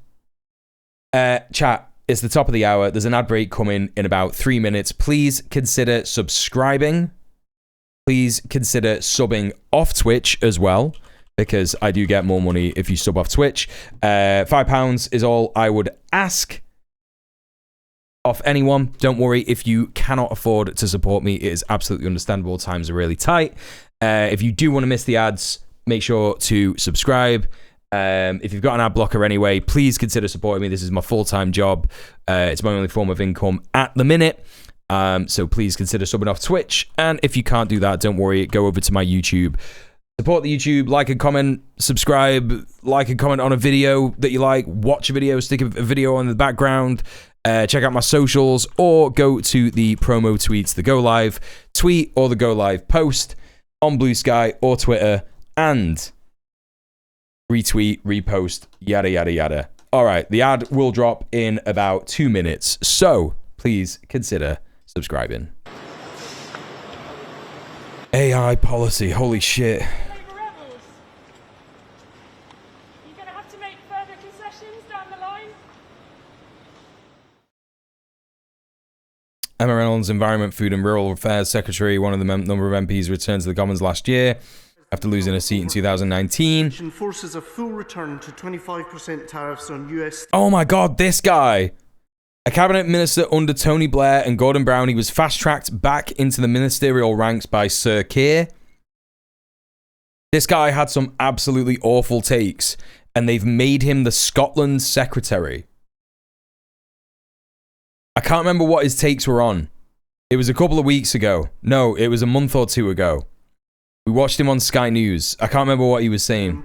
Chat, it's the top of the hour. There's an ad break coming in about 3 minutes. Please consider subscribing. Please consider subbing off Twitch as well, because I do get more money if you sub off Twitch. £5 is all I would ask off anyone. Don't worry if you cannot afford to support me. It is absolutely understandable. Times are really tight. If you do want to miss the ads, make sure to subscribe. If you've got an ad blocker anyway, please consider supporting me. This is my full-time job. It's my only form of income at the minute. So please consider subbing off Twitch. And if you can't do that, don't worry. Go over to my YouTube. Support the YouTube. Like and comment. Subscribe. Like and comment on a video that you like. Watch a video. Stick a video on the background. Check out my socials. Or go to the promo tweets, the Go Live tweet or the Go Live post on Blue Sky or Twitter. And retweet, repost, yada, yada, yada. All right, the ad will drop in about 2 minutes, so please consider subscribing. AI policy, holy shit. You're going to have to make further concessions down the line. Emma Reynolds, Environment, Food and Rural Affairs Secretary, one of the number of MPs returned to the Commons last year after losing a seat in 2019. Forces a full return to 25% tariffs on US. Oh my God, this guy. A cabinet minister under Tony Blair and Gordon Brown, he was fast-tracked back into the ministerial ranks by Sir Kier. This guy had some absolutely awful takes, and they've made him the Scotland secretary. I can't remember what his takes were on. It was a couple of weeks ago. No, it was a month or two ago. We watched him on Sky News. I can't remember what he was saying.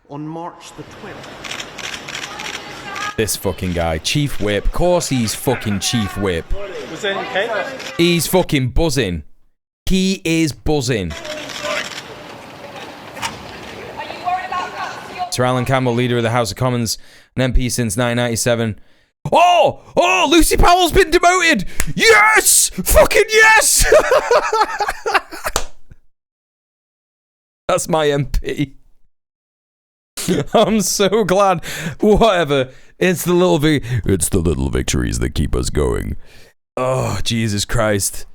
On March the 12th. This fucking guy. Chief Whip. Of course he's fucking Chief Whip. Was there any cake? He's fucking buzzing. He is buzzing. Sir Alan Campbell, leader of the House of Commons, an MP since 1997. Oh, Lucy Powell's been demoted. Yes! Fucking yes! That's my MP. I'm so glad. Whatever. It's the little victories that keep us going. Oh, Jesus Christ.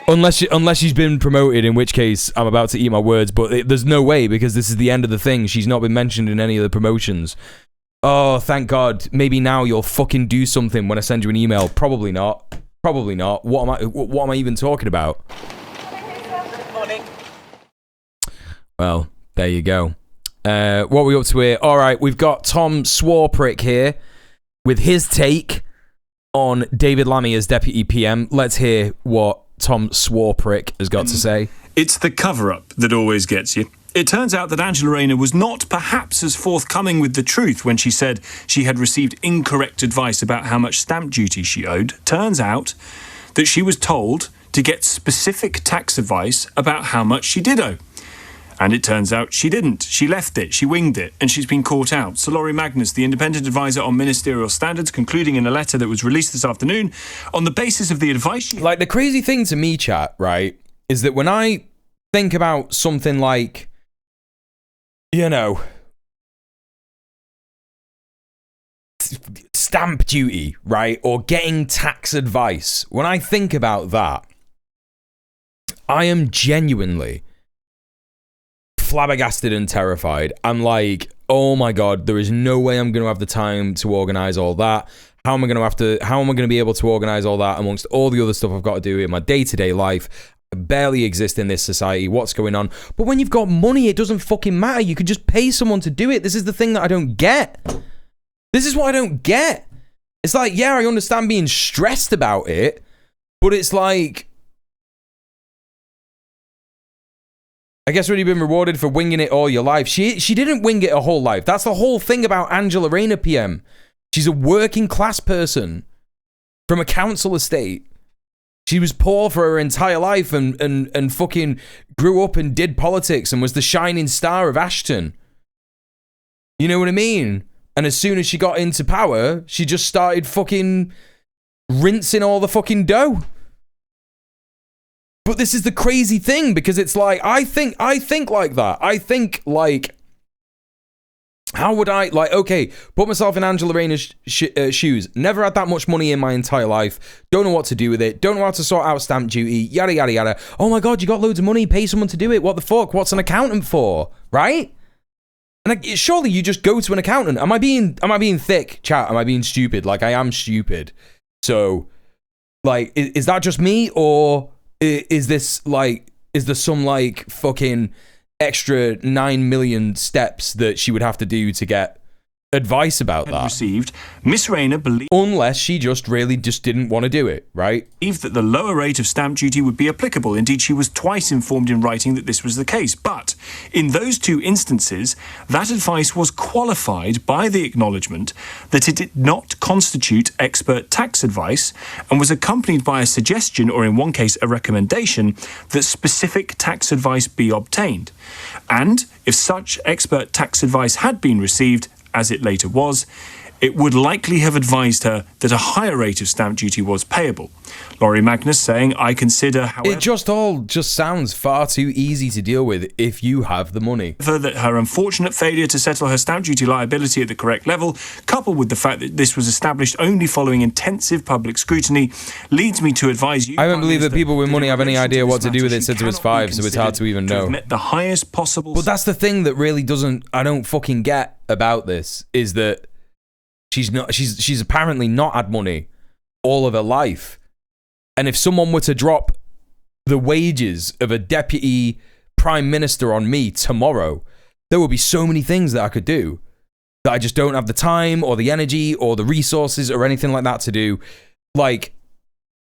Unless she's been promoted, in which case I'm about to eat my words, but there's no way, because this is the end of the thing. She's not been mentioned in any of the promotions. Oh, thank God. Maybe now you'll fucking do something when I send you an email. Probably not. Probably not. What am I even talking about? Well, there you go. What are we up to here? All right, we've got Tom Swarprick here with his take on David Lammy as Deputy PM. Let's hear what Tom Swarprick has got to say. It's the cover-up that always gets you. It turns out that Angela Rayner was not perhaps as forthcoming with the truth when she said she had received incorrect advice about how much stamp duty she owed. Turns out that she was told to get specific tax advice about how much she did owe. And it turns out she didn't. She left it, she winged it, and she's been caught out. So Laurie Magnus, the independent advisor on ministerial standards, concluding in a letter that was released this afternoon, on the basis of the advice she... Like, the crazy thing to me, chat, right, is that when I think about something like, you know, stamp duty, right, or getting tax advice, when I think about that, I am genuinely flabbergasted and terrified. I'm like, oh my God, there is no way I'm going to have the time to organize all that. How am I going to be able to organize all that amongst all the other stuff I've got to do in my day-to-day life? I barely exist in this society. What's going on? But when you've got money, it doesn't fucking matter. You could just pay someone to do it. This is the thing that I don't get. This is what I don't get. It's like, yeah, I understand being stressed about it, but it's like, I guess when you've been rewarded for winging it all your life. She didn't wing it her whole life. That's the whole thing about Angela Rayner PM. She's a working class person from a council estate. She was poor for her entire life and fucking grew up and did politics and was the shining star of Ashton. You know what I mean? And as soon as she got into power, she just started fucking rinsing all the fucking dough. But this is the crazy thing, because it's like, I think like that. I think like, how would I, like, okay, put myself in Angela Rayner's shoes. Never had that much money in my entire life. Don't know what to do with it. Don't know how to sort out stamp duty. Yada, yada, yada. Oh my God, you got loads of money. Pay someone to do it. What the fuck? What's an accountant for? Right? And surely you just go to an accountant. Am I being thick, chat? Am I being stupid? Like, I am stupid. So, like, is that just me, or is this like, is there some like fucking extra 9 million steps that she would have to do to get advice about that? Received, Miss Rayner believed, unless she just really just didn't want to do it, right? Believed that the lower rate of stamp duty would be applicable. Indeed, she was twice informed in writing that this was the case. But in those two instances, that advice was qualified by the acknowledgement that it did not constitute expert tax advice and was accompanied by a suggestion, or in one case a recommendation, that specific tax advice be obtained. And if such expert tax advice had been received, as it later was, it would likely have advised her that a higher rate of stamp duty was payable. Laurie Magnus saying, I consider, however... It just sounds far too easy to deal with if you have the money. ...that her unfortunate failure to settle her stamp duty liability at the correct level, coupled with the fact that this was established only following intensive public scrutiny, leads me to advise you... I don't believe that people with money have any idea what to do with it since it was 5, so it's hard to even know. The highest possible... But that's the thing that really I don't fucking get about this, is that she's apparently not had money all of her life. And if someone were to drop the wages of a deputy prime minister on me tomorrow, there would be so many things that I could do that I just don't have the time or the energy or the resources or anything like that to do, like,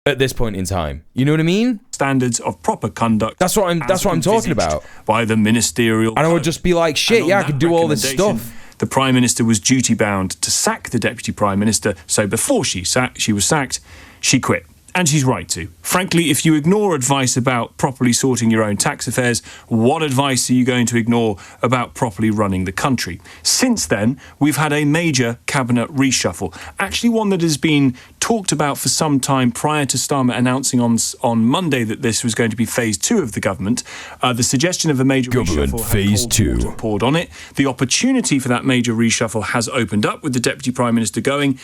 at this point in time. You know what I mean? Standards of proper conduct. That's what I'm talking about. By the ministerial... And I would just be like, shit, yeah, I could do all this stuff. The Prime Minister was duty-bound to sack the Deputy Prime Minister, so before she was sacked, she quit. And she's right to. Frankly, if you ignore advice about properly sorting your own tax affairs, what advice are you going to ignore about properly running the country? Since then, we've had a major cabinet reshuffle. Actually, one that has been talked about for some time prior to Starmer announcing on Monday that this was going to be phase 2 of the government. The suggestion of a major reshuffle phase 2 poured on it. The opportunity for that major reshuffle has opened up with the Deputy Prime Minister going.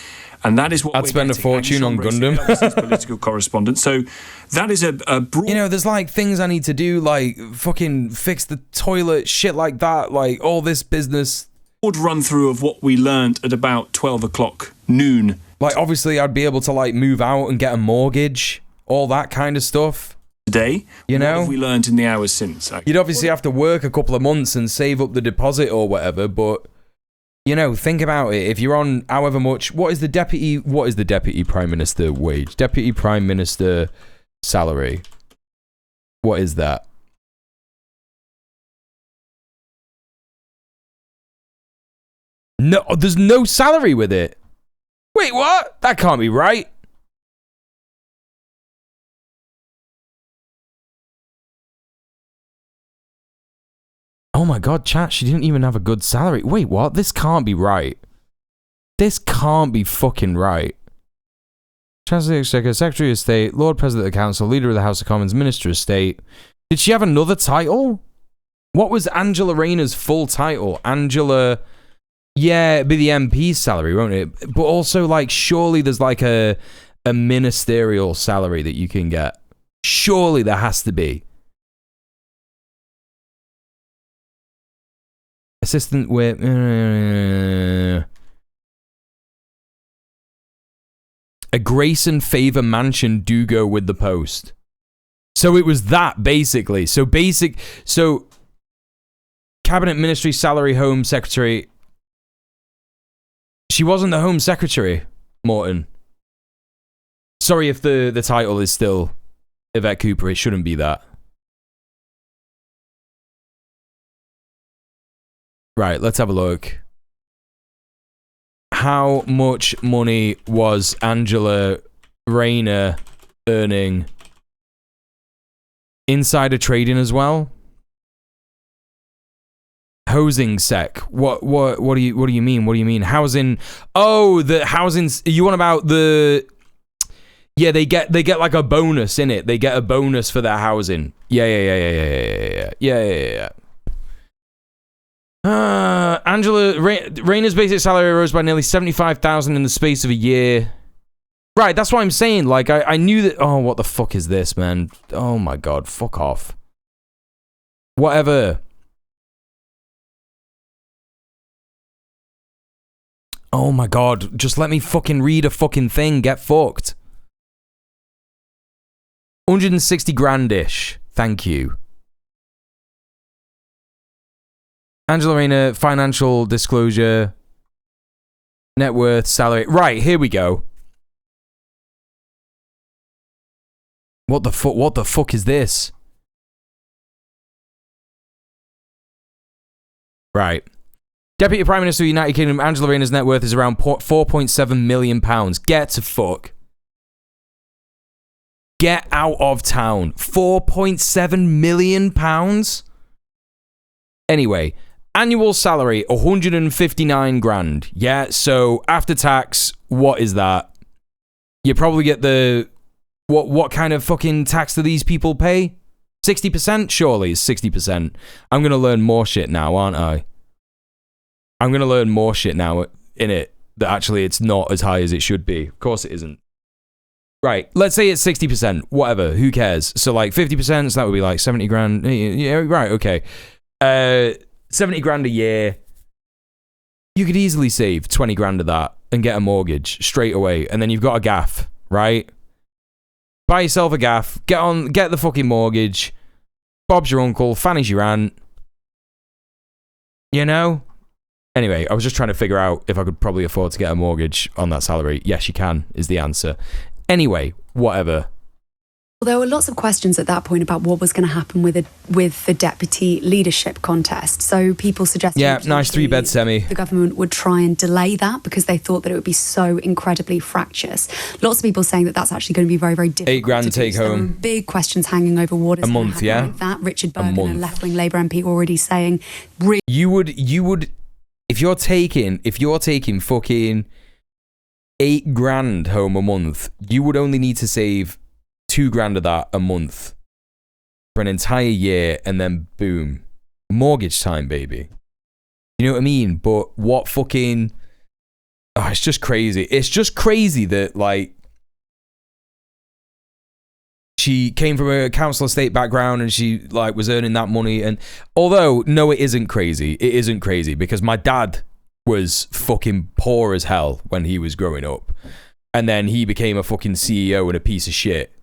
And that is what I'd spend a fortune on Gundam. Political correspondent. So that is a broad... You know, there's like things I need to do, like fucking fix the toilet, shit like that, like all this business. Broad run through of what we learned at about 12 o'clock noon. Like, obviously, I'd be able to like move out and get a mortgage, all that kind of stuff. Today, you know, what have we learned in the hours since? You'd obviously have to work a couple of months and save up the deposit or whatever, but... You know, think about it. If you're on however much, what is the deputy prime minister wage? Deputy prime minister salary. What is that? No, there's no salary with it. Wait, what? That can't be right. Oh my god, chat, she didn't even have a good salary. Wait, what? This can't be right. This can't be fucking right. Chancellor of the Exchequer, Secretary of State, Lord President of the Council, Leader of the House of Commons, Minister of State. Did she have another title? What was Angela Rayner's full title? Angela... Yeah, it'd be the MP's salary, won't it? But also, like, surely there's like a ministerial salary that you can get. Surely there has to be. Assistant with... a grace and favour mansion do go with the post. So it was that, basically. So Cabinet Ministry Salary Home Secretary... She wasn't the Home Secretary, Morton. Sorry if the title is still Yvette Cooper. It shouldn't be that. Right, let's have a look. How much money was Angela Rayner earning? Insider trading as well? Housing sec. What do you mean? What do you mean? Housing. Oh, the housing. You want about the? Yeah, they get like a bonus in it. They get a bonus for their housing. Yeah. Angela Rayner's basic salary rose by nearly 75,000 in the space of a year. Right, that's what I'm saying. Like I knew that. Oh, what the fuck is this, man? Oh my god, fuck off. Whatever. Oh my god, just let me fucking read a fucking thing, get fucked. 160 grand-ish, thank you. Angela Rayner, financial disclosure, net worth, salary. Right, here we go. What the fuck is this? Right. Deputy Prime Minister of the United Kingdom, Angela Rayner's net worth is around £4.7 million. Get to fuck. Get out of town. £4.7 million? Anyway, annual salary, 159 grand. Yeah, so after tax, what is that? You probably get the... What kind of fucking tax do these people pay? 60%? Surely it's 60%. I'm going to learn more shit now, aren't I? I'm going to learn more shit now in it that actually it's not as high as it should be. Of course it isn't. Right, let's say it's 60%. Whatever, who cares? So like 50%, so that would be like 70 grand. Yeah, right, okay. 70 grand a year. You could easily save 20 grand of that and get a mortgage straight away. And then you've got a gaff, right? Buy yourself a gaff. Get the fucking mortgage. Bob's your uncle. Fanny's your aunt. You know? Anyway, I was just trying to figure out if I could probably afford to get a mortgage on that salary. Yes, you can, is the answer. Anyway, whatever. Well, there were lots of questions at that point about what was going to happen with the deputy leadership contest. So people suggested... Yeah, nice 3-bed semi. The government would try and delay that because they thought that it would be so incredibly fractious. Lots of people saying that that's actually going to be very, very difficult. 8 grand take home. There were big questions hanging over what is a month, yeah? With that. Richard Bergen, a left-wing Labour MP, already saying... You would... If you're taking fucking 8 grand home a month, you would only need to save 2 grand of that a month for an entire year, and then boom, mortgage time, baby. You know what I mean? But what fucking... Oh, it's just crazy. It's just crazy that, like, she came from a council estate background and she, like, was earning that money. And although, no, it isn't crazy. It isn't crazy because my dad was fucking poor as hell when he was growing up. And then he became a fucking CEO and a piece of shit.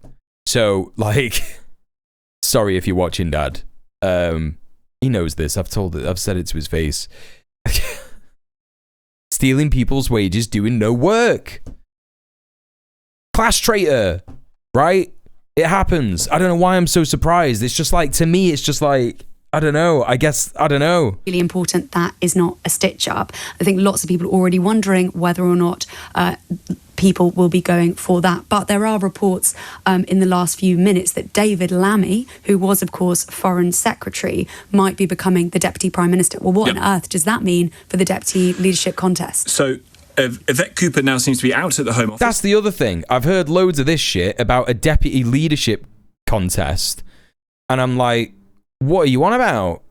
So, like, sorry if you're watching, Dad. He knows this. I've said it to his face. Stealing people's wages, doing no work. Class traitor, right? It happens. I don't know why I'm so surprised. It's just like, to me, it's just like, I don't know. I don't know. Really important that is not a stitch up. I think lots of people are already wondering whether or not people will be going for that. But there are reports in the last few minutes that David Lammy, who was, of course, Foreign Secretary, might be becoming the Deputy Prime Minister. Well, what on earth does that mean for the Deputy Leadership contest? So Yvette Cooper now seems to be out at the Home Office. That's the other thing. I've heard loads of this shit about a Deputy Leadership contest. And I'm like, what are you on about?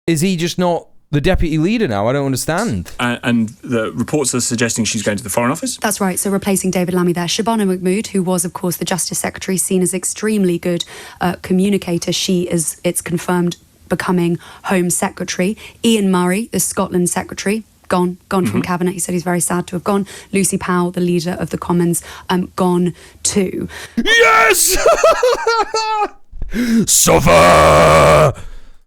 Is he just not the deputy leader now? I don't understand. And the reports are suggesting she's going to the Foreign Office? That's right, so replacing David Lammy there. Shabana Mahmood, who was, of course, the Justice Secretary, seen as extremely good communicator. She is, it's confirmed, becoming Home Secretary. Ian Murray, the Scotland Secretary, gone from Cabinet. He said he's very sad to have gone. Lucy Powell, the Leader of the Commons, gone too. Yes! Suffer!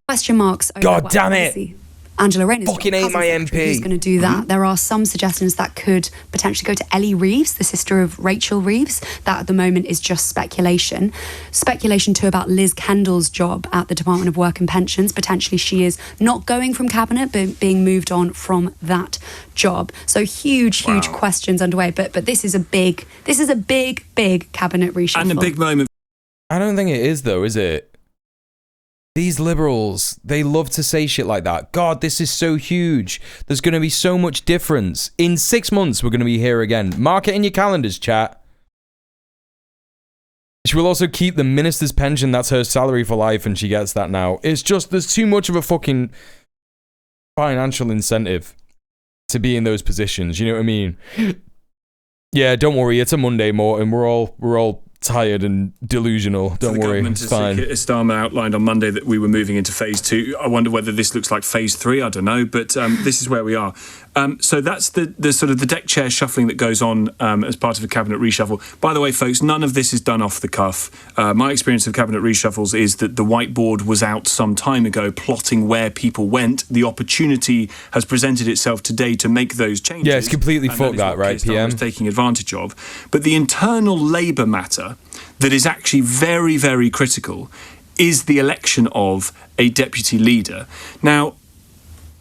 Question marks. God damn it! Angela Rayner's fucking ain't my MP. Who's going to do that? There are some suggestions that could potentially go to Ellie Reeves, the sister of Rachel Reeves. That at the moment is just speculation. Speculation too about Liz Kendall's job at the Department of Work and Pensions. Potentially she is not going from Cabinet, but being moved on from that job. So huge questions underway. But this is a big Cabinet reshuffle. And a big moment. I don't think it is, though, is it? These liberals, they love to say shit like that. God, this is so huge. There's going to be so much difference. In 6 months, we're going to be here again. Mark it in your calendars, chat. She will also keep the minister's pension. That's her salary for life, and she gets that now. It's just, there's too much of a fucking financial incentive to be in those positions. You know what I mean? Yeah, don't worry. It's a Monday, Morton. We're all tired and delusional. Don't worry, it's fine. As Starmer outlined on Monday that we were moving into phase 2. I wonder whether this looks like phase 3. I don't know, but this is where we are. So that's the sort of the deck chair shuffling that goes on as part of a cabinet reshuffle. By the way, folks, none of this is done off the cuff. My experience of cabinet reshuffles is that the whiteboard was out some time ago plotting where people went. The opportunity has presented itself today to make those changes. Yeah, it's completely fucked that, right, PM? Taking advantage of. But the internal Labour matter that is actually very, very critical is the election of a deputy leader. Now,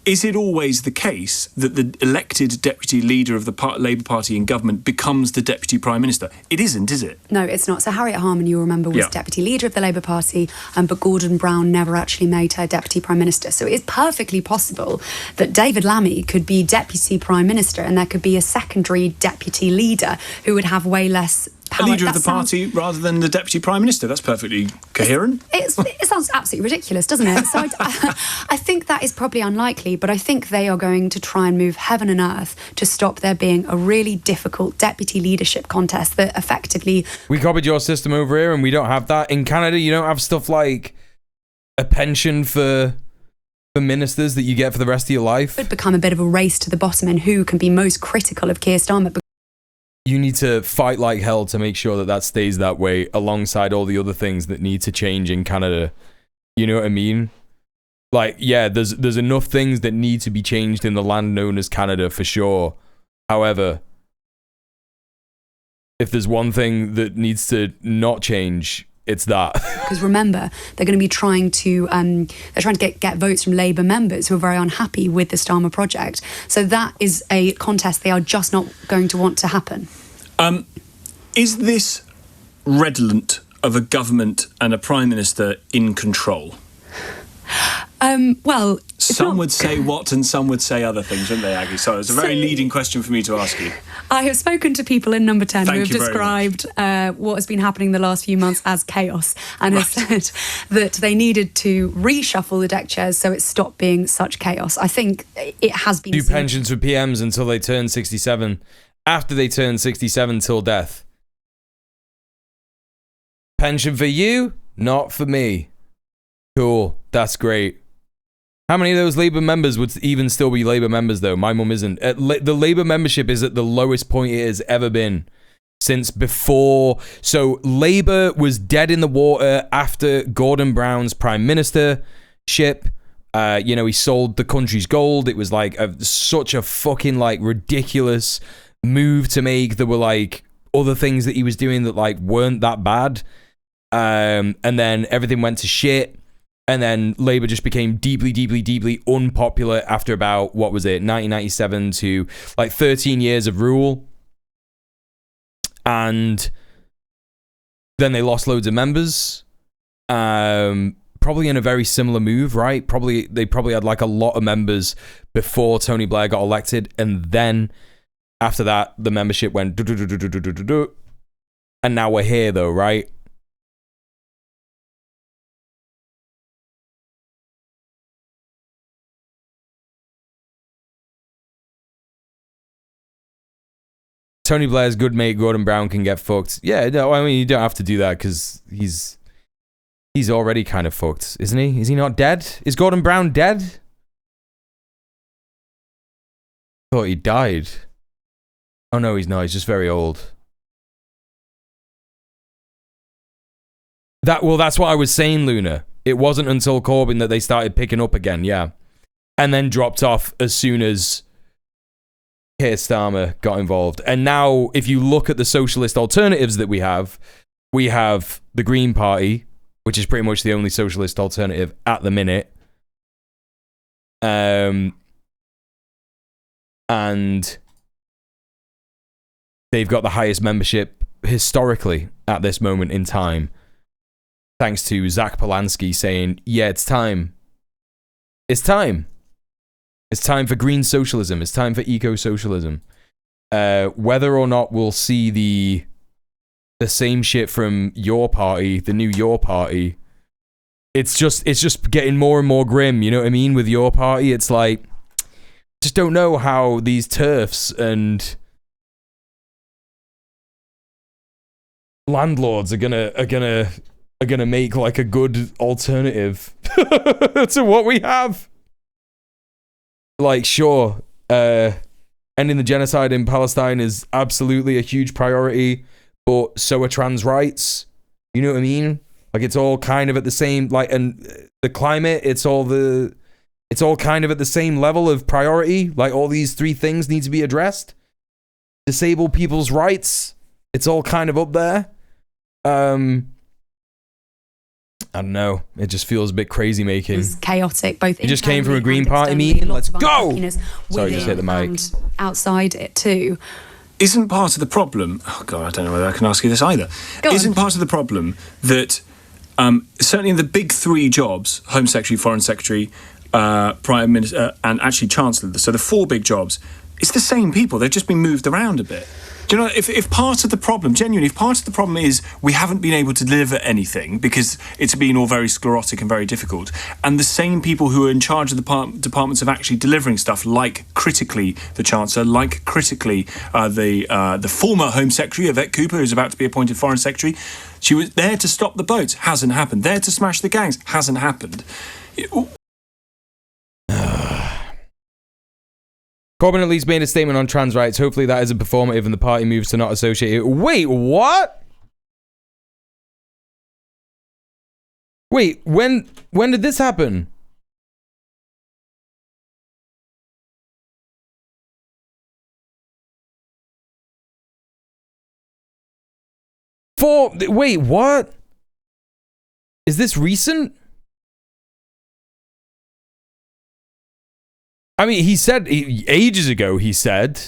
is it always the case that the elected deputy leader of the Labour Party in government becomes the deputy prime minister? It isn't, is it? No, it's not. So Harriet Harman, you'll remember, was deputy leader of the Labour Party, but Gordon Brown never actually made her deputy prime minister. So it is perfectly possible that David Lammy could be deputy prime minister and there could be a secondary deputy leader who would have way less power. A leader of the party rather than the deputy prime minister. That's perfectly coherent. It sounds absolutely ridiculous, doesn't it? So I think that is probably unlikely, but I think they are going to try and move heaven and earth to stop there being a really difficult deputy leadership contest that effectively... We copied your system over here and we don't have that. In Canada, you don't have stuff like a pension for ministers that you get for the rest of your life. It would become a bit of a race to the bottom and who can be most critical of Keir Starmer. You need to fight like hell to make sure that stays that way alongside all the other things that need to change in Canada. You know what I mean? Like, yeah, there's enough things that need to be changed in the land known as Canada for sure. However, if there's one thing that needs to not change, it's that. Because remember, they're going to be trying to get votes from Labour members who are very unhappy with the Starmer project. So that is a contest they are just not going to want to happen. Is this redolent of a government and a prime minister in control? Well, some would say what and some would say other things, wouldn't they, Aggie? So it's a very leading question for me to ask you. I have spoken to people in Number 10 who have described what has been happening the last few months as chaos and have said that they needed to reshuffle the deck chairs so it stopped being such chaos. I think it has been... Do pensions for PMs until they turn 67. After they turn 67 till death. Pension for you, not for me. Cool, that's great. How many of those Labour members would even still be Labour members, though? My mum isn't. The Labour membership is at the lowest point it has ever been since before. So Labour was dead in the water after Gordon Brown's prime ministership. He sold the country's gold. It was like such a fucking like ridiculous move to make. There were like other things that he was doing that like weren't that bad. And then everything went to shit. And then Labour just became deeply, deeply, deeply unpopular after about, what was it, 1997 to like 13 years of rule. And then they lost loads of members. Probably in a very similar move, right? They probably had like a lot of members before Tony Blair got elected. And then after that, the membership went do. And now we're here though, right? Tony Blair's good mate Gordon Brown can get fucked. Yeah, no, I mean, you don't have to do that because he's already kind of fucked, isn't he? Is he not dead? Is Gordon Brown dead? Thought he died. Oh no, he's not. He's just very old. That's what I was saying, Luna. It wasn't until Corbyn that they started picking up again, yeah. And then dropped off as soon as Keir Starmer got involved. And now, if you look at the socialist alternatives that we have the Green Party, which is pretty much the only socialist alternative at the minute. And they've got the highest membership historically at this moment in time. Thanks to Zach Polanski saying, yeah, it's time. It's time. It's time for green socialism. It's time for eco-socialism. Whether or not we'll see the same shit from your party, the new your party, it's just getting more and more grim, you know what I mean? With your party, it's like, just don't know how these TERFs and landlords are gonna make like a good alternative to what we have. Like, sure, ending the genocide in Palestine is absolutely a huge priority, but so are trans rights. You know what I mean? Like, it's all kind of at the same, like, and the climate, it's all kind of at the same level of priority. Like, all these three things need to be addressed. Disabled people's rights, it's all kind of up there. I don't know. It just feels a bit crazy making. It was chaotic, both You just came from a internally Green and Party externally, meeting? lots Let's of go! unhappiness Sorry, just hit the mic. and outside it too. Isn't part of the problem... Oh, God, I don't know whether I can ask you this either. Isn't part of the problem that certainly in the big three jobs, Home Secretary, Foreign Secretary, Prime Minister, and actually Chancellor, so the four big jobs, it's the same people. They've just been moved around a bit. Do you know, if part of the problem, genuinely, if part of the problem is we haven't been able to deliver anything because it's been all very sclerotic and very difficult, and the same people who are in charge of the departments of actually delivering stuff, like critically the Chancellor, like critically the former Home Secretary, Yvette Cooper, who's about to be appointed Foreign Secretary, she was there to stop the boats, hasn't happened. There to smash the gangs, hasn't happened. Corbyn at least made a statement on trans rights. Hopefully that isn't performative and the party moves to not associate it. Wait, what? Wait, when did this happen? Wait, what? Is this recent? I mean, he said ages ago, he said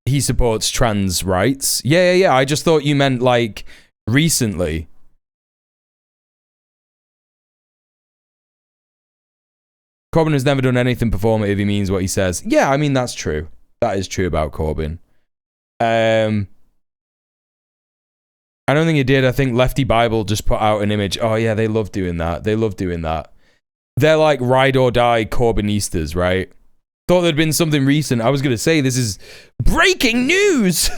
he supports trans rights. Yeah. I just thought you meant like recently. Corbyn has never done anything performative. He means what he says. Yeah, I mean, that's true. That is true about Corbyn. I don't think he did. I think Lefty Bible just put out an image. Oh, yeah, they love doing that. They're like ride or die Corbynistas, right? Thought there'd been something recent. I was going to say, this is breaking news.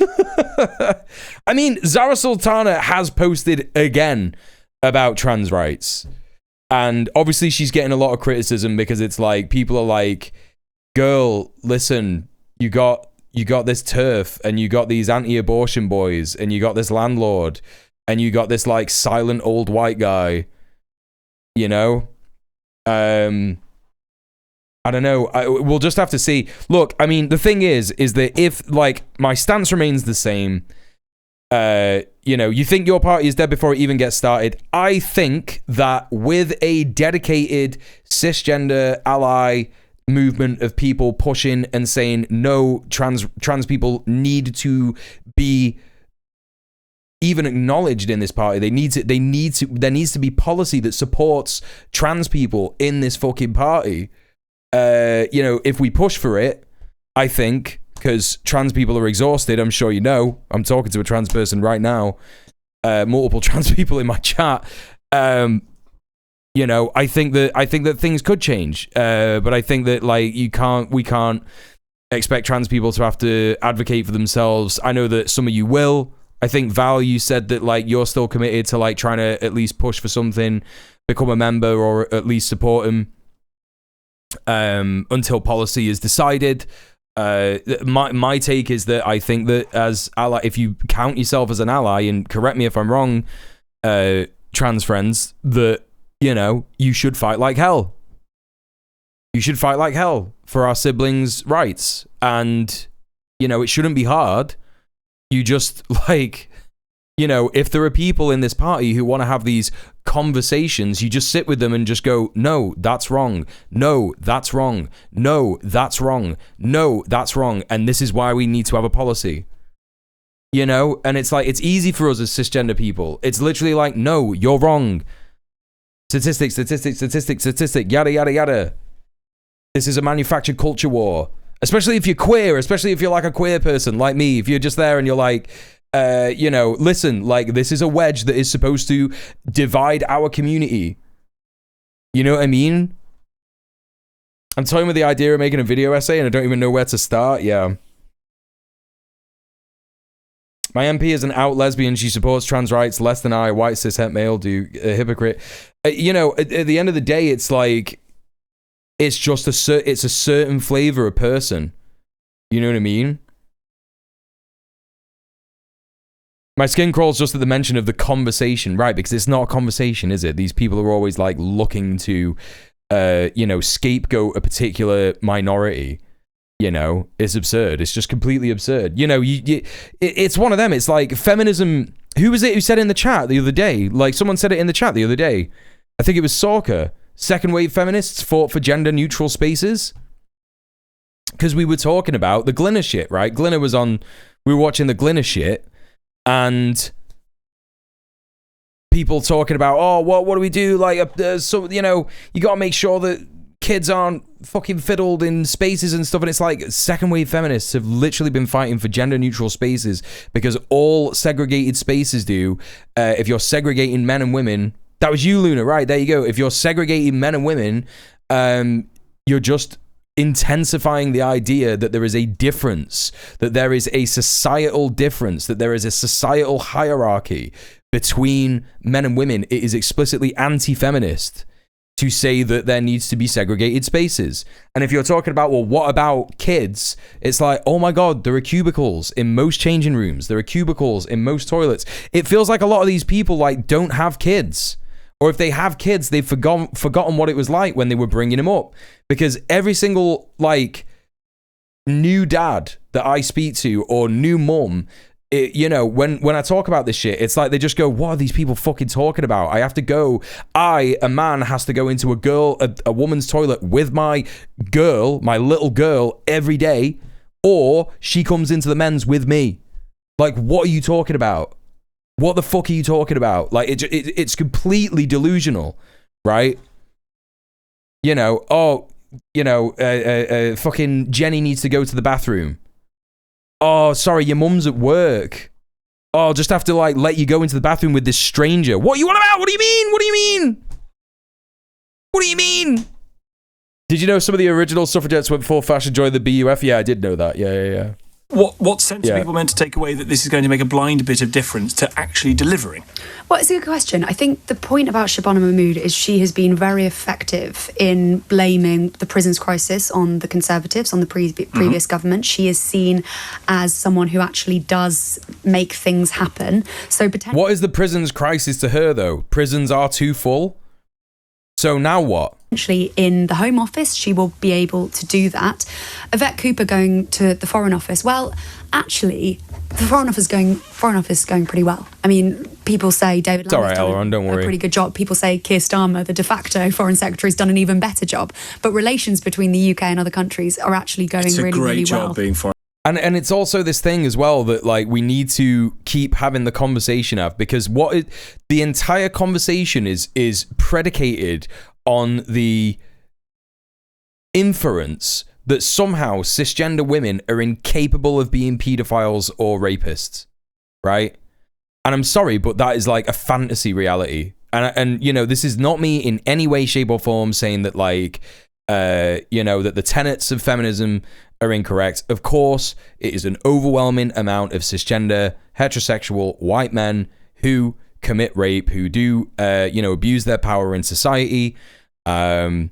I mean, Zara Sultana has posted again about trans rights. And obviously she's getting a lot of criticism because it's like, people are like, girl, listen, you got this TERF and you got these anti-abortion boys and you got this landlord and you got this like silent old white guy, you know? I don't know. We'll just have to see. Look, I mean, the thing is that if, like, my stance remains the same, You know, you think your party is dead before it even gets started. I think that with a dedicated cisgender ally movement of people pushing and saying no, trans people need to be even acknowledged in this party. There needs to be policy that supports trans people in this fucking party. You know, if we push for it, I think, because trans people are exhausted, I'm sure you know. I'm talking to a trans person right now. Multiple trans people in my chat. You know, I think that things could change. But I think that like we can't expect trans people to have to advocate for themselves. I know that some of you will. I think Val, you said that like you're still committed to like trying to at least push for something, become a member, or at least support him until policy is decided. My take is that I think that as ally, if you count yourself as an ally, and correct me if I'm wrong, trans friends, that you know you should fight like hell. You should fight like hell for our siblings' rights, and you know it shouldn't be hard. You just like, you know, if there are people in this party who want to have these conversations, you just sit with them and just go, no, that's wrong. No, that's wrong. No, that's wrong. No, that's wrong. And this is why we need to have a policy. You know, and it's like, it's easy for us as cisgender people. It's literally like, no, you're wrong. Statistic, yada, yada, yada. This is a manufactured culture war. Especially if you're queer, especially if you're like a queer person like me, if you're just there and you're like, you know, listen, like this is a wedge that is supposed to divide our community. You know what I mean? I'm toying with the idea of making a video essay and I don't even know where to start. Yeah. My MP is an out lesbian. She supports trans rights less than I, white cis het male, do. A hypocrite. You know, at the end of the day, it's like, it's just a certain flavor of person. You know what I mean? My skin crawls just at the mention of the conversation, right? Because it's not a conversation, is it? These people are always like looking to, you know, scapegoat a particular minority. You know, it's absurd. It's just completely absurd. You know, it's one of them. It's like feminism. Who was it who said it in the chat the other day? Like someone said it in the chat the other day. I think it was Sorka. Second wave feminists fought for gender neutral spaces. Because we were talking about the Glinner shit, right? Glinner was on, we were watching the Glinner shit, and people talking about, oh, what do we do? Like, so, you know, you got to make sure that kids aren't fucking fiddled in spaces and stuff. And it's like, second wave feminists have literally been fighting for gender neutral spaces, because all segregated spaces do, if you're segregating men and women. That was you, Luna, right? There you go. If you're segregating men and women, you're just intensifying the idea that there is a difference, that there is a societal difference, that there is a societal hierarchy between men and women. It is explicitly anti-feminist to say that there needs to be segregated spaces. And if you're talking about, well, what about kids? It's like, oh my God, there are cubicles in most changing rooms. There are cubicles in most toilets. It feels like a lot of these people like don't have kids. Or if they have kids, they've forgotten what it was like when they were bringing them up. Because every single, like, new dad that I speak to or new mum, you know, when I talk about this shit, it's like they just go, what are these people fucking talking about? I have to go, a man has to go into a woman's toilet with my girl, my little girl, every day, or she comes into the men's with me. Like, what are you talking about? What the fuck are you talking about? Like, it's completely delusional, right? You know, oh, you know, fucking Jenny needs to go to the bathroom. Oh, sorry, your mum's at work. Oh, I'll just have to, like, let you go into the bathroom with this stranger. What are you on about? What do you mean? What do you mean? What do you mean? Did you know some of the original suffragettes went full fashion joined the BUF? Yeah, I did know that. Yeah. What sense are people meant to take away that this is going to make a blind bit of difference to actually delivering? Well, it's a good question. I think the point about Shabana Mahmood is she has been very effective in blaming the prisons crisis on the Conservatives, on the previous government. She is seen as someone who actually does make things happen. So what is the prisons crisis to her, though? Prisons are too full? So now what? Actually, in the Home Office, she will be able to do that. Yvette Cooper going to the Foreign Office. Well, actually, the Foreign Office going pretty well. I mean, people say David It's all right, Lammy's done Elron, don't a worry. pretty good job. People say Keir Starmer, the de facto Foreign Secretary, has done an even better job. But relations between the UK and other countries are actually going really well. being foreign. And it's also this thing as well that like we need to keep having the conversation of, because the entire conversation is predicated on the inference that somehow cisgender women are incapable of being pedophiles or rapists, right? And I'm sorry, but that is like a fantasy reality. And you know, this is not me in any way, shape, or form saying that like you know, that the tenets of feminism are incorrect. Of course, it is an overwhelming amount of cisgender, heterosexual, white men who commit rape, who do, you know, abuse their power in society. But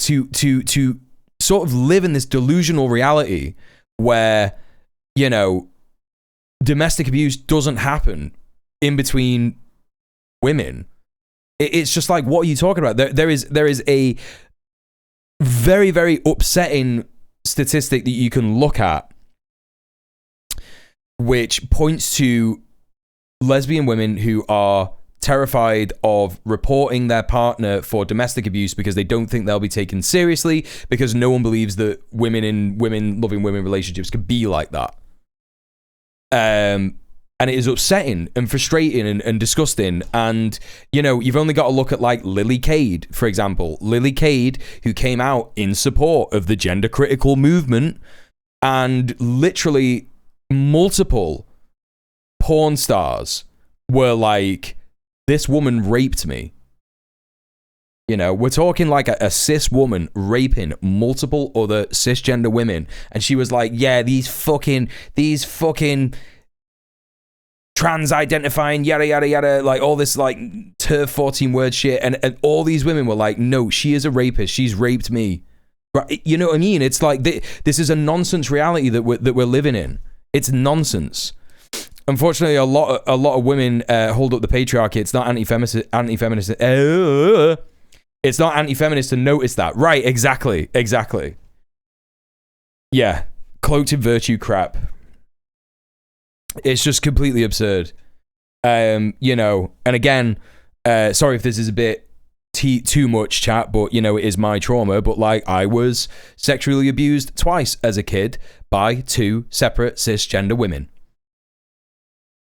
to sort of live in this delusional reality where, you know, domestic abuse doesn't happen in between women, it's just like, what are you talking about? There is a very, very upsetting statistic that you can look at which points to lesbian women who are terrified of reporting their partner for domestic abuse because they don't think they'll be taken seriously, because no one believes that women in loving women relationships could be like that. And it is upsetting and frustrating and disgusting. And, you know, you've only got to look at like Lily Cade, for example. Lily Cade, who came out in support of the gender critical movement, and literally multiple porn stars were like, this woman raped me. You know, we're talking like a cis woman raping multiple other cisgender women. And she was like, yeah, these fucking trans identifying, yada, yada, yada, like all this like TERF 14 word shit. And all these women were like, no, she is a rapist. She's raped me. Right? You know what I mean? It's like, this is a nonsense reality that we're living in. It's nonsense. Unfortunately, a lot of women hold up the patriarchy. It's not anti-feminist. It's not anti-feminist to notice that. Right, exactly. Yeah, cloaked in virtue crap. It's just completely absurd. You know, and again, sorry if this is a bit too much chat, but you know, it is my trauma. But like, I was sexually abused twice as a kid by two separate cisgender women.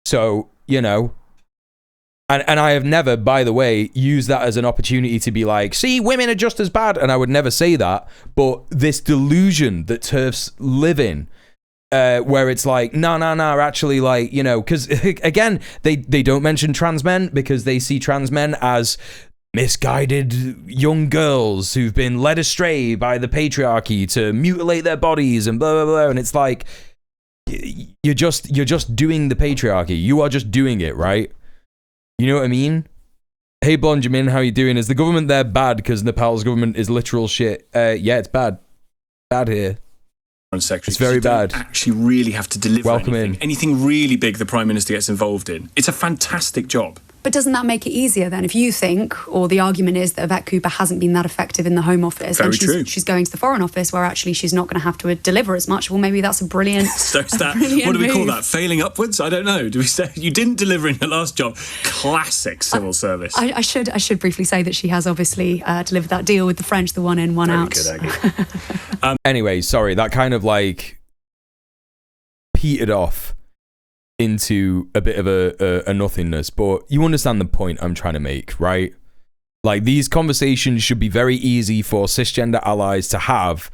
So, you know, and I have never, by the way, used that as an opportunity to be like, see, women are just as bad. And I would never say that. But this delusion that TERFs live in, where it's like, no, actually, like, you know, because again, they don't mention trans men because they see trans men as misguided young girls who've been led astray by the patriarchy to mutilate their bodies and blah, blah, blah. And it's like, you're just doing the patriarchy. You are just doing it, right? You know what I mean? Hey, Blonde Jamin, how you doing? Is the government there bad because Nepal's government is literal shit? Yeah, it's bad. Bad here. It's very bad. Actually really have to deliver Welcome anything really big the Prime Minister gets involved in. It's a fantastic job. But doesn't that make it easier then? If you think, or the argument is that Yvette Cooper hasn't been that effective in the Home Office, Very and true. she's going to the Foreign Office where actually she's not going to have to deliver as much. Well, maybe that's a brilliant. So is that, what do we call that? Failing upwards? I don't know. Do we say you didn't deliver in your last job? Classic civil service. I should briefly say that she has obviously delivered that deal with the French, the one in, one out. Anyway, sorry, that kind of like petered off into a bit of a nothingness, but you understand the point I'm trying to make, right? Like, these conversations should be very easy for cisgender allies to have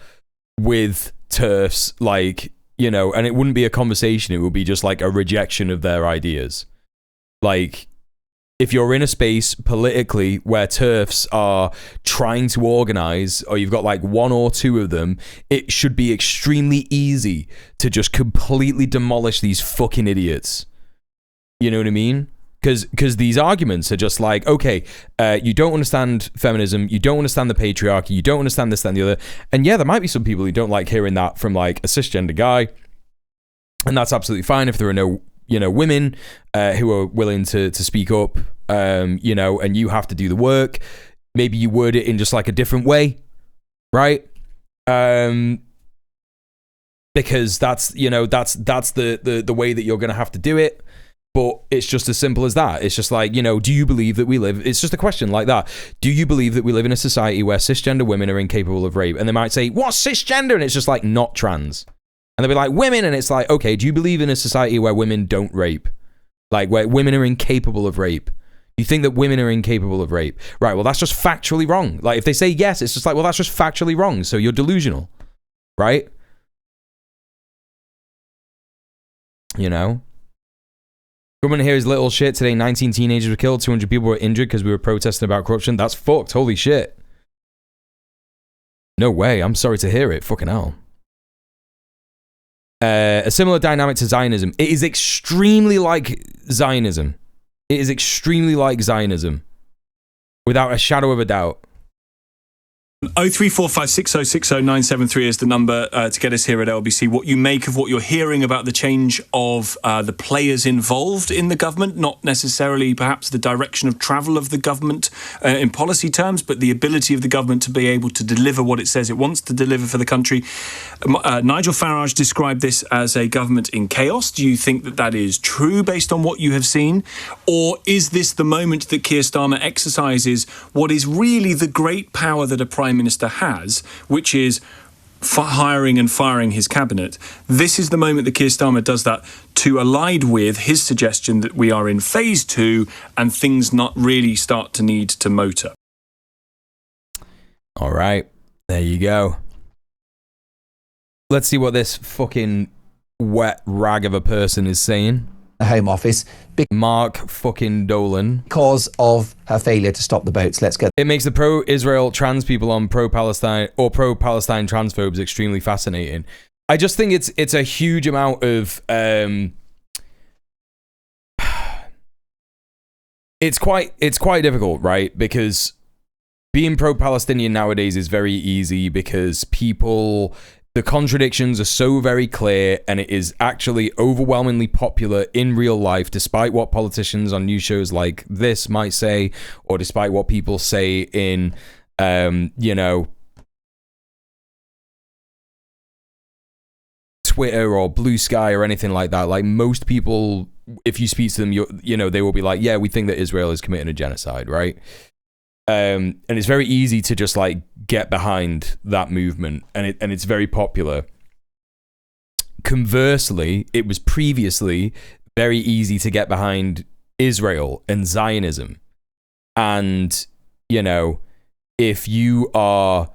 with TERFs, like, you know, and it wouldn't be a conversation, it would be just like a rejection of their ideas. Like, if you're in a space politically where TERFs are trying to organize, or you've got like one or two of them, it should be extremely easy to just completely demolish these fucking idiots. You know what I mean? Because these arguments are just like, okay, you don't understand feminism, you don't understand the patriarchy, you don't understand this, that, and the other. And yeah, there might be some people who don't like hearing that from like a cisgender guy. And that's absolutely fine if there are no, you know, women who are willing to speak up, you know, and you have to do the work. Maybe you word it in just like a different way, right? because that's, you know, that's the way that you're going to have to do it. But it's just as simple as that. It's just like, you know, do you believe that we live... It's just a question like that. Do you believe that we live in a society where cisgender women are incapable of rape? And they might say, what's cisgender? And it's just like, not trans. And they'll be like, women. And it's like, okay, do you believe in a society where women don't rape? Like, where women are incapable of rape? You think that women are incapable of rape? Right, well, that's just factually wrong. Like, if they say yes, it's just like, well, that's just factually wrong. So you're delusional. Right? You know? Government here is little shit. Today, 19 teenagers were killed. 200 people were injured because we were protesting about corruption. That's fucked. Holy shit. No way. I'm sorry to hear it. Fucking hell. A similar dynamic to Zionism. It is extremely like Zionism. It is extremely like Zionism. Without a shadow of a doubt. 03456060973 is the number to get us here at LBC. What you make of what you're hearing about the change of the players involved in the government, not necessarily perhaps the direction of travel of the government in policy terms, but the ability of the government to be able to deliver what it says it wants to deliver for the country. Nigel Farage described this as a government in chaos. Do you think that that is true based on what you have seen? Or is this the moment that Kier Starmer exercises what is really the great power that a Prime Minister has, which is hiring and firing his cabinet? This is the moment that Kier Starmer does that to align with his suggestion that we are in phase 2 and things not really start to need to motor. All right, there you go. Let's see what this fucking wet rag of a person is saying. Home Office. Mark fucking Dolan. Because of her failure to stop the boats. Let's get... It makes the pro-Israel trans people on pro-Palestine or pro-Palestine transphobes extremely fascinating. I just think it's a huge amount of... It's quite difficult, right? Because being pro-Palestinian nowadays is very easy because people... The contradictions are so very clear, and it is actually overwhelmingly popular in real life, despite what politicians on news shows like this might say, or despite what people say in, you know, Twitter or Blue Sky or anything like that. Like, most people, if you speak to them, you know, they will be like, yeah, we think that Israel is committing a genocide, right? And it's very easy to just like get behind that movement, and it's very popular. Conversely, it was previously very easy to get behind Israel and Zionism. And, you know, if you are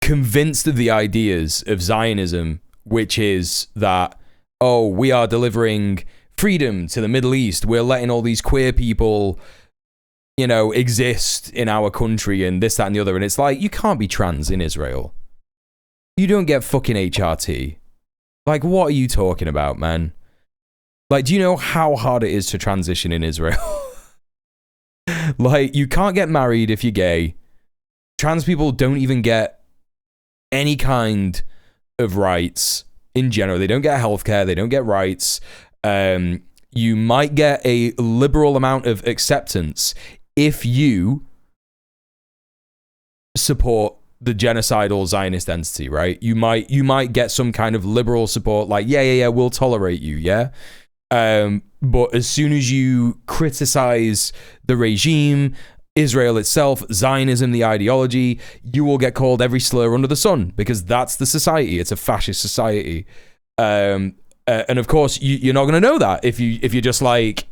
convinced of the ideas of Zionism, which is that, oh, we are delivering freedom to the Middle East, we're letting all these queer people, you know, exist in our country and this, that, and the other. And it's like, you can't be trans in Israel. You don't get fucking HRT. Like, what are you talking about, man? Like, do you know how hard it is to transition in Israel? Like, you can't get married if you're gay. Trans people don't even get any kind of rights in general. They don't get healthcare. They don't get rights. You might get a liberal amount of acceptance if you support the genocidal Zionist entity, right? You might get some kind of liberal support, like, yeah, we'll tolerate you, yeah? But as soon as you criticize the regime, Israel itself, Zionism, the ideology, you will get called every slur under the sun, because that's the society. It's a fascist society. And of course, you're not going to know that if you just like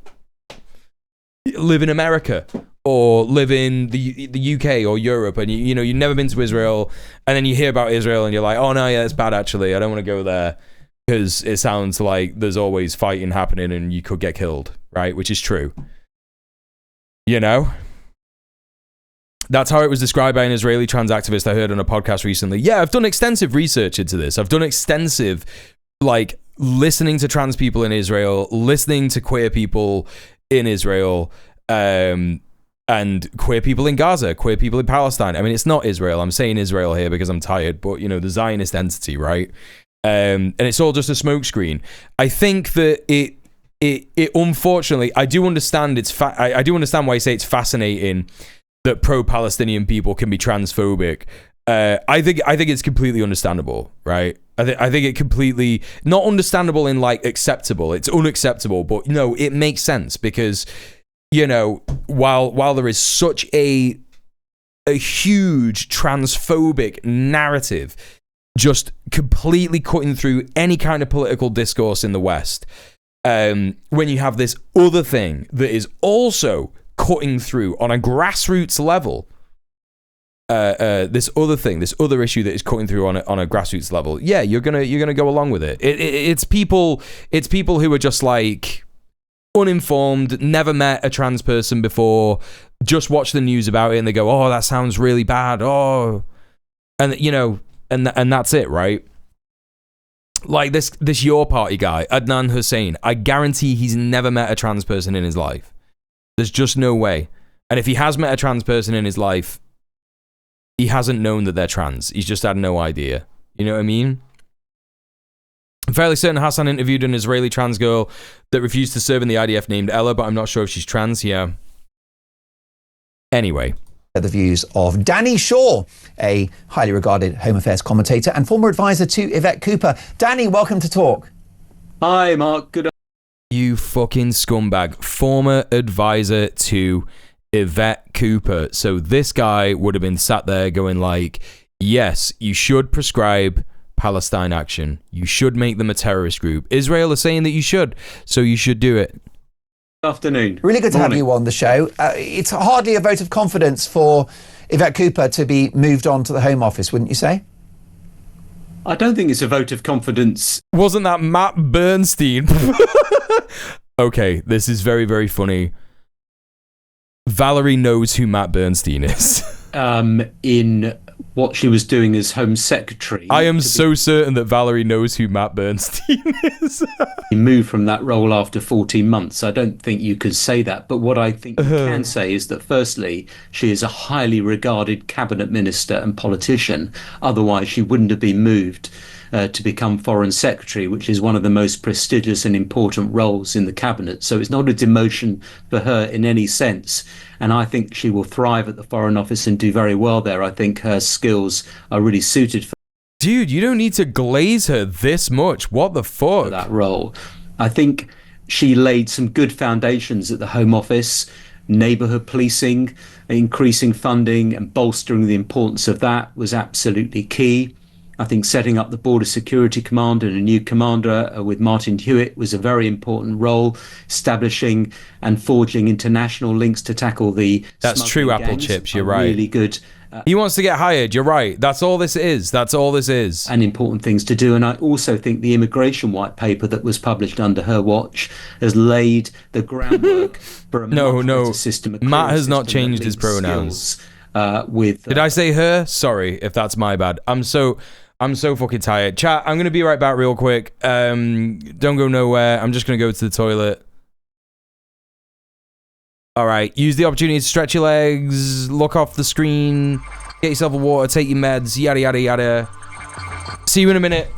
live in America or live in the UK or Europe, and you know you've never been to Israel, and then you hear about Israel and you're like, oh no, yeah, it's bad actually. I don't want to go there because it sounds like there's always fighting happening and you could get killed, right? Which is true. You know, that's how it was described by an Israeli trans activist I heard on a podcast recently. Yeah, I've done extensive research into this. I've done extensive, like, listening to trans people in Israel, listening to queer people in Israel, and queer people in Gaza, queer people in Palestine. I mean, it's not Israel. I'm saying Israel here because I'm tired, but, you know, the Zionist entity, right? And it's all just a smokescreen. I think that it unfortunately, I do understand I do understand why you say it's fascinating that pro-Palestinian people can be transphobic. I think it's completely understandable, right? I think it completely not understandable in like acceptable. It's unacceptable, but no, it makes sense because while there is such a huge transphobic narrative just completely cutting through any kind of political discourse in the West, when you have this other thing that is also cutting through on a grassroots level. This other issue that is cutting through on a grassroots level, yeah, you're gonna go along with it. It's people who are just like uninformed, never met a trans person before, just watch the news about it and they go, oh, that sounds really bad, oh, and and that's it, right? Like this Your Party guy, Adnan Hussein, I guarantee he's never met a trans person in his life. There's just no way. And if he has met a trans person in his life, he hasn't known that they're trans. He's just had no idea. You know what I mean? I'm fairly certain Hassan interviewed an Israeli trans girl that refused to serve in the IDF named Ella, but I'm not sure if she's trans. Yeah. Anyway. The views of Danny Shaw, a highly regarded Home Affairs commentator and former advisor to Yvette Cooper. Danny, welcome to Talk. Hi, Mark. Good. You fucking scumbag. Former advisor to Yvette Cooper. So this guy would have been sat there going like, yes, you should prescribe Palestine action. You should make them a terrorist group. Israel is saying that you should, so you should do it. Afternoon. Really good to have you on the show. It's hardly a vote of confidence for Yvette Cooper to be moved on to the Home Office, wouldn't you say? I don't think it's a vote of confidence. Wasn't that Matt Bernstein? Okay, this is very, very funny. Valerie knows who Matt Bernstein is. In what she was doing as Home Secretary. I am so certain that Valerie knows who Matt Bernstein is. He moved from that role after 14 months. I don't think you could say that. But what I think you can say is that, firstly, she is a highly regarded cabinet minister and politician. Otherwise, she wouldn't have been moved to become Foreign Secretary, which is one of the most prestigious and important roles in the cabinet. So it's not a demotion for her in any sense. And I think she will thrive at the Foreign Office and do very well there. I think her skills are really suited for. Dude, you don't need to glaze her this much. What the fuck? That role. I think she laid some good foundations at the Home Office. Neighbourhood policing, increasing funding and bolstering the importance of that was absolutely key. I think setting up the Border Security Command and a new commander with Martin Hewitt was a very important role, establishing and forging international links to tackle the That's true, Apple Chips, you're right. Really good. He wants to get hired, you're right. That's all this is. That's all this is. And important things to do. And I also think the immigration white paper that was published under her watch has laid the groundwork for a much better system. Matt has not changed his pronouns. Did I say her? Sorry if that's my bad. I'm so fucking tired. Chat, I'm going to be right back real quick. Don't go nowhere. I'm just going to go to the toilet. All right. Use the opportunity to stretch your legs, look off the screen, get yourself a water, take your meds, yada, yada, yada. See you in a minute.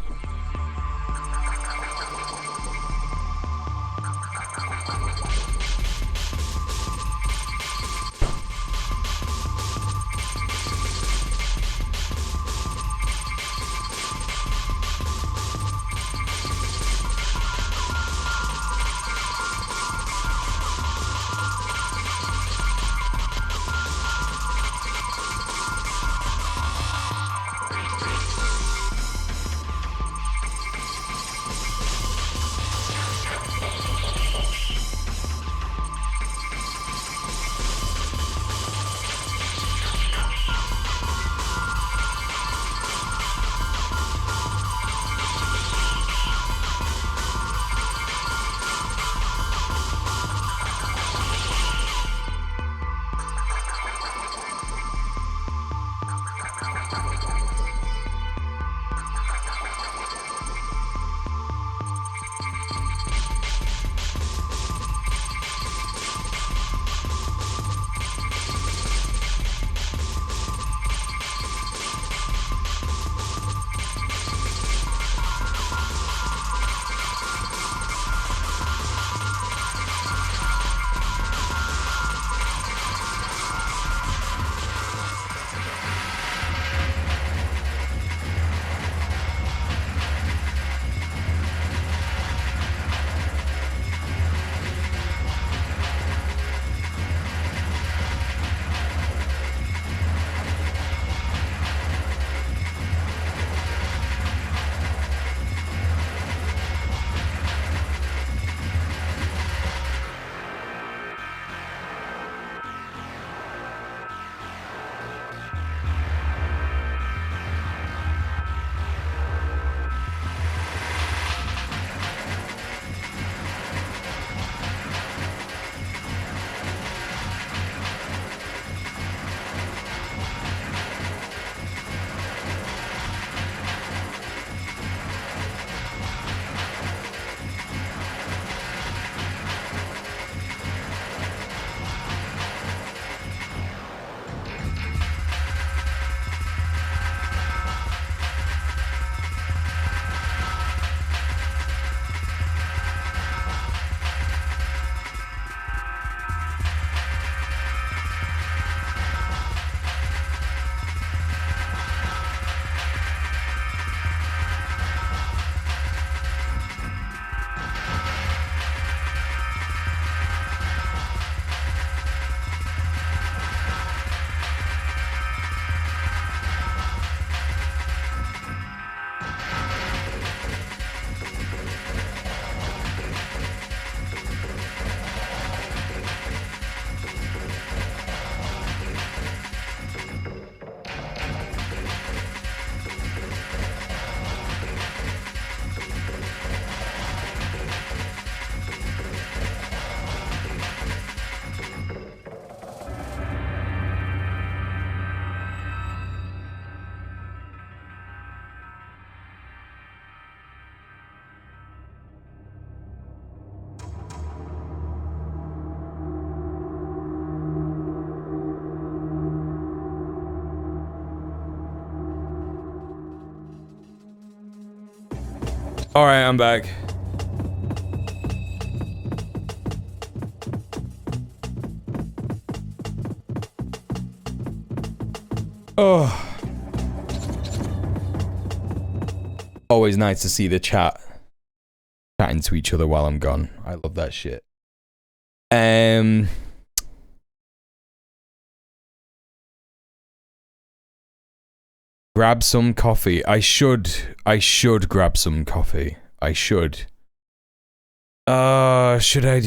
All right, I'm back. Oh. Always nice to see the chatting to each other while I'm gone. I love that shit. Grab some coffee. I should grab some coffee. I should. Should I?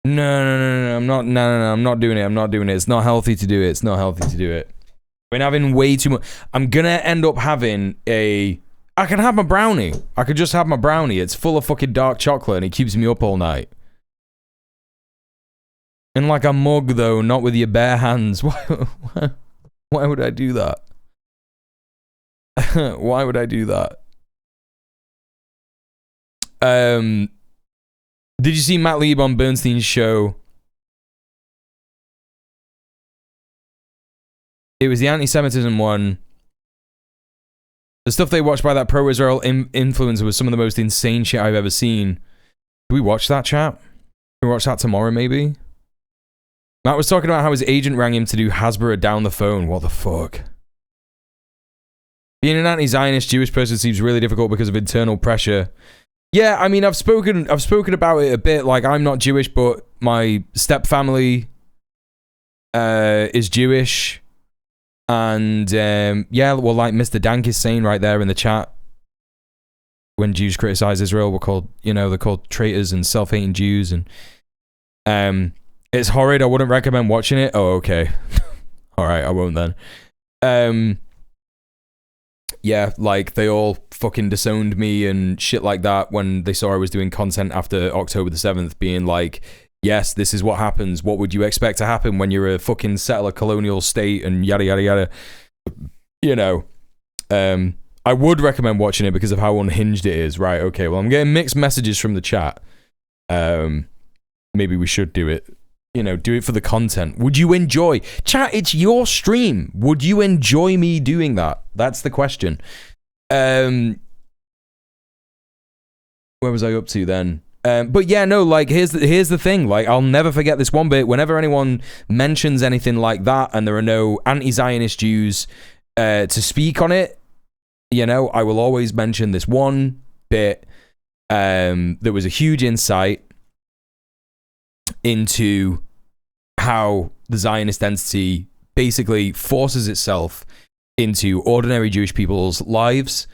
No, I'm not doing it. It's not healthy to do it. I've been having way too much. I'm gonna end up having I can have my brownie. I could just have my brownie. It's full of fucking dark chocolate and it keeps me up all night. In like a mug though, not with your bare hands. Why would I do that? Why would I do that? Did you see Matt Lieb on Bernstein's show? It was the anti-Semitism one. The stuff they watched by that pro-Israel influencer was some of the most insane shit I've ever seen. Do we watch that, chat? Can we watch that tomorrow, maybe? Matt was talking about how his agent rang him to do Hasbro down the phone. What the fuck? Being an anti-Zionist Jewish person seems really difficult because of internal pressure. Yeah, I mean, I've spoken about it a bit. Like, I'm not Jewish, but my stepfamily is Jewish. And, yeah, well, like Mr. Dank is saying right there in the chat, when Jews criticize Israel, we're called, they're called traitors and self-hating Jews. And it's horrid. I wouldn't recommend watching it. Oh, okay. All right, I won't then. Yeah, like, they all fucking disowned me and shit like that when they saw I was doing content after October the 7th, being like, yes, this is what happens. What would you expect to happen when you're a fucking settler colonial state and yada, yada, yada. I would recommend watching it because of how unhinged it is. Right, okay, well, I'm getting mixed messages from the chat. Maybe we should do it. Do it for the content. Would you enjoy? Chat, it's your stream. Would you enjoy me doing that? That's the question. Where was I up to then? But yeah, no, like, here's the thing. Like, I'll never forget this one bit. Whenever anyone mentions anything like that and there are no anti-Zionist Jews to speak on it, I will always mention this one bit. There was a huge insight into how the Zionist entity basically forces itself into ordinary Jewish people's lives.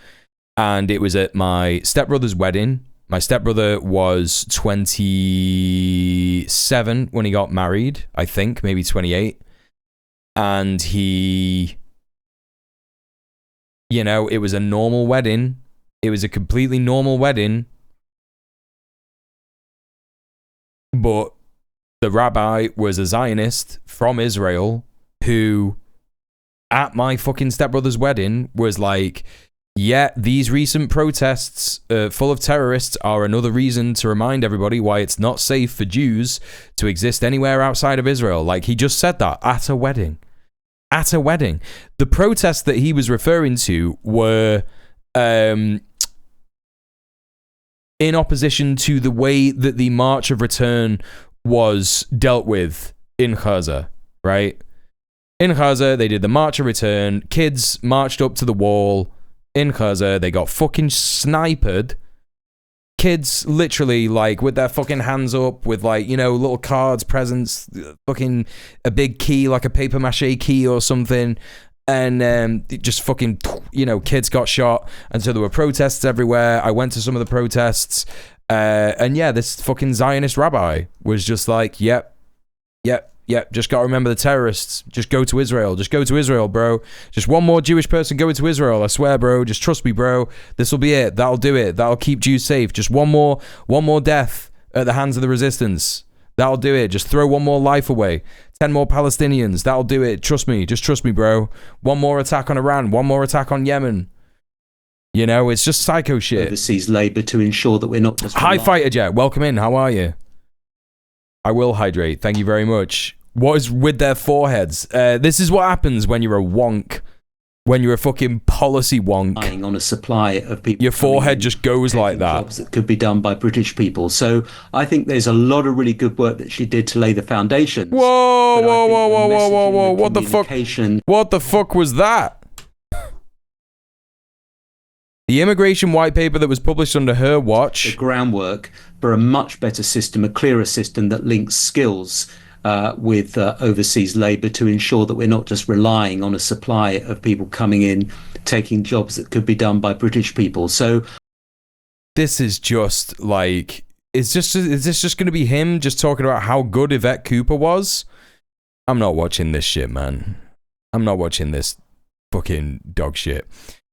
And it was at my stepbrother's wedding. My stepbrother was 27 when he got married, I think, maybe 28. And he, it was a normal wedding. It was a completely normal wedding. But the rabbi was a Zionist from Israel who, at my fucking stepbrother's wedding, was like, yeah, these recent protests full of terrorists are another reason to remind everybody why it's not safe for Jews to exist anywhere outside of Israel. Like, he just said that at a wedding. At a wedding. The protests that he was referring to were in opposition to the way that the March of Return was dealt with in Gaza, right? In Gaza, they did the March of Return. Kids marched up to the wall in Gaza. They got fucking sniped. Kids literally, like, with their fucking hands up with, like, little cards, presents, fucking a big key, like a paper mache key or something. And just fucking, kids got shot. And so there were protests everywhere. I went to some of the protests. And yeah, this fucking Zionist rabbi was just like, yep, just gotta remember the terrorists. Just go to Israel. Just go to Israel, bro. Just one more Jewish person going to Israel. I swear, bro. Just trust me, bro. This will be it. That'll do it. That'll keep Jews safe. Just one more death at the hands of the resistance. That'll do it. Just throw one more life away. 10 more Palestinians. That'll do it. Trust me. Just trust me, bro. One more attack on Iran. One more attack on Yemen. It's just psycho shit. Overseas labour to ensure that we're not just... Hi, Fighter Jet. Welcome in. How are you? I will hydrate. Thank you very much. What is with their foreheads? This is what happens when you're a wonk. when you're a fucking policy wonk. On a supply of people. Your forehead just goes like that. Jobs that could be done by British people. So I think there's a lot of really good work that she did to lay the foundations. Whoa. What the fuck? What the fuck was that? The immigration white paper that was published under her watch. The groundwork for a much better system, a clearer system that links skills with overseas labour to ensure that we're not just relying on a supply of people coming in, taking jobs that could be done by British people. So this is just like, is this just going to be him just talking about how good Yvette Cooper was? I'm not watching this shit, man. I'm not watching this fucking dog shit.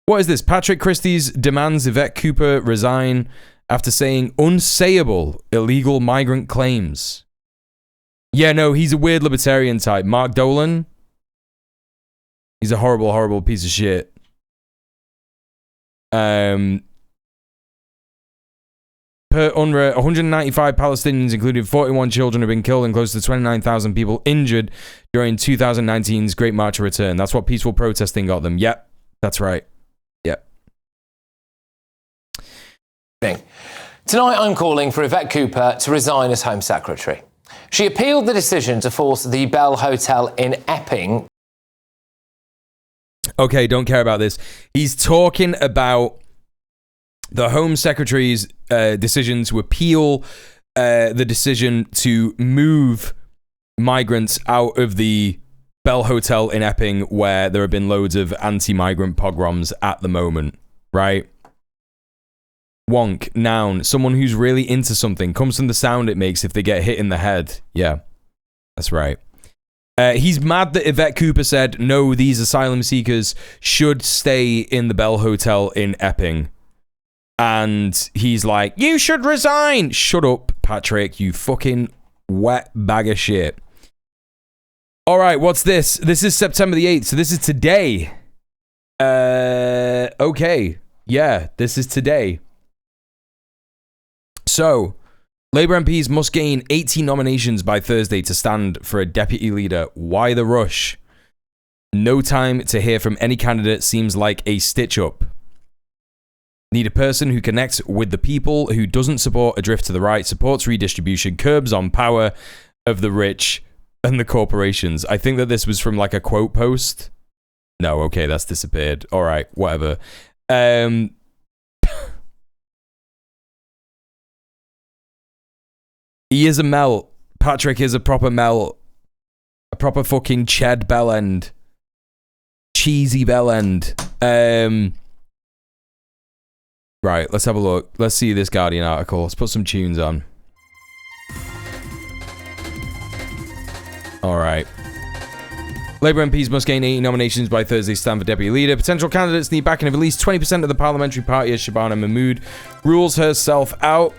What is this? Patrick Christie's demands Yvette Cooper resign after saying unsayable illegal migrant claims. Yeah, no, he's a weird libertarian type. Mark Dolan. He's a horrible, horrible piece of shit. Per UNRWA, 195 Palestinians, including 41 children, have been killed and close to 29,000 people injured during 2019's Great March of Return. That's what peaceful protesting got them. Yep, that's right. Yep. Tonight I'm calling for Yvette Cooper to resign as Home Secretary. She appealed the decision to force the Bell Hotel in Epping. Okay, don't care about this. He's talking about the Home Secretary's decision to appeal the decision to move migrants out of the Bell Hotel in Epping, where there have been loads of anti-migrant pogroms at the moment, right? Wonk, noun, someone who's really into something, comes from the sound it makes if they get hit in the head. Yeah, that's right. He's mad that Yvette Cooper said, no, these asylum seekers should stay in the Bell Hotel in Epping. And he's like, you should resign. Shut up, Patrick, you fucking wet bag of shit. All right, what's this? This is September the 8th, so this is today. Okay. Yeah, this is today. So, Labour MPs must gain 80 nominations by Thursday to stand for a deputy leader. Why the rush? No time to hear from any candidate seems like a stitch-up. Need a person who connects with the people, who doesn't support a drift to the right, supports redistribution, curbs on power of the rich and the corporations. I think that this was from like a quote post. No, okay, that's disappeared. All right, whatever. He is a melt. Patrick is a proper melt. A proper fucking Ched bellend. Cheesy bellend. Right, let's have a look. Let's see this Guardian article. Let's put some tunes on. Alright. Labour MPs must gain 80 nominations by Thursday to stand for deputy leader. Potential candidates need backing of at least 20% of the parliamentary party as Shabana Mahmood rules herself out.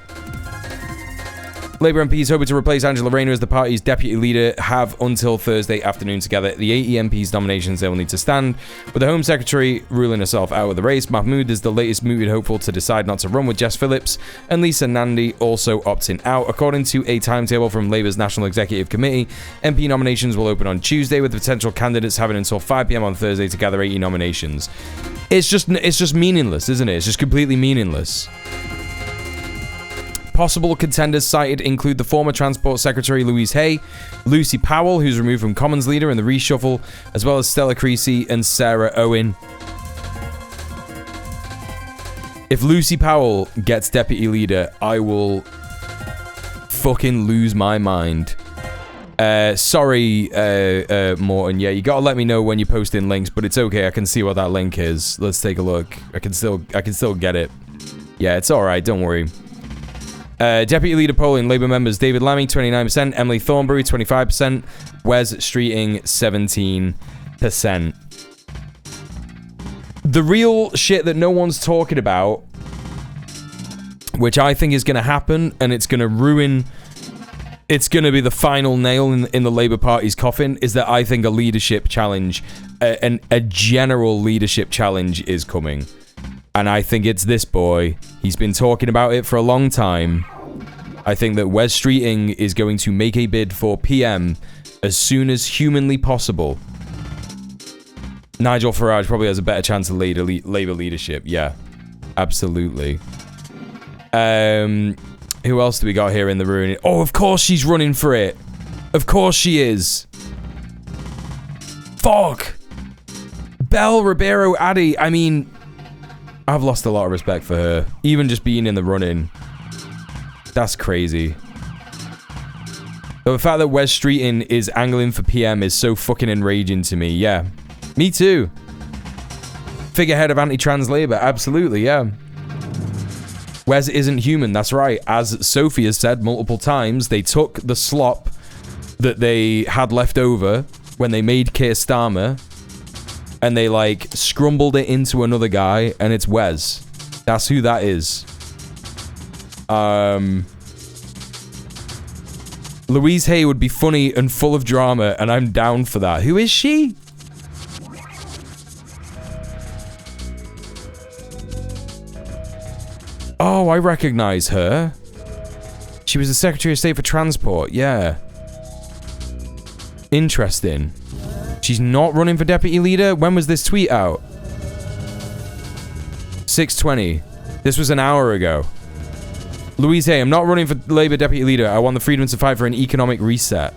Labour MPs hoping to replace Angela Rayner as the party's deputy leader have until Thursday afternoon to gather the 80 MPs nominations they will need to stand. With the Home Secretary ruling herself out of the race, Mahmood is the latest mooted hopeful to decide not to run, with Jess Phillips and Lisa Nandy also opting out. According to a timetable from Labour's National Executive Committee, MP nominations will open on Tuesday, with potential candidates having until 5 PM on Thursday to gather 80 nominations. It's just meaningless, isn't it? It's just completely meaningless. Possible contenders cited include the former Transport Secretary Louise Hay, Lucy Powell, who's removed from Commons leader in the reshuffle, as well as Stella Creasy and Sarah Owen. If Lucy Powell gets deputy leader, I will fucking lose my mind. Sorry, Morton. Yeah, you gotta let me know when you post in links, but it's okay. I can see what that link is. Let's take a look. I can still get it. Yeah, it's all right. Don't worry. Deputy leader polling, Labour members David Lammy 29%, Emily Thornberry 25%, Wes Streeting 17%. The real shit that no one's talking about, which I think is going to happen, and it's going to ruin, it's going to be the final nail in the Labour Party's coffin, is that I think a leadership challenge, a general leadership challenge is coming. And I think it's this boy. He's been talking about it for a long time. I think that Wes Streeting is going to make a bid for PM as soon as humanly possible. Nigel Farage probably has a better chance of Labour leadership. Yeah, absolutely. Who else do we got here in the room? Oh, of course she's running for it. Of course she is. Fuck. Belle Ribeiro Addy. I mean, I've lost a lot of respect for her. Even just being in the running. That's crazy. The fact that Wes Streeton is angling for PM is so fucking enraging to me. Yeah. Me too. Figurehead of anti-trans Labour. Absolutely, yeah. Wes isn't human. That's right. As Sophie has said multiple times, they took the slop that they had left over when they made Kier Starmer and they, like, scrumbled it into another guy, and it's Wes. That's who that is. Louise Hay would be funny and full of drama, and I'm down for that. Who is she? Oh, I recognize her. She was the Secretary of State for Transport, yeah. Interesting. She's not running for deputy leader? When was this tweet out? 6:20. This was an hour ago. Louise Hay, I'm not running for Labour deputy leader. I want the freedom to fight for an economic reset.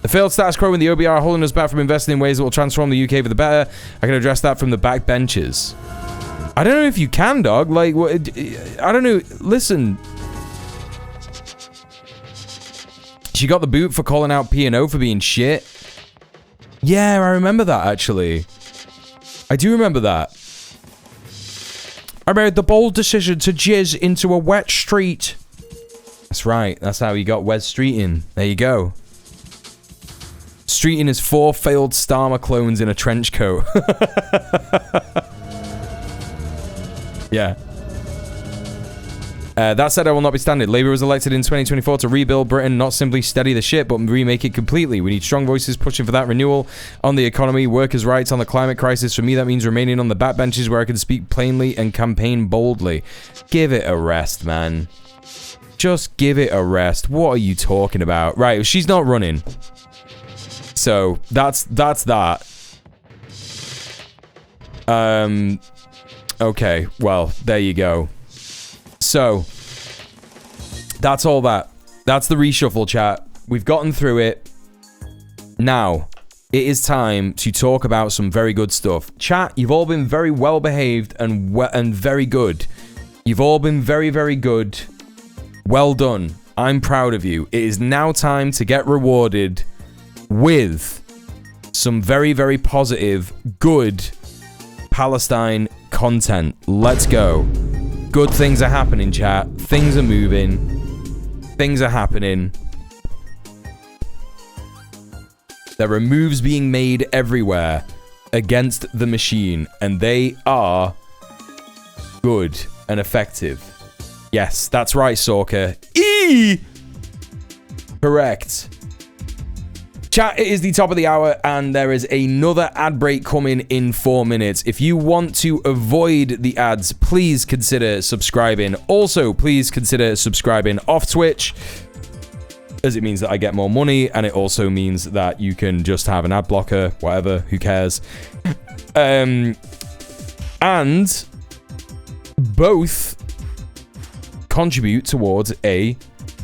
The failed status quo in the OBR are holding us back from investing in ways that will transform the UK for the better. I can address that from the back benches. I don't know if you can, dog. Like, what? I don't know. Listen. She got the boot for calling out P&O for being shit. Yeah, I remember that, actually. I do remember that. I made the bold decision to jizz into a wet street. That's right. That's how he got Wes Streeton. There you go. Streeton is 4 failed Starmer clones in a trench coat. Yeah. That said, I will not be standing. Labour was elected in 2024 to rebuild Britain, not simply steady the ship, but remake it completely. We need strong voices pushing for that renewal on the economy, workers' rights, on the climate crisis. For me, that means remaining on the backbenches where I can speak plainly and campaign boldly. Give it a rest, man. Just give it a rest. What are you talking about? Right, she's not running. So, that's that. Okay, well, there you go. So, that's all that. That's the reshuffle, chat. We've gotten through it. Now, it is time to talk about some very good stuff. Chat, you've all been very well behaved and very good. You've all been very, very good. Well done. I'm proud of you. It is now time to get rewarded with some very, very positive, good Palestine content. Let's go. Good things are happening, chat. Things are moving. Things are happening. There are moves being made everywhere against the machine, and they are good and effective. Yes, that's right, Sorka. Correct. Chat, it is the top of the hour, and there is another ad break coming in 4 minutes. If you want to avoid the ads, please consider subscribing. Also, please consider subscribing off Twitch, as it means that I get more money, and it also means that you can just have an ad blocker, whatever, who cares. And both contribute towards a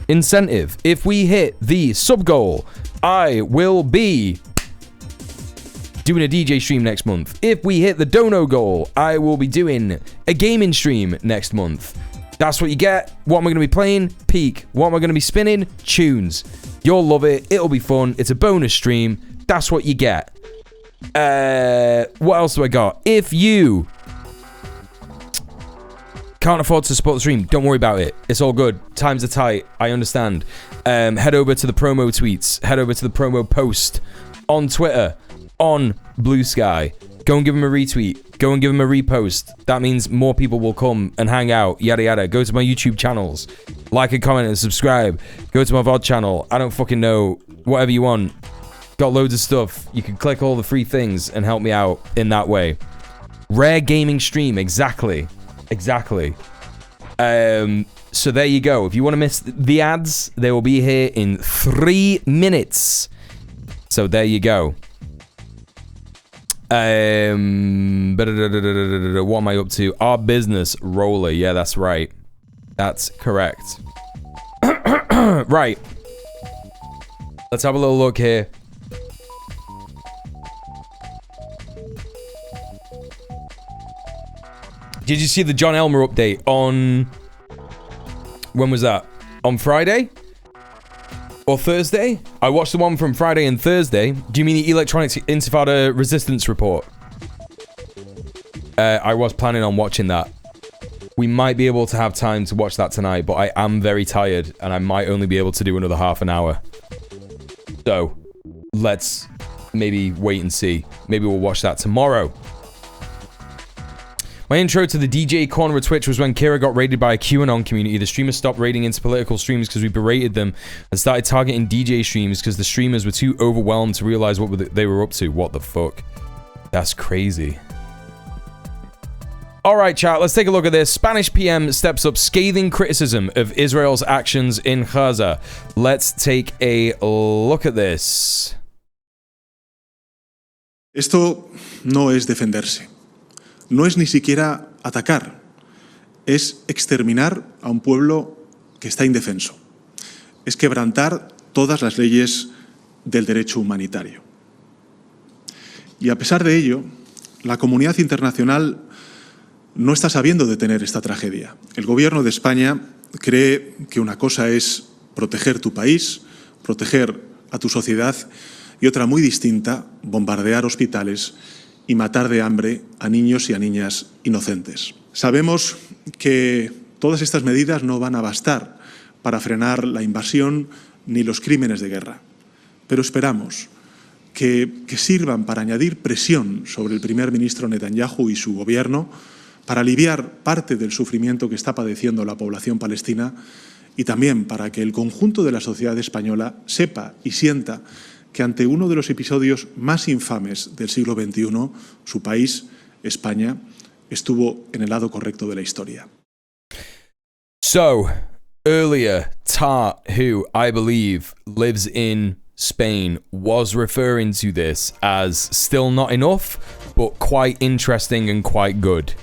incentive. If we hit the sub goal, I will be doing a DJ stream next month. If we hit the dono goal, I will be doing a gaming stream next month. That's what you get. What am I going to be playing? Peak. What am I going to be spinning? Tunes. You'll love it. It'll be fun. It's a bonus stream. That's what you get. What else do I got? If you can't afford to support the stream, don't worry about it. It's all good. Times are tight. I understand. Head over to the promo tweets. Head over to the promo post on Twitter, on Blue Sky. Go and give them a retweet. Go and give them a repost. That means more people will come and hang out. Yada yada. Go to my YouTube channels. Like and comment and subscribe. Go to my VOD channel. I don't fucking know. Whatever you want. Got loads of stuff. You can click all the free things and help me out in that way. Rare gaming stream. Exactly. Exactly. So there you go. If you want to miss the ads, they will be here in 3 minutes. So there you go. What am I up to? Our business roller. Yeah, that's right. That's correct. Right. Let's have a little look here. Did you see the John Elmer update on... When was that? On Friday? Or Thursday? I watched the one from Friday and Thursday. Do you mean the Electronic Intifada Resistance Report? I was planning on watching that. We might be able to have time to watch that tonight, but I am very tired, and I might only be able to do another half an hour. So, let's maybe wait and see. Maybe we'll watch that tomorrow. My intro to the DJ corner of Twitch was when Kier got raided by a QAnon community. The streamers stopped raiding into political streams because we berated them and started targeting DJ streams because the streamers were too overwhelmed to realize what they were up to. What the fuck? That's crazy. All right, chat, let's take a look at this. Spanish PM steps up scathing criticism of Israel's actions in Gaza. Let's take a look at this. Esto no es defenderse. No es ni siquiera atacar. Es exterminar a un pueblo que está indefenso. Es quebrantar todas las leyes del derecho humanitario. Y a pesar de ello, la comunidad internacional no está sabiendo detener esta tragedia. El gobierno de España cree que una cosa es proteger tu país, proteger a tu sociedad, y otra muy distinta, bombardear hospitales y matar de hambre a niños y a niñas inocentes. Sabemos que todas estas medidas no van a bastar para frenar la invasión ni los crímenes de guerra, pero esperamos que sirvan para añadir presión sobre el primer ministro Netanyahu y su gobierno para aliviar parte del sufrimiento que está padeciendo la población palestina y también para que el conjunto de la sociedad española sepa y sienta que ante uno de los episodios más infames del siglo XXI, su país, España, estuvo en el lado correcto de la historia. So, earlier, Tart, who I believe lives in Spain, was referring to this as still not enough, but quite interesting and quite good.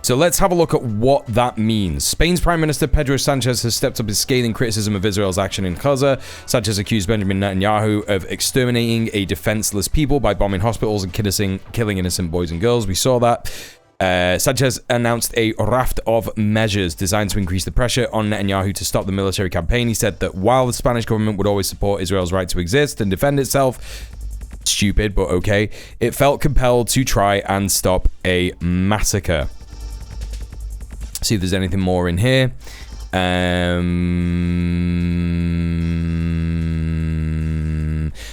So let's have a look at what that means. Spain's Prime Minister Pedro Sanchez has stepped up his scathing criticism of Israel's action in Gaza. Sanchez accused Benjamin Netanyahu of exterminating a defenseless people by bombing hospitals and killing innocent boys and girls. We saw that. Sanchez announced a raft of measures designed to increase the pressure on Netanyahu to stop the military campaign. He said that while the Spanish government would always support Israel's right to exist and defend itself, stupid, but okay, it felt compelled to try and stop a massacre. See if there's anything more in here.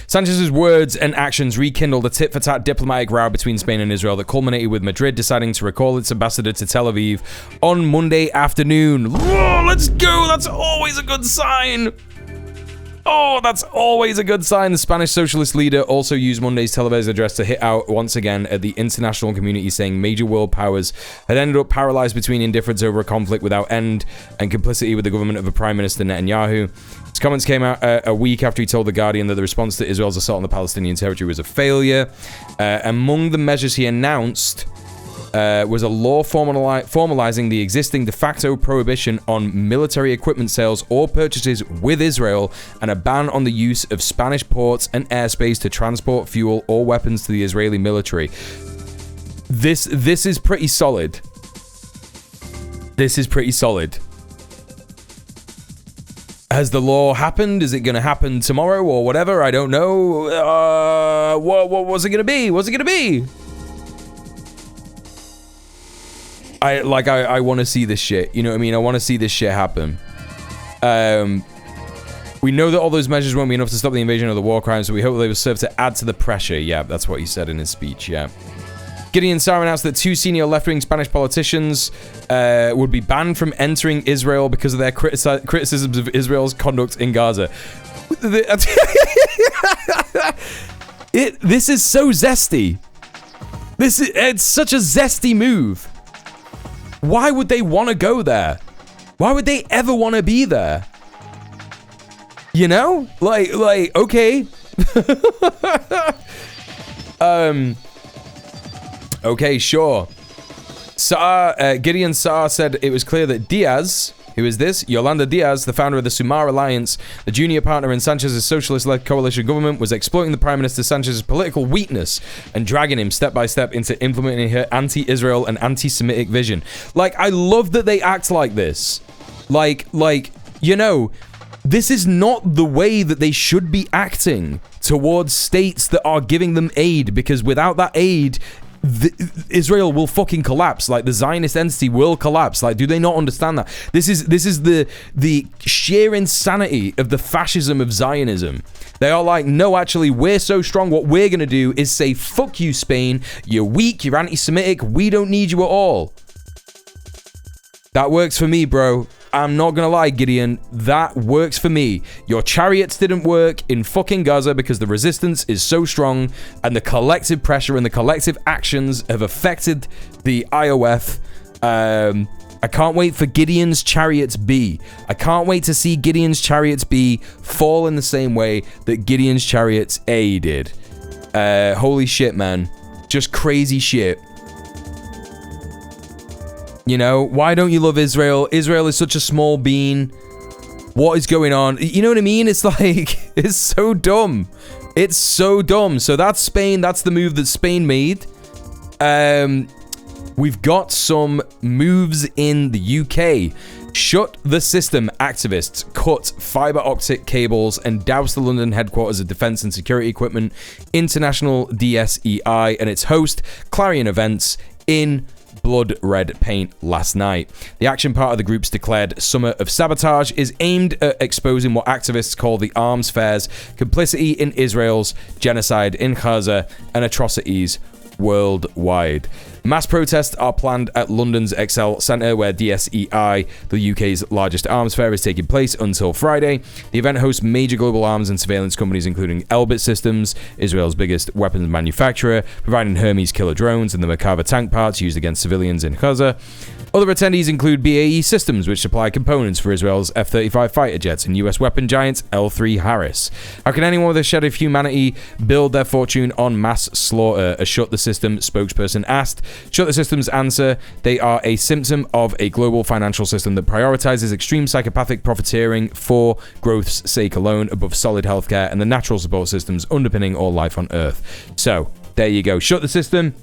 Sanchez's words and actions rekindled a tit-for-tat diplomatic row between Spain and Israel that culminated with Madrid deciding to recall its ambassador to Tel Aviv on Monday afternoon. Whoa, let's go! That's always a good sign! Oh, that's always a good sign. The Spanish socialist leader also used Monday's televised address to hit out once again at the international community, saying major world powers had ended up paralyzed between indifference over a conflict without end and complicity with the government of a Prime Minister Netanyahu. His comments came out a week after he told The Guardian that the response to Israel's assault on the Palestinian territory was a failure. Among the measures he announced was a law formalizing the existing de facto prohibition on military equipment sales or purchases with Israel and a ban on the use of Spanish ports and airspace to transport fuel or weapons to the Israeli military. This is pretty solid. This is pretty solid. Has the law happened? Is it going to happen tomorrow or whatever? I don't know. What was it going to be? What's it going to be? I want to see this shit. You know what I mean? I want to see this shit happen. We know that all those measures won't be enough to stop the invasion or the war crimes, but we hope they will serve to add to the pressure. Yeah, that's what he said in his speech, yeah. Gideon Saar announced that 2 senior left-wing Spanish politicians would be banned from entering Israel because of their criticisms of Israel's conduct in Gaza. This is so zesty. It's such a zesty move. Why would they want to go there? Why would they ever want to be there? You know? Like, okay. Okay, sure. Gideon Saar said it was clear that Diaz, who is this? Yolanda Diaz, the founder of the Sumar Alliance, the junior partner in Sanchez's socialist-led coalition government, was exploiting the Prime Minister Sanchez's political weakness and dragging him step by step into implementing her anti-Israel and anti-Semitic vision. Like, I love that they act like this. Like, you know, this is not the way that they should be acting towards states that are giving them aid, because without that aid, Israel will fucking collapse. Like, the Zionist entity will collapse. Like, do they not understand that? This is the sheer insanity of the fascism of Zionism. They are like, no, actually, we're so strong. What we're gonna do is say, fuck you, Spain. You're weak. You're anti-Semitic. We don't need you at all. That works for me, bro. I'm not gonna lie, Gideon, that works for me. Your chariots didn't work in fucking Gaza because the resistance is so strong, and the collective pressure and the collective actions have affected the IOF. I can't wait for Gideon's Chariots B. I can't wait to see Gideon's Chariots B fall in the same way that Gideon's Chariots A did. Holy shit, man. Just crazy shit. You know, why don't you love Israel? Israel is such a small bean. What is going on? You know what I mean? It's like, it's so dumb. It's so dumb. So that's Spain. That's the move that Spain made. We've got some moves in the UK. Shut the system activists cut fiber optic cables and doused the London headquarters of Defence and Security Equipment International DSEI and its host, Clarion Events, in blood red paint last night. The action part of the group's declared Summer of Sabotage is aimed at exposing what activists call the arms fair's complicity in Israel's genocide in Gaza and atrocities worldwide. Mass protests are planned at London's Excel Centre, where DSEI, the UK's largest arms fair, is taking place until Friday. The event hosts major global arms and surveillance companies, including Elbit Systems, Israel's biggest weapons manufacturer, providing Hermes killer drones and the Merkava tank parts used against civilians in Gaza. Other attendees include BAE Systems, which supply components for Israel's F-35 fighter jets, and US weapon giants L3 Harris. How can anyone with a shed of humanity build their fortune on mass slaughter? A Shut the System spokesperson asked. Shut the System's answer: they are a symptom of a global financial system that prioritizes extreme psychopathic profiteering for growth's sake alone above solid healthcare and the natural support systems underpinning all life on Earth. So, there you go. Shut the System,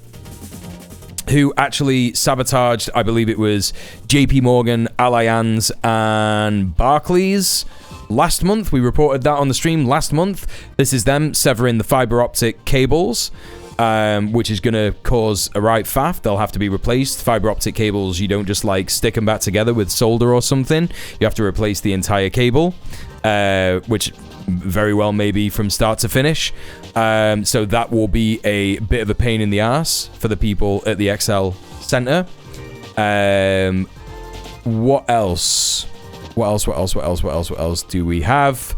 who actually sabotaged, I believe it was JP Morgan, Allianz, and Barclays last month. We reported that on the stream last month. This is them severing the fiber optic cables, which is going to cause a right faff. They'll have to be replaced. Fiber optic cables, you don't just like stick them back together with solder or something. You have to replace the entire cable, which very well may be from start to finish. So that will be a bit of a pain in the ass for the people at the XL Centre. What else? What else do we have?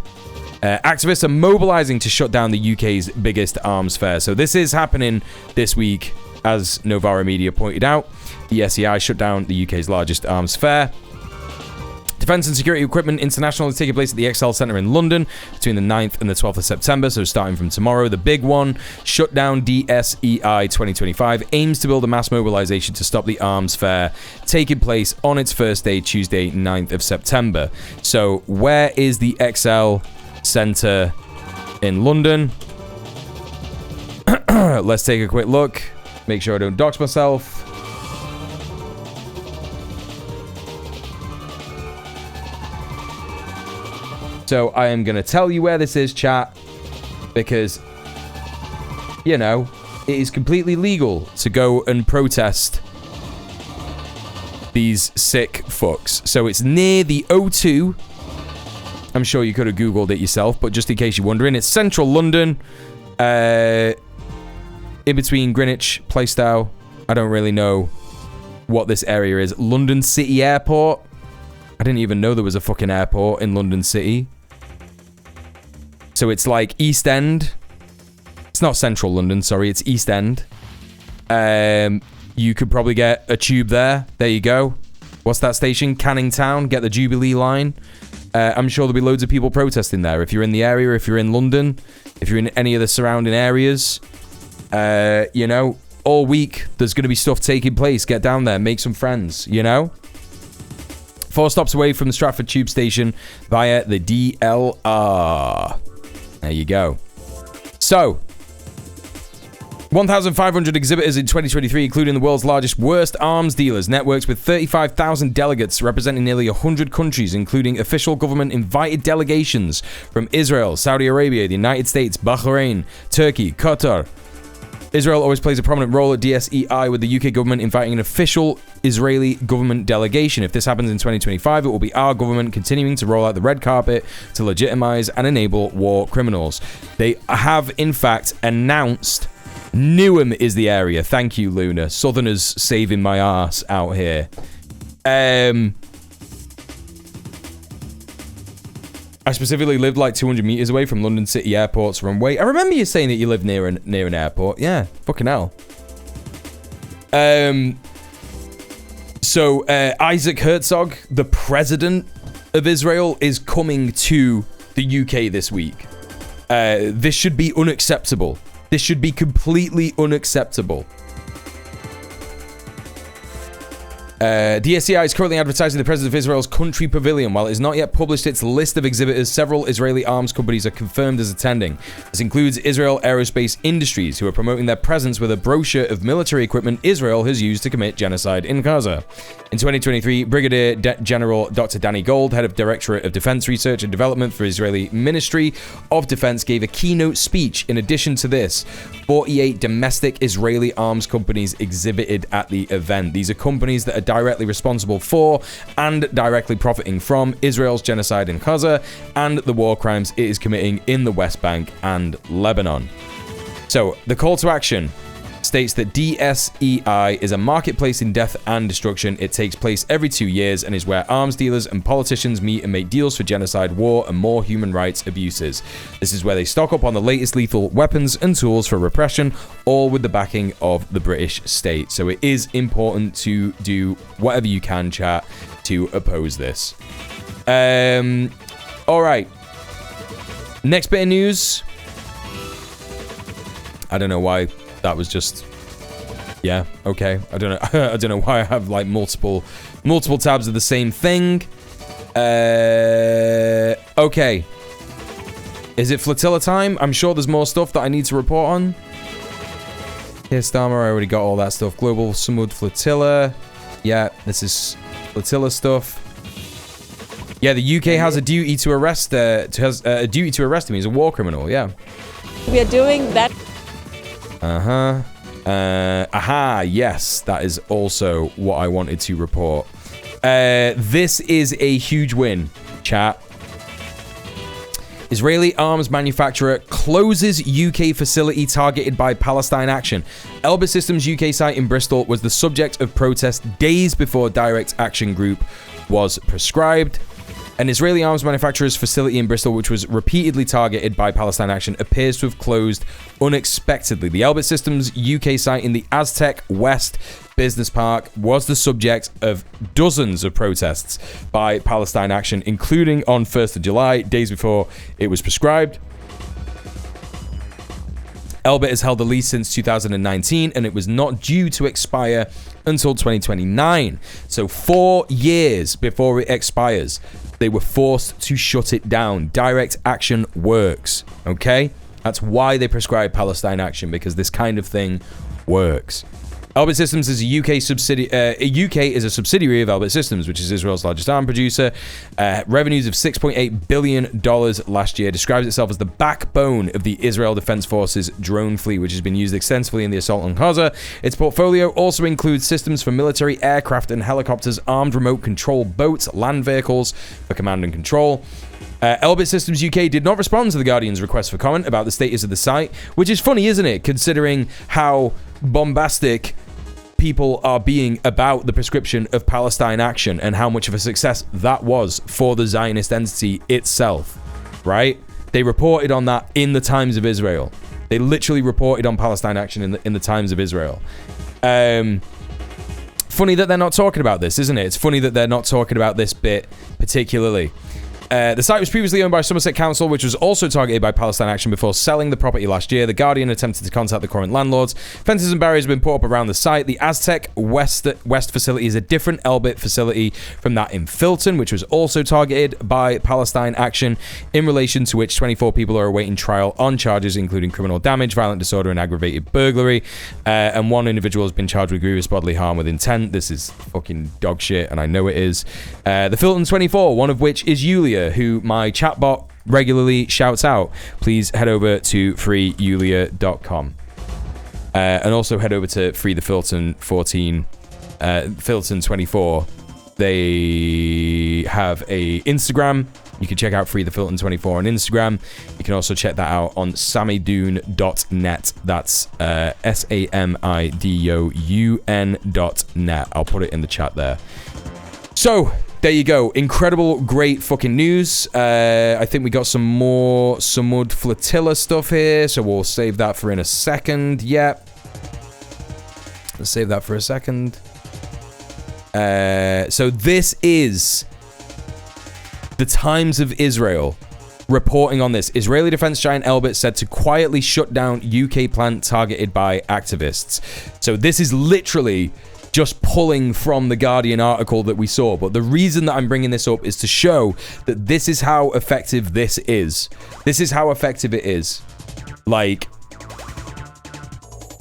Activists are mobilising to shut down the UK's biggest arms fair. So this is happening this week, as Novara Media pointed out. The SEI shut down the UK's largest arms fair. Defence and Security Equipment International is taking place at the XL Centre in London between the 9th and the 12th of September, so starting from tomorrow. The big one, Shutdown DSEI 2025, aims to build a mass mobilisation to stop the arms fair taking place on its first day, Tuesday, 9th of September. So where is the XL Centre in London? Let's take a quick look. Make sure I don't dox myself. So I am going to tell you where this is, chat, because, you know, it is completely legal to go and protest these sick fucks. So it's near the O2. I'm sure you could have Googled it yourself, but just in case you're wondering, it's central London, in between Greenwich, Plaistow. I don't really know what this area is. London City Airport. I didn't even know there was a fucking airport in London City. So it's like East End. It's not central London, sorry, it's East End. You could probably get a tube there. There you go. What's that station? Canning Town. Get the Jubilee line. I'm sure there'll be loads of people protesting there. If you're in the area, if you're in London, if you're in any of the surrounding areas, you know, all week. There's going to be stuff taking place. Get down there, make some friends, you know? 4 stops away from the Stratford Tube Station via the DLR. There you go. So, 1,500 exhibitors in 2023, including the world's largest worst arms dealers networks with 35,000 delegates representing nearly 100 countries, including official government-invited delegations from Israel, Saudi Arabia, the United States, Bahrain, Turkey, Qatar. Israel always plays a prominent role at DSEI, with the UK government inviting an official Israeli government delegation. If this happens in 2025, it will be our government continuing to roll out the red carpet to legitimize and enable war criminals. They have, in fact, announced Newham is the area. Thank you, Luna. Southerners saving my ass out here. I specifically lived like 200 meters away from London City Airport's runway. I remember you saying that you live near an airport. Yeah, fucking hell. So Isaac Herzog, the president of Israel, is coming to the UK this week. This should be unacceptable. This should be completely unacceptable. DSEI is currently advertising the President of Israel's country pavilion. While it has not yet published its list of exhibitors, several Israeli arms companies are confirmed as attending. This includes Israel Aerospace Industries, who are promoting their presence with a brochure of military equipment Israel has used to commit genocide in Gaza. In 2023, Brigadier General Dr. Danny Gold, head of Directorate of Defense Research and Development for Israeli Ministry of Defense, gave a keynote speech. In addition to this, 48 domestic Israeli arms companies exhibited at the event. These are companies that are directly responsible for and directly profiting from Israel's genocide in Gaza and the war crimes it is committing in the West Bank and Lebanon. So, the call to action states that DSEI is a marketplace in death and destruction. It takes place every 2 years and is where arms dealers and politicians meet and make deals for genocide, war, and more human rights abuses. This is where they stock up on the latest lethal weapons and tools for repression, all with the backing of the British state. So it is important to do whatever you can, chat, to oppose this. All right. Next bit of news. I don't know why. That was just, yeah, okay. I don't know. I don't know why I have like multiple tabs of the same thing. Okay. Is it flotilla time? I'm sure there's more stuff that I need to report on. Here, Starmer, I already got all that stuff. Global Samud Flotilla. Yeah, this is flotilla stuff. Yeah, the UK has a duty to arrest. Has a duty to arrest him. He's a war criminal. Yeah. We are doing that. Yes, that is also what I wanted to report. This is a huge win, chat. Israeli arms manufacturer closes UK facility targeted by Palestine action. Elbit Systems UK site in Bristol was the subject of protest days before Direct Action Group was prescribed. An Israeli arms manufacturer's facility in Bristol, which was repeatedly targeted by Palestine Action, appears to have closed unexpectedly. The Elbit Systems UK site in the Aztec West Business Park was the subject of dozens of protests by Palestine Action, including on 1st of July, days before it was prescribed. Elbit has held the lease since 2019, and it was not due to expire until 2029. So 4 years before it expires, they were forced to shut it down. Direct Action works, okay? That's why they prescribe Palestine Action, because this kind of thing works. Elbit Systems is a UK subsidiary. UK is a subsidiary of Elbit Systems, which is Israel's largest arm producer. Revenues of $6.8 billion last year. Describes itself as the backbone of the Israel Defense Forces drone fleet, which has been used extensively in the assault on Gaza. Its portfolio also includes systems for military aircraft and helicopters, armed remote control boats, land vehicles for command and control. Elbit Systems UK did not respond to The Guardian's request for comment about the status of the site, which is funny, isn't it, considering how bombastic people are being about the prescription of Palestine Action and how much of a success that was for the Zionist entity itself, right? They reported on that in the Times of Israel. They literally reported on Palestine Action in the Times of Israel. Funny that they're not talking about this, isn't it? It's funny that they're not talking about this bit particularly. The site was previously owned by Somerset Council, which was also targeted by Palestine Action before selling the property last year. The Guardian attempted to contact the current landlords. Fences and barriers have been put up around the site. The Aztec West facility is a different Elbit facility from that in Filton, which was also targeted by Palestine Action, in relation to which 24 people are awaiting trial on charges including criminal damage, violent disorder, and aggravated burglary. And one individual has been charged with grievous bodily harm with intent. This is fucking dog shit, and I know it is. The Filton 24, one of which is Yulia, who my chatbot regularly shouts out. Please head over to freeyulia.com. And also head over to Free the Filton 14, Filton 24. They have a Instagram. You can check out Free the Filton 24 on Instagram. You can also check that out on samidoun.net. That's SAMIDOUN.net. I'll put it in the chat there. So, there you go. Incredible, great fucking news. I think we got some more Samud Flotilla stuff here, so we'll save that for in a second. Yep. Let's save that for a second. So this is the Times of Israel reporting on this. Israeli defense giant Elbit said to quietly shut down UK plant targeted by activists. So this is literally just pulling from the Guardian article that we saw. But the reason that I'm bringing this up is to show that this is how effective this is. This is how effective it is. Like,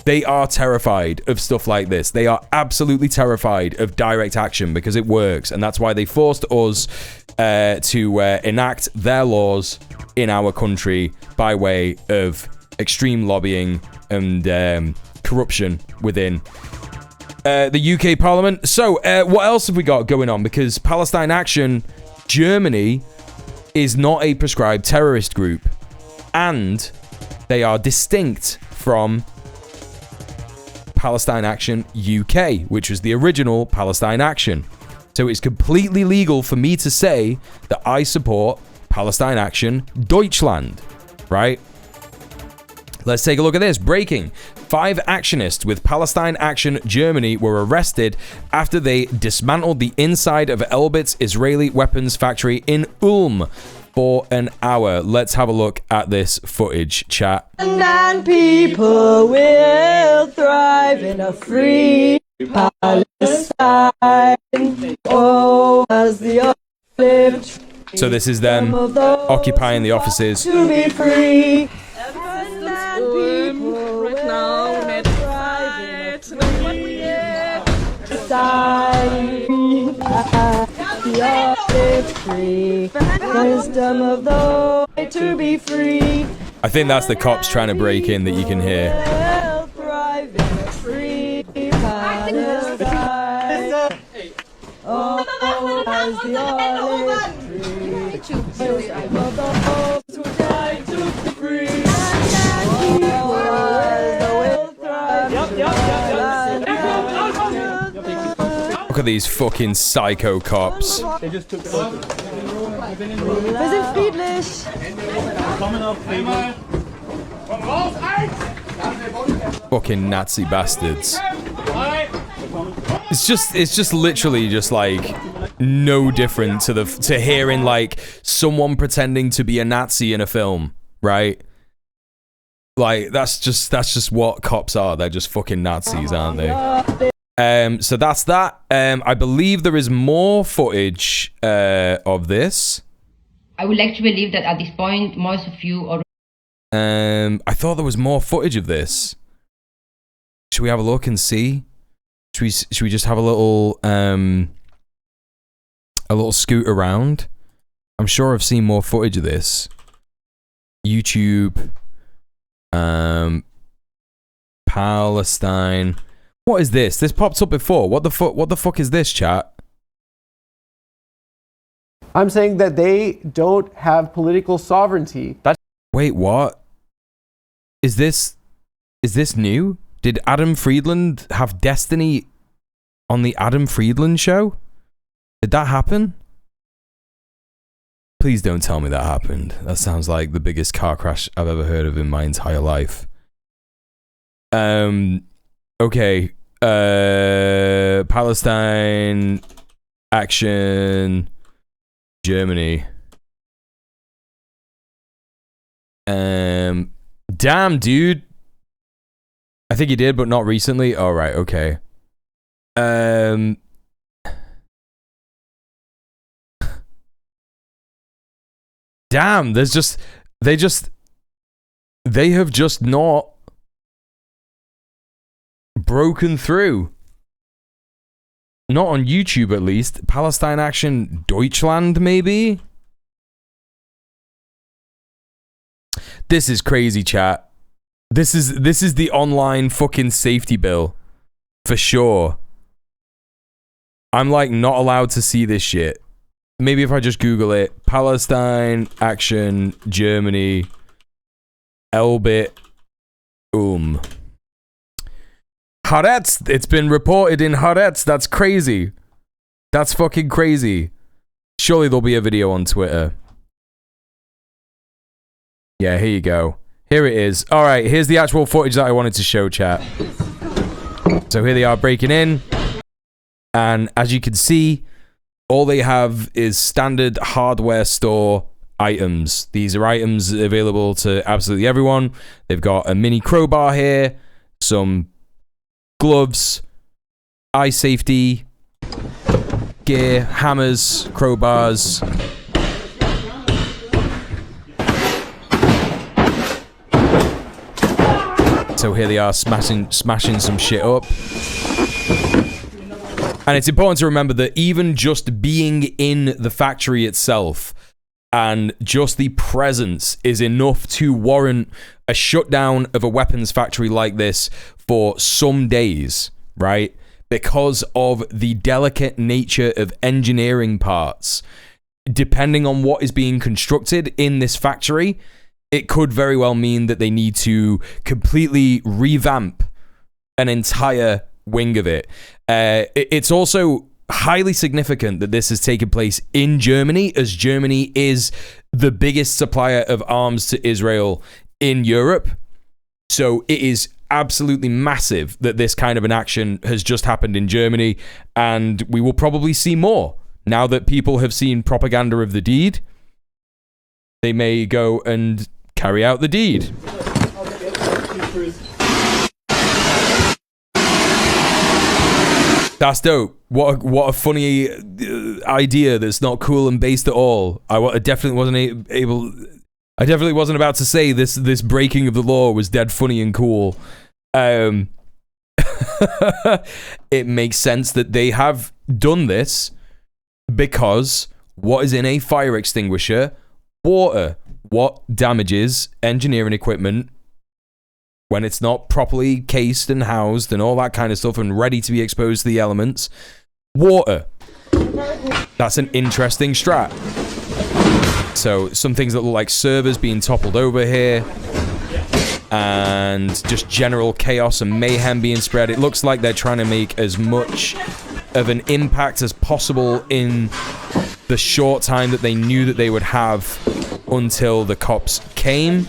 they are terrified of stuff like this. They are absolutely terrified of direct action because it works. And that's why they forced us to enact their laws in our country by way of extreme lobbying and corruption within the UK Parliament. So, what else have we got going on? Because Palestine Action, Germany, is not a prescribed terrorist group. And they are distinct from Palestine Action UK, which was the original Palestine Action. So it's completely legal for me to say that I support Palestine Action Deutschland, right? Let's take a look at this. Breaking. 5 actionists with Palestine Action Germany were arrested after they dismantled the inside of Elbit's Israeli weapons factory in Ulm for an hour. Let's have a look at this footage, chat. And people will thrive in a free Palestine. Oh, as the olive. So this is them occupying the offices. To be free. Right now, we made it. Wisdom of the to be free. I think that's the cops trying to break in that you can hear. Oh, as the olive tree, wisdom of the hopes who died to be free. Look at these fucking psycho cops. They just took photos. Wir sind friedlich. Fucking Nazi bastards. It's just literally just like no different to hearing like someone pretending to be a Nazi in a film, right? Like that's just what cops are. They're just fucking Nazis, aren't they? So that's that. I believe there is more footage of this. I would like to believe that at this point most of you already. I thought there was more footage of this. Should we have a look and see? Should we just have a little scoot around? I'm sure I've seen more footage of this. YouTube, Palestine. What is this? This popped up before. What the fuck is this, chat? I'm saying that they don't have political sovereignty. Wait, what? Is this new? Did Adam Friedland have Destiny on the Adam Friedland show? Did that happen? Please don't tell me that happened. That sounds like the biggest car crash I've ever heard of in my entire life. Okay. Palestine Action Germany. Damn, dude. I think he did, but not recently. All right, okay. Damn, they have just not broken through. Not on YouTube, at least. Palestine Action Deutschland, maybe? This is crazy, chat. This is the online fucking safety bill. For sure. I'm like not allowed to see this shit. Maybe if I just Google it. Palestine Action Germany Elbit Haaretz. It's been reported in Haaretz. That's crazy. That's fucking crazy. Surely there'll be a video on Twitter. Yeah, here you go. Here it is. All right, here's the actual footage that I wanted to show, chat. So here they are breaking in. And as you can see, all they have is standard hardware store items. These are items available to absolutely everyone. They've got a mini crowbar here, some gloves, eye safety, gear, hammers, crowbars. So here they are smashing some shit up. And it's important to remember that even just being in the factory itself and just the presence is enough to warrant a shutdown of a weapons factory like this for some days, right? Because of the delicate nature of engineering parts. Depending on what is being constructed in this factory, it could very well mean that they need to completely revamp an entire wing of it. It's also highly significant that this has taken place in Germany, as Germany is the biggest supplier of arms to Israel in Europe. So it is absolutely massive that this kind of an action has just happened in Germany, and we will probably see more. Now that people have seen propaganda of the deed, they may go and carry out the deed. That's dope. What a funny idea that's not cool and based at all. I definitely wasn't able... I definitely wasn't about to say this breaking of the law was dead funny and cool. It makes sense that they have done this because what is in a fire extinguisher? Water. What damages engineering equipment when it's not properly cased and housed and all that kind of stuff and ready to be exposed to the elements? Water. That's an interesting strat. So some things that look like servers being toppled over here and just general chaos and mayhem being spread. It looks like they're trying to make as much of an impact as possible in the short time that they knew that they would have until the cops came.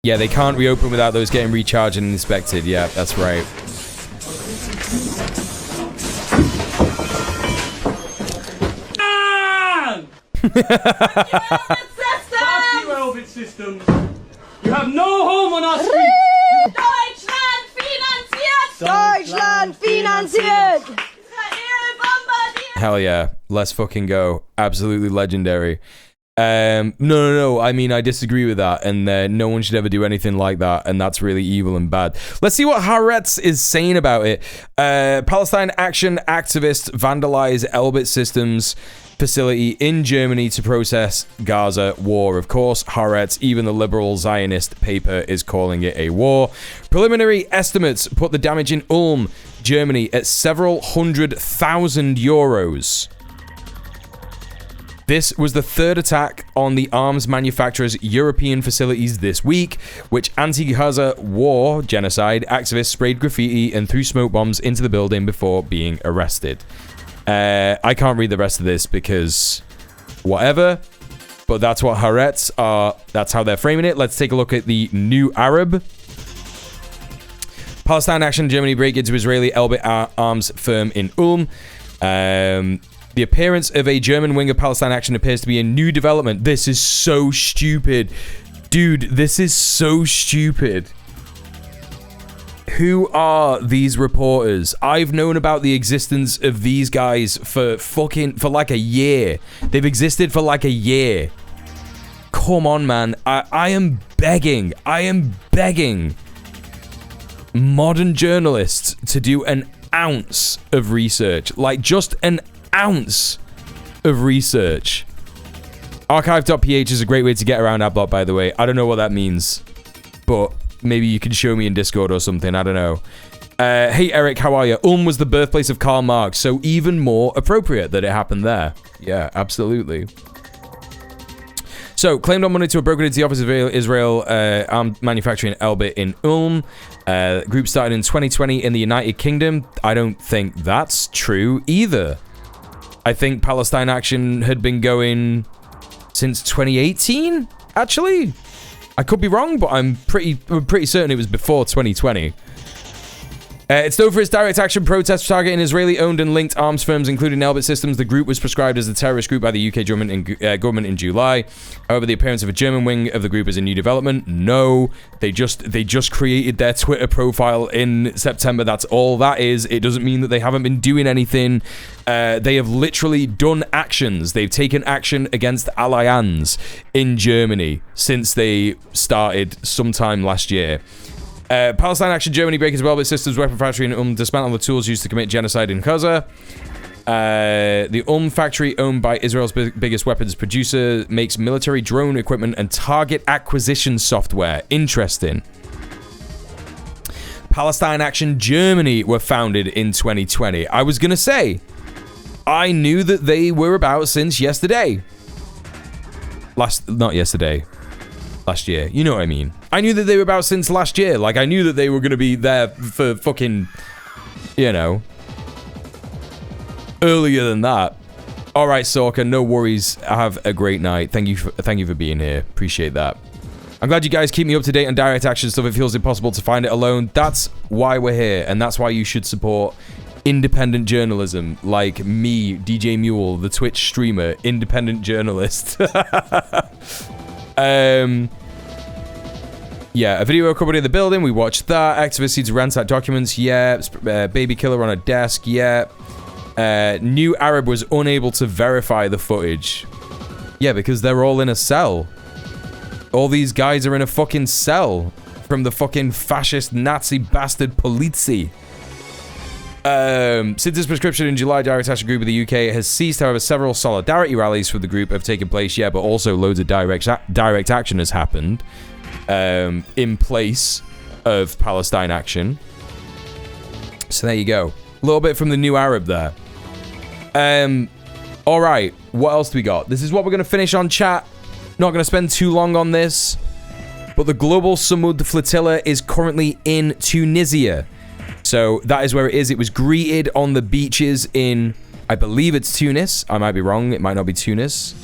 Yeah, they can't reopen without those getting recharged and inspected. Yeah, that's right. Systems. You have no home on our street. Deutschland finanziert! Deutschland finanziert! Hell yeah. Let's fucking go. Absolutely legendary. No. I mean, I disagree with that, and no one should ever do anything like that, and that's really evil and bad. Let's see what Haaretz is saying about it. Palestine Action activists vandalize Elbit Systems facility in Germany to protest Gaza war. Of course, Haaretz, even the liberal Zionist paper, is calling it a war. Preliminary estimates put the damage in Ulm, Germany, at several €100,000. This was the third attack on the arms manufacturer's European facilities this week, which anti-Gaza war genocide activists sprayed graffiti and threw smoke bombs into the building before being arrested. I can't read the rest of this because whatever, but that's what Haaretz are. That's how they're framing it. Let's take a look at the New Arab. Palestine Action Germany break into Israeli Elbit arms firm in Ulm. The appearance of a German wing of Palestine Action appears to be a new development. This is so stupid. Dude, this is so stupid. Who are these reporters? I've known about the existence of these guys for like a year. They've existed for like a year. Come on, man. I am begging modern journalists to do an ounce of research. Like, just an ounce of research. Archive.ph is a great way to get around AdBlock, by the way. I don't know what that means, but maybe you can show me in Discord or something. I don't know. Hey, Eric, how are you? Ulm was the birthplace of Karl Marx, so even more appropriate that it happened there. Yeah, absolutely. So, claimed on Monday to have broken into the office of Israel armed manufacturing Elbit in Ulm. Group started in 2020 in the United Kingdom. I don't think that's true either. I think Palestine Action had been going since 2018, actually. I could be wrong, but I'm pretty certain it was before 2020. It's known for its direct action protests targeting Israeli-owned and linked arms firms, including Elbit Systems. The group was prescribed as a terrorist group by the UK government in July. However, the appearance of a German wing of the group is a new development. No, they just created their Twitter profile in September. That's all that is. It doesn't mean that they haven't been doing anything. They have literally done actions. They've taken action against Allianz in Germany since they started sometime last year. Palestine Action Germany break as well, but systems weapon factory in dismantle the tools used to commit genocide in Gaza. The factory, owned by Israel's biggest weapons producer, makes military drone equipment and target acquisition software. Interesting. Palestine Action Germany were founded in 2020. I was gonna say, I knew that they were about since yesterday. Not yesterday. Last year. You know what I mean. I knew that they were about since last year. Like, I knew that they were going to be there for fucking, you know, earlier than that. All right, Sorka, no worries. Have a great night. Thank you for being here. Appreciate that. I'm glad you guys keep me up to date on direct action stuff. It feels impossible to find it alone. That's why we're here, and that's why you should support independent journalism like me, djmuel, the Twitch streamer, independent journalist. Yeah, a video recorded in the building. We watched that. Activists seem to ransack documents. Yeah. Baby killer on a desk. Yeah. New Arab was unable to verify the footage. Yeah, because they're all in a cell. All these guys are in a fucking cell from the fucking fascist Nazi bastard Polizzi. Since its prescription in July, direct action group of the UK has ceased. However, several solidarity rallies for the group have taken place. Yeah, but also loads of direct action has happened in place of Palestine Action. So there you go. A little bit from the New Arab there. All right, what else do we got? This is what we're going to finish on, chat. Not going to spend too long on this, but the Global Samud Flotilla is currently in Tunisia. So that is where it is. It was greeted on the beaches in, I believe it's Tunis. I might be wrong. It might not be Tunis.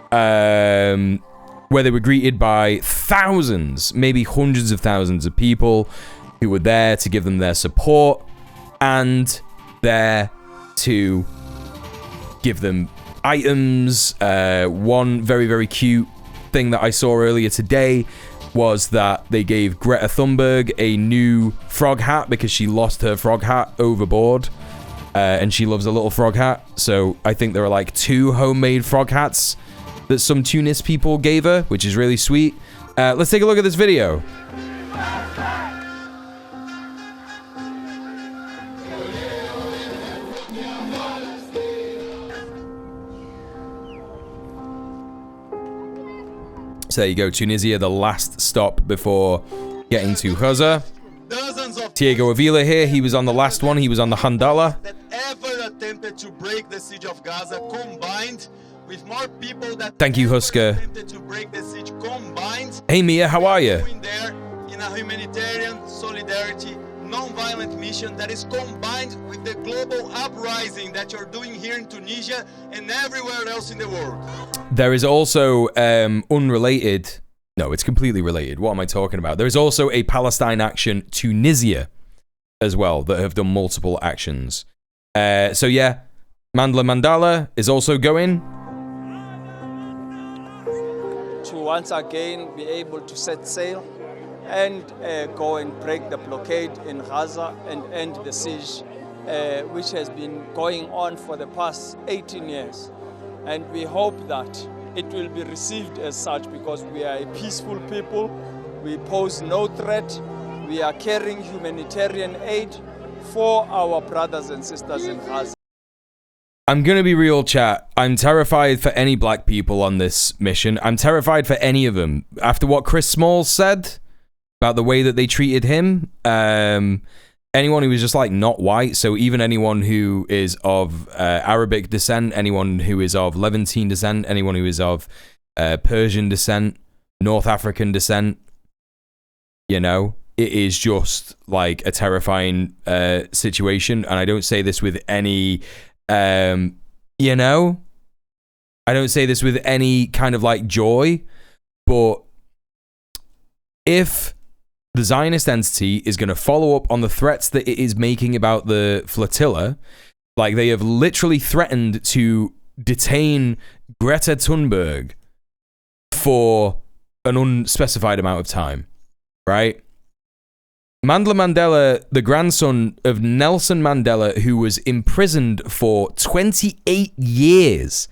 Where they were greeted by thousands, maybe hundreds of thousands of people who were there to give them their support and there to give them items. One very, very cute thing that I saw earlier today was that they gave Greta Thunberg a new frog hat because she lost her frog hat overboard. And she loves a little frog hat. So I think there are like 2 homemade frog hats that some Tunis people gave her, which is really sweet. Let's take a look at this video. So there you go, Tunisia, the last stop before getting to Gaza. Diego Avila here, he was on the last one, he was on the Handala. That ever attempted to break the siege of Gaza, combined with more people that thank you, Husker. attempted to break the siege, combined. Hey Mia, how are you? There in a humanitarian solidarity, non-violent mission that is combined with the global uprising that you're doing here in Tunisia and everywhere else in the world. There is also unrelated. No, it's completely related. What am I talking about? There is also a Palestine Action Tunisia as well that have done multiple actions. So yeah, Mandla Mandela is also going. To once again be able to set sail and go and break the blockade in Gaza and end the siege, which has been going on for the past 18 years. And we hope that it will be received as such because we are a peaceful people, we pose no threat, we are carrying humanitarian aid for our brothers and sisters in Gaza. I'm gonna be real, chat. I'm terrified for any black people on this mission. I'm terrified for any of them. After what Chris Smalls said about the way that they treated him, anyone who was just like not white, so even anyone who is of Arabic descent, anyone who is of Levantine descent, anyone who is of Persian descent, North African descent, you know, it is just like a terrifying situation. And I don't say this with any, you know, I don't say this with any kind of like joy, but if the Zionist entity is going to follow up on the threats that it is making about the flotilla, like they have literally threatened to detain Greta Thunberg for an unspecified amount of time, right? Mandla Mandela, the grandson of Nelson Mandela, who was imprisoned for 28 years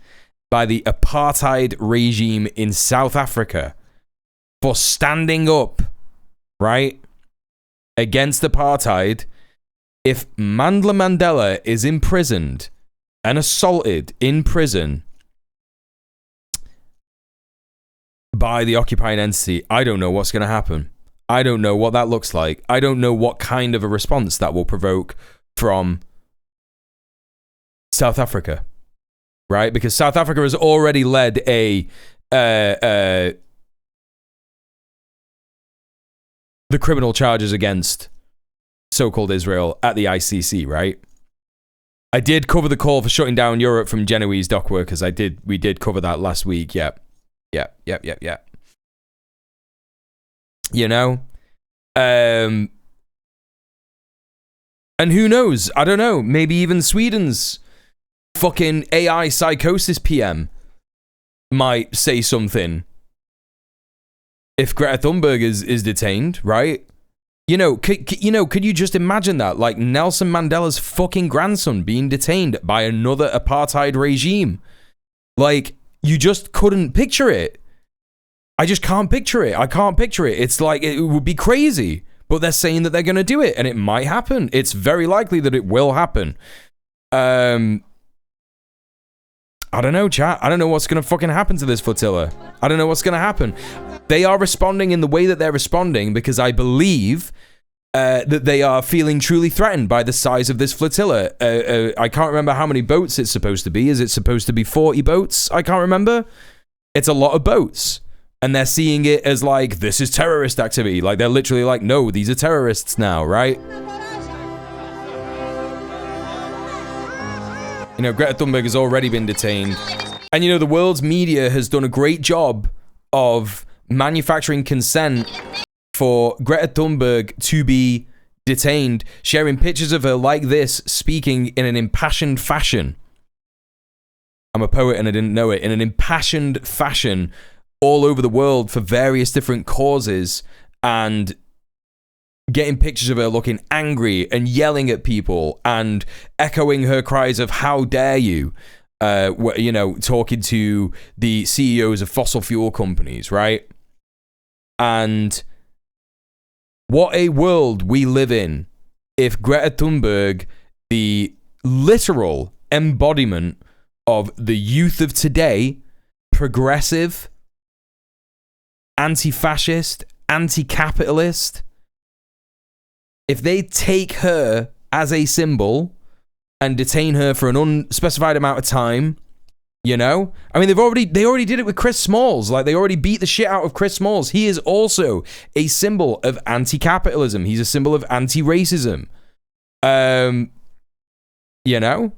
by the apartheid regime in South Africa for standing up, right, against apartheid. If Mandla Mandela is imprisoned and assaulted in prison by the occupying entity, I don't know what's going to happen. I don't know what that looks like. I don't know what kind of a response that will provoke from South Africa, right? Because South Africa has already led the criminal charges against so-called Israel at the ICC, right? I did cover the call for shutting down Europe from Genoese dock workers. We did cover that last week. Yep. You know? And who knows? I don't know. Maybe even Sweden's fucking AI psychosis PM might say something if Greta Thunberg is detained, right? You know, could you just imagine that? Like Nelson Mandela's fucking grandson being detained by another apartheid regime. Like, you just couldn't picture it. I just can't picture it. I can't picture it. It's like, it would be crazy. But they're saying that they're going to do it, and it might happen. It's very likely that it will happen. I don't know, chat. I don't know what's going to fucking happen to this flotilla. I don't know what's going to happen. They are responding in the way that they're responding because I believe that they are feeling truly threatened by the size of this flotilla. I can't remember how many boats it's supposed to be. Is it supposed to be 40 boats? I can't remember. It's a lot of boats. And they're seeing it as like, this is terrorist activity. Like, they're literally like, no, these are terrorists now, right? You know, Greta Thunberg has already been detained. And, you know, the world's media has done a great job of manufacturing consent for Greta Thunberg to be detained, sharing pictures of her like this, speaking in an impassioned fashion. I'm a poet and I didn't know it. In an impassioned fashion all over the world for various different causes, and getting pictures of her looking angry and yelling at people and echoing her cries of "How dare you?" You know, talking to the CEOs of fossil fuel companies, right? And what a world we live in if Greta Thunberg, the literal embodiment of the youth of today, progressive, anti-fascist, anti-capitalist, if they take her as a symbol and detain her for an unspecified amount of time, you know? I mean, they already did it with Chris Smalls. Like, they already beat the shit out of Chris Smalls. He is also a symbol of anti-capitalism. He's a symbol of anti-racism. You know?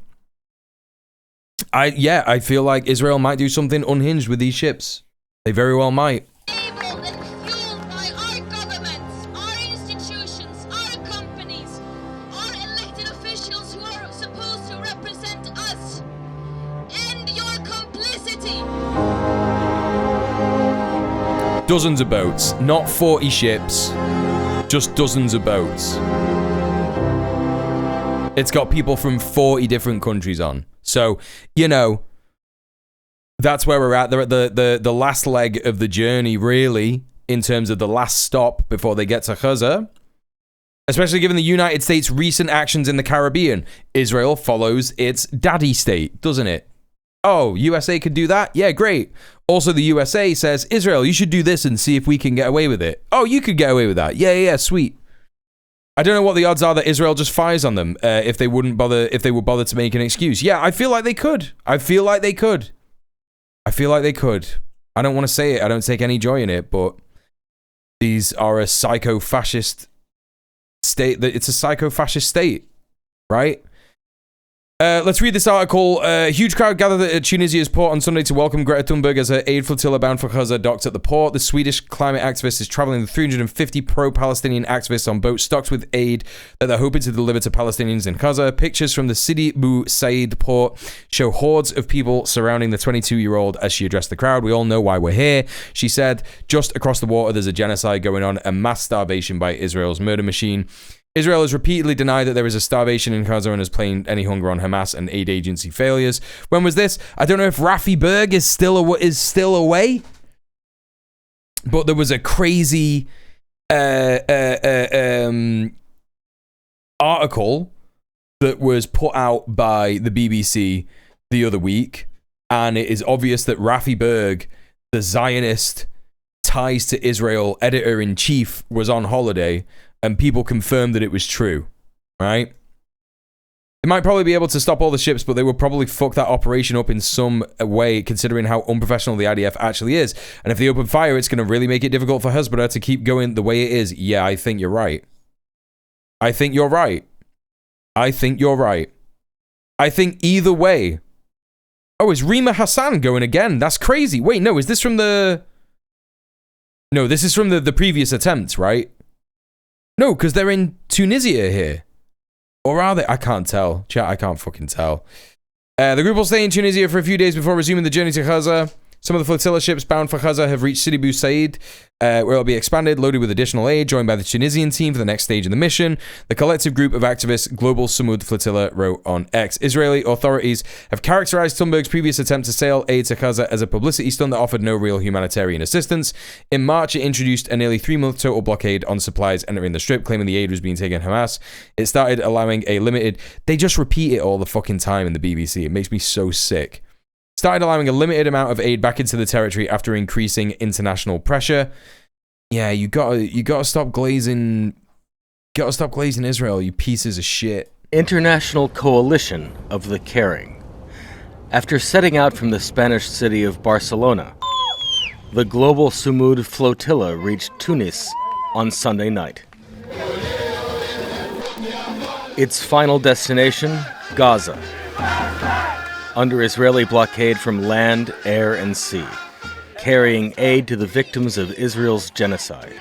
I feel like Israel might do something unhinged with these ships. They very well might. dozens of boats, not 40 ships, just dozens of boats. It's got people from 40 different countries on. So, you know, that's where we're at. They're at the last leg of the journey, really, in terms of the last stop before they get to Gaza. Especially given the United States' recent actions in the Caribbean. Israel follows its daddy state, doesn't it? Oh, USA could do that? Yeah, great. Also, the USA says, Israel, you should do this and see if we can get away with it. Oh, you could get away with that. Yeah, sweet. I don't know what the odds are that Israel just fires on them if they would bother to make an excuse. Yeah, I feel like they could. I feel like they could. I don't want to say it. I don't take any joy in it, but these are a psycho-fascist state. It's a psycho-fascist state, right? Let's read this article. A huge crowd gathered at Tunisia's port on Sunday to welcome Greta Thunberg as her aid flotilla bound for Gaza docked at the port. The Swedish climate activist is traveling with 350 pro-Palestinian activists on boats stocked with aid that they're hoping to deliver to Palestinians in Gaza. Pictures from the Sidi Bou Said port show hordes of people surrounding the 22-year-old as she addressed the crowd. We all know why we're here. She said, just across the water, there's a genocide going on, a mass starvation by Israel's murder machine. Israel has repeatedly denied that there is a starvation in Gaza and has blamed any hunger on Hamas and aid agency failures. When was this? I don't know if Rafi Berg is still away, but there was a crazy article that was put out by the BBC the other week, and it is obvious that Rafi Berg, the Zionist ties to Israel editor-in-chief, was on holiday. And people confirmed that it was true, right? They might probably be able to stop all the ships, but they would probably fuck that operation up in some way, considering how unprofessional the IDF actually is. And if they open fire, it's going to really make it difficult for Hezbollah to keep going the way it is. Yeah, I think you're right. I think either way. Oh, is Rima Hassan going again? That's crazy. Wait, no, is this from the... No, this is from the previous attempt, right? No, because they're in Tunisia here. Or are they? I can't tell. Chat, I can't fucking tell. The group will stay in Tunisia for a few days before resuming the journey to Gaza. Some of the flotilla ships bound for Gaza have reached Sidi Bou Said, where it'll be expanded, loaded with additional aid, joined by the Tunisian team for the next stage of the mission. The collective group of activists, Global Samud Flotilla, wrote on X. Israeli authorities have characterized Thunberg's previous attempt to sail aid to Gaza as a publicity stunt that offered no real humanitarian assistance. In March, it introduced a nearly 3-month total blockade on supplies entering the strip, claiming the aid was being taken Hamas. It started allowing a limited... They just repeat it all the fucking time in the BBC. It makes me so sick. Started allowing a limited amount of aid back into the territory after increasing international pressure. Yeah, you gotta stop glazing. Gotta stop glazing Israel, you pieces of shit. International Coalition of the Caring. After setting out from the Spanish city of Barcelona, the Global Samud Flotilla reached Tunis on Sunday night. Its final destination, Gaza, under Israeli blockade from land, air, and sea, carrying aid to the victims of Israel's genocide.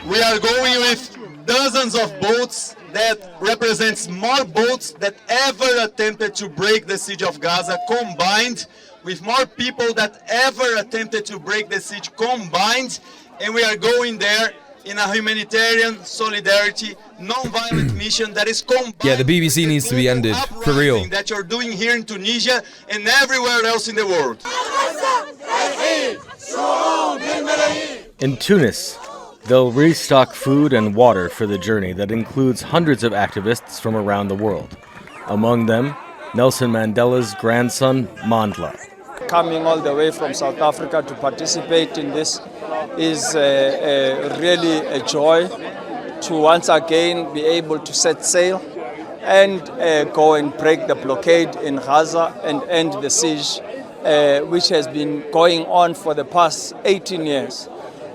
We are going with dozens of boats that represents more boats that ever attempted to break the siege of Gaza combined, with more people that ever attempted to break the siege combined, and we are going there in a humanitarian solidarity, non-violent mission that is combined. Yeah, the BBC needs to be ended, for real. That you're doing here in Tunisia and everywhere else in the world. In Tunis, they'll restock food and water for the journey that includes hundreds of activists from around the world. Among them, Nelson Mandela's grandson, Mandla. Coming all the way from South Africa to participate in this is really a joy to once again be able to set sail and go and break the blockade in Gaza and end the siege, which has been going on for the past 18 years.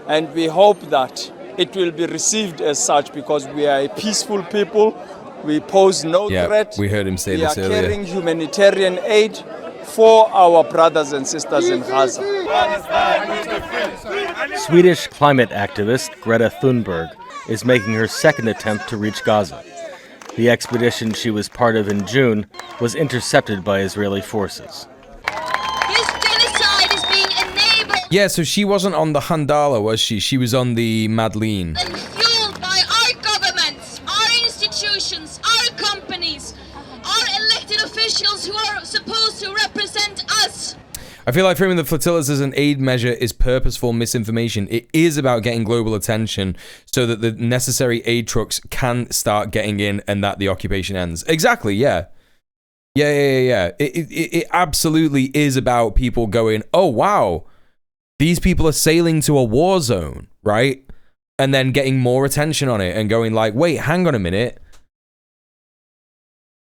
And we hope that it will be received as such because we are a peaceful people. We pose no threat. We heard him say this earlier. We are carrying humanitarian aid for our brothers and sisters in Gaza. Swedish climate activist Greta Thunberg is making her second attempt to reach Gaza. The expedition she was part of in June was intercepted by Israeli forces. This genocide is being enabled Yeah, so she wasn't on the Handala, was she? She was on the Madeleine. And fueled by our governments, our institutions, our companies, our elected officials who are supposed to represent us. I feel like framing the flotillas as an aid measure is purposeful misinformation. It is about getting global attention so that the necessary aid trucks can start getting in and that the occupation ends. Exactly, yeah. Yeah. It absolutely is about people going, oh, wow, these people are sailing to a war zone, right? And then getting more attention on it and going like, wait, hang on a minute.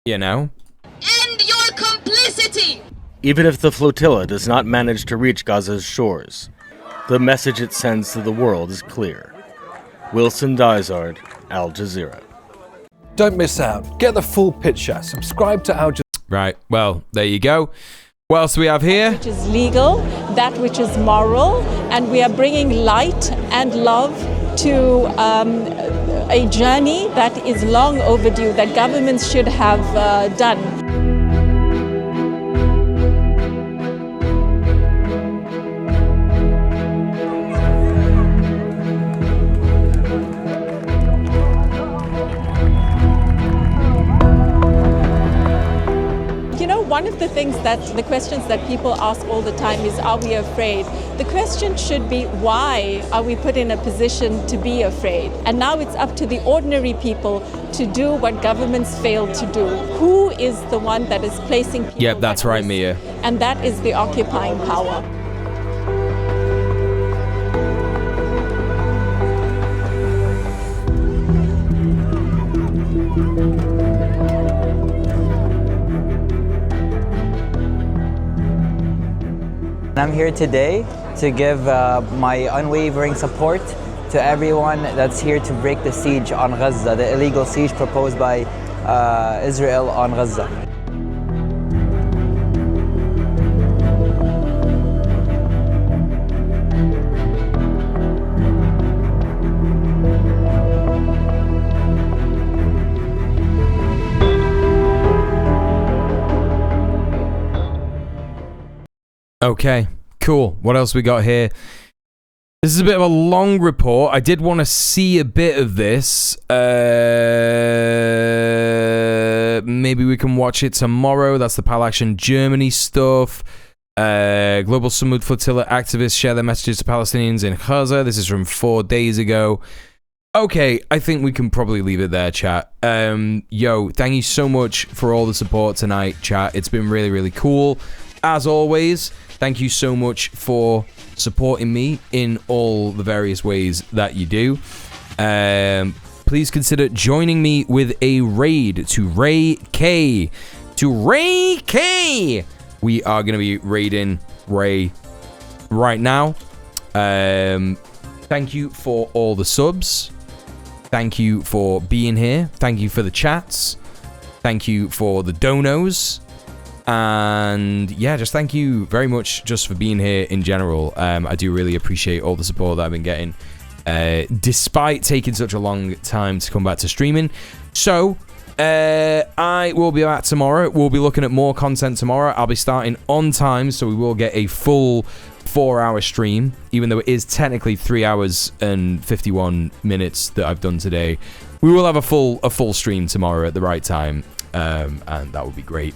You know? End your complicity! Even if the flotilla does not manage to reach Gaza's shores, the message it sends to the world is clear. Wilson Dysart, Al Jazeera. Don't miss out. Get the full picture. Subscribe to Al Jazeera. Right, well, there you go. What else do we have here? Which is legal, that which is moral, and we are bringing light and love to a journey that is long overdue, that governments should have done. One of the things the questions that people ask all the time is, are we afraid? The question should be, why are we put in a position to be afraid? And now it's up to the ordinary people to do what governments fail to do. Who is the one that is placing people? Yep, that's right, Mia. And that is the occupying power. I'm here today to give my unwavering support to everyone that's here to break the siege on Gaza, the illegal siege proposed by Israel on Gaza. Okay, cool. What else we got here? This is a bit of a long report. I did want to see a bit of this. Maybe we can watch it tomorrow. That's the PAL Action Germany stuff. Global Samud Flotilla activists share their messages to Palestinians in Gaza. This is from 4 days ago. Okay, I think we can probably leave it there, chat. Yo, thank you so much for all the support tonight, chat. It's been really, really cool. As always, thank you so much for supporting me in all the various ways that you do. Please consider joining me with a raid to Ray K. We are going to be raiding Ray right now. Thank you for all the subs. Thank you for being here. Thank you for the chats. Thank you for the donos. And yeah, just thank you very much just for being here in general. I do really appreciate all the support that I've been getting, despite taking such a long time to come back to streaming. So I will be back tomorrow. We'll be looking at more content tomorrow. I'll be starting on time, so we will get a full 4-hour stream, even though it is technically 3 hours and 51 minutes that I've done today. We will have a full stream tomorrow at the right time, and that would be great.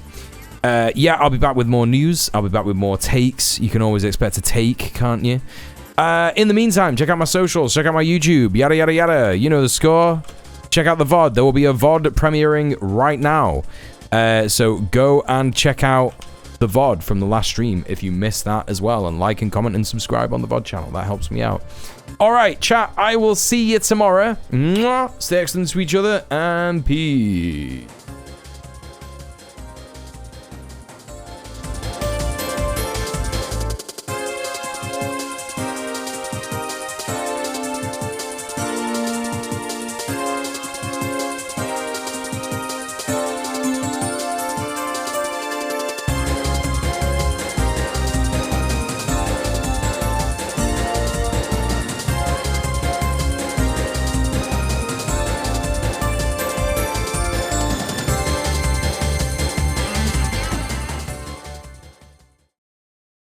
Yeah, I'll be back with more news. I'll be back with more takes. You can always expect a take, can't you? In the meantime, check out my socials. Check out my YouTube. Yada, yada, yada. You know the score. Check out the VOD. There will be a VOD premiering right now. So go and check out the VOD from the last stream if you missed that as well. And like and comment and subscribe on the VOD channel. That helps me out. All right, chat. I will see you tomorrow. Mwah. Stay excellent to each other and peace.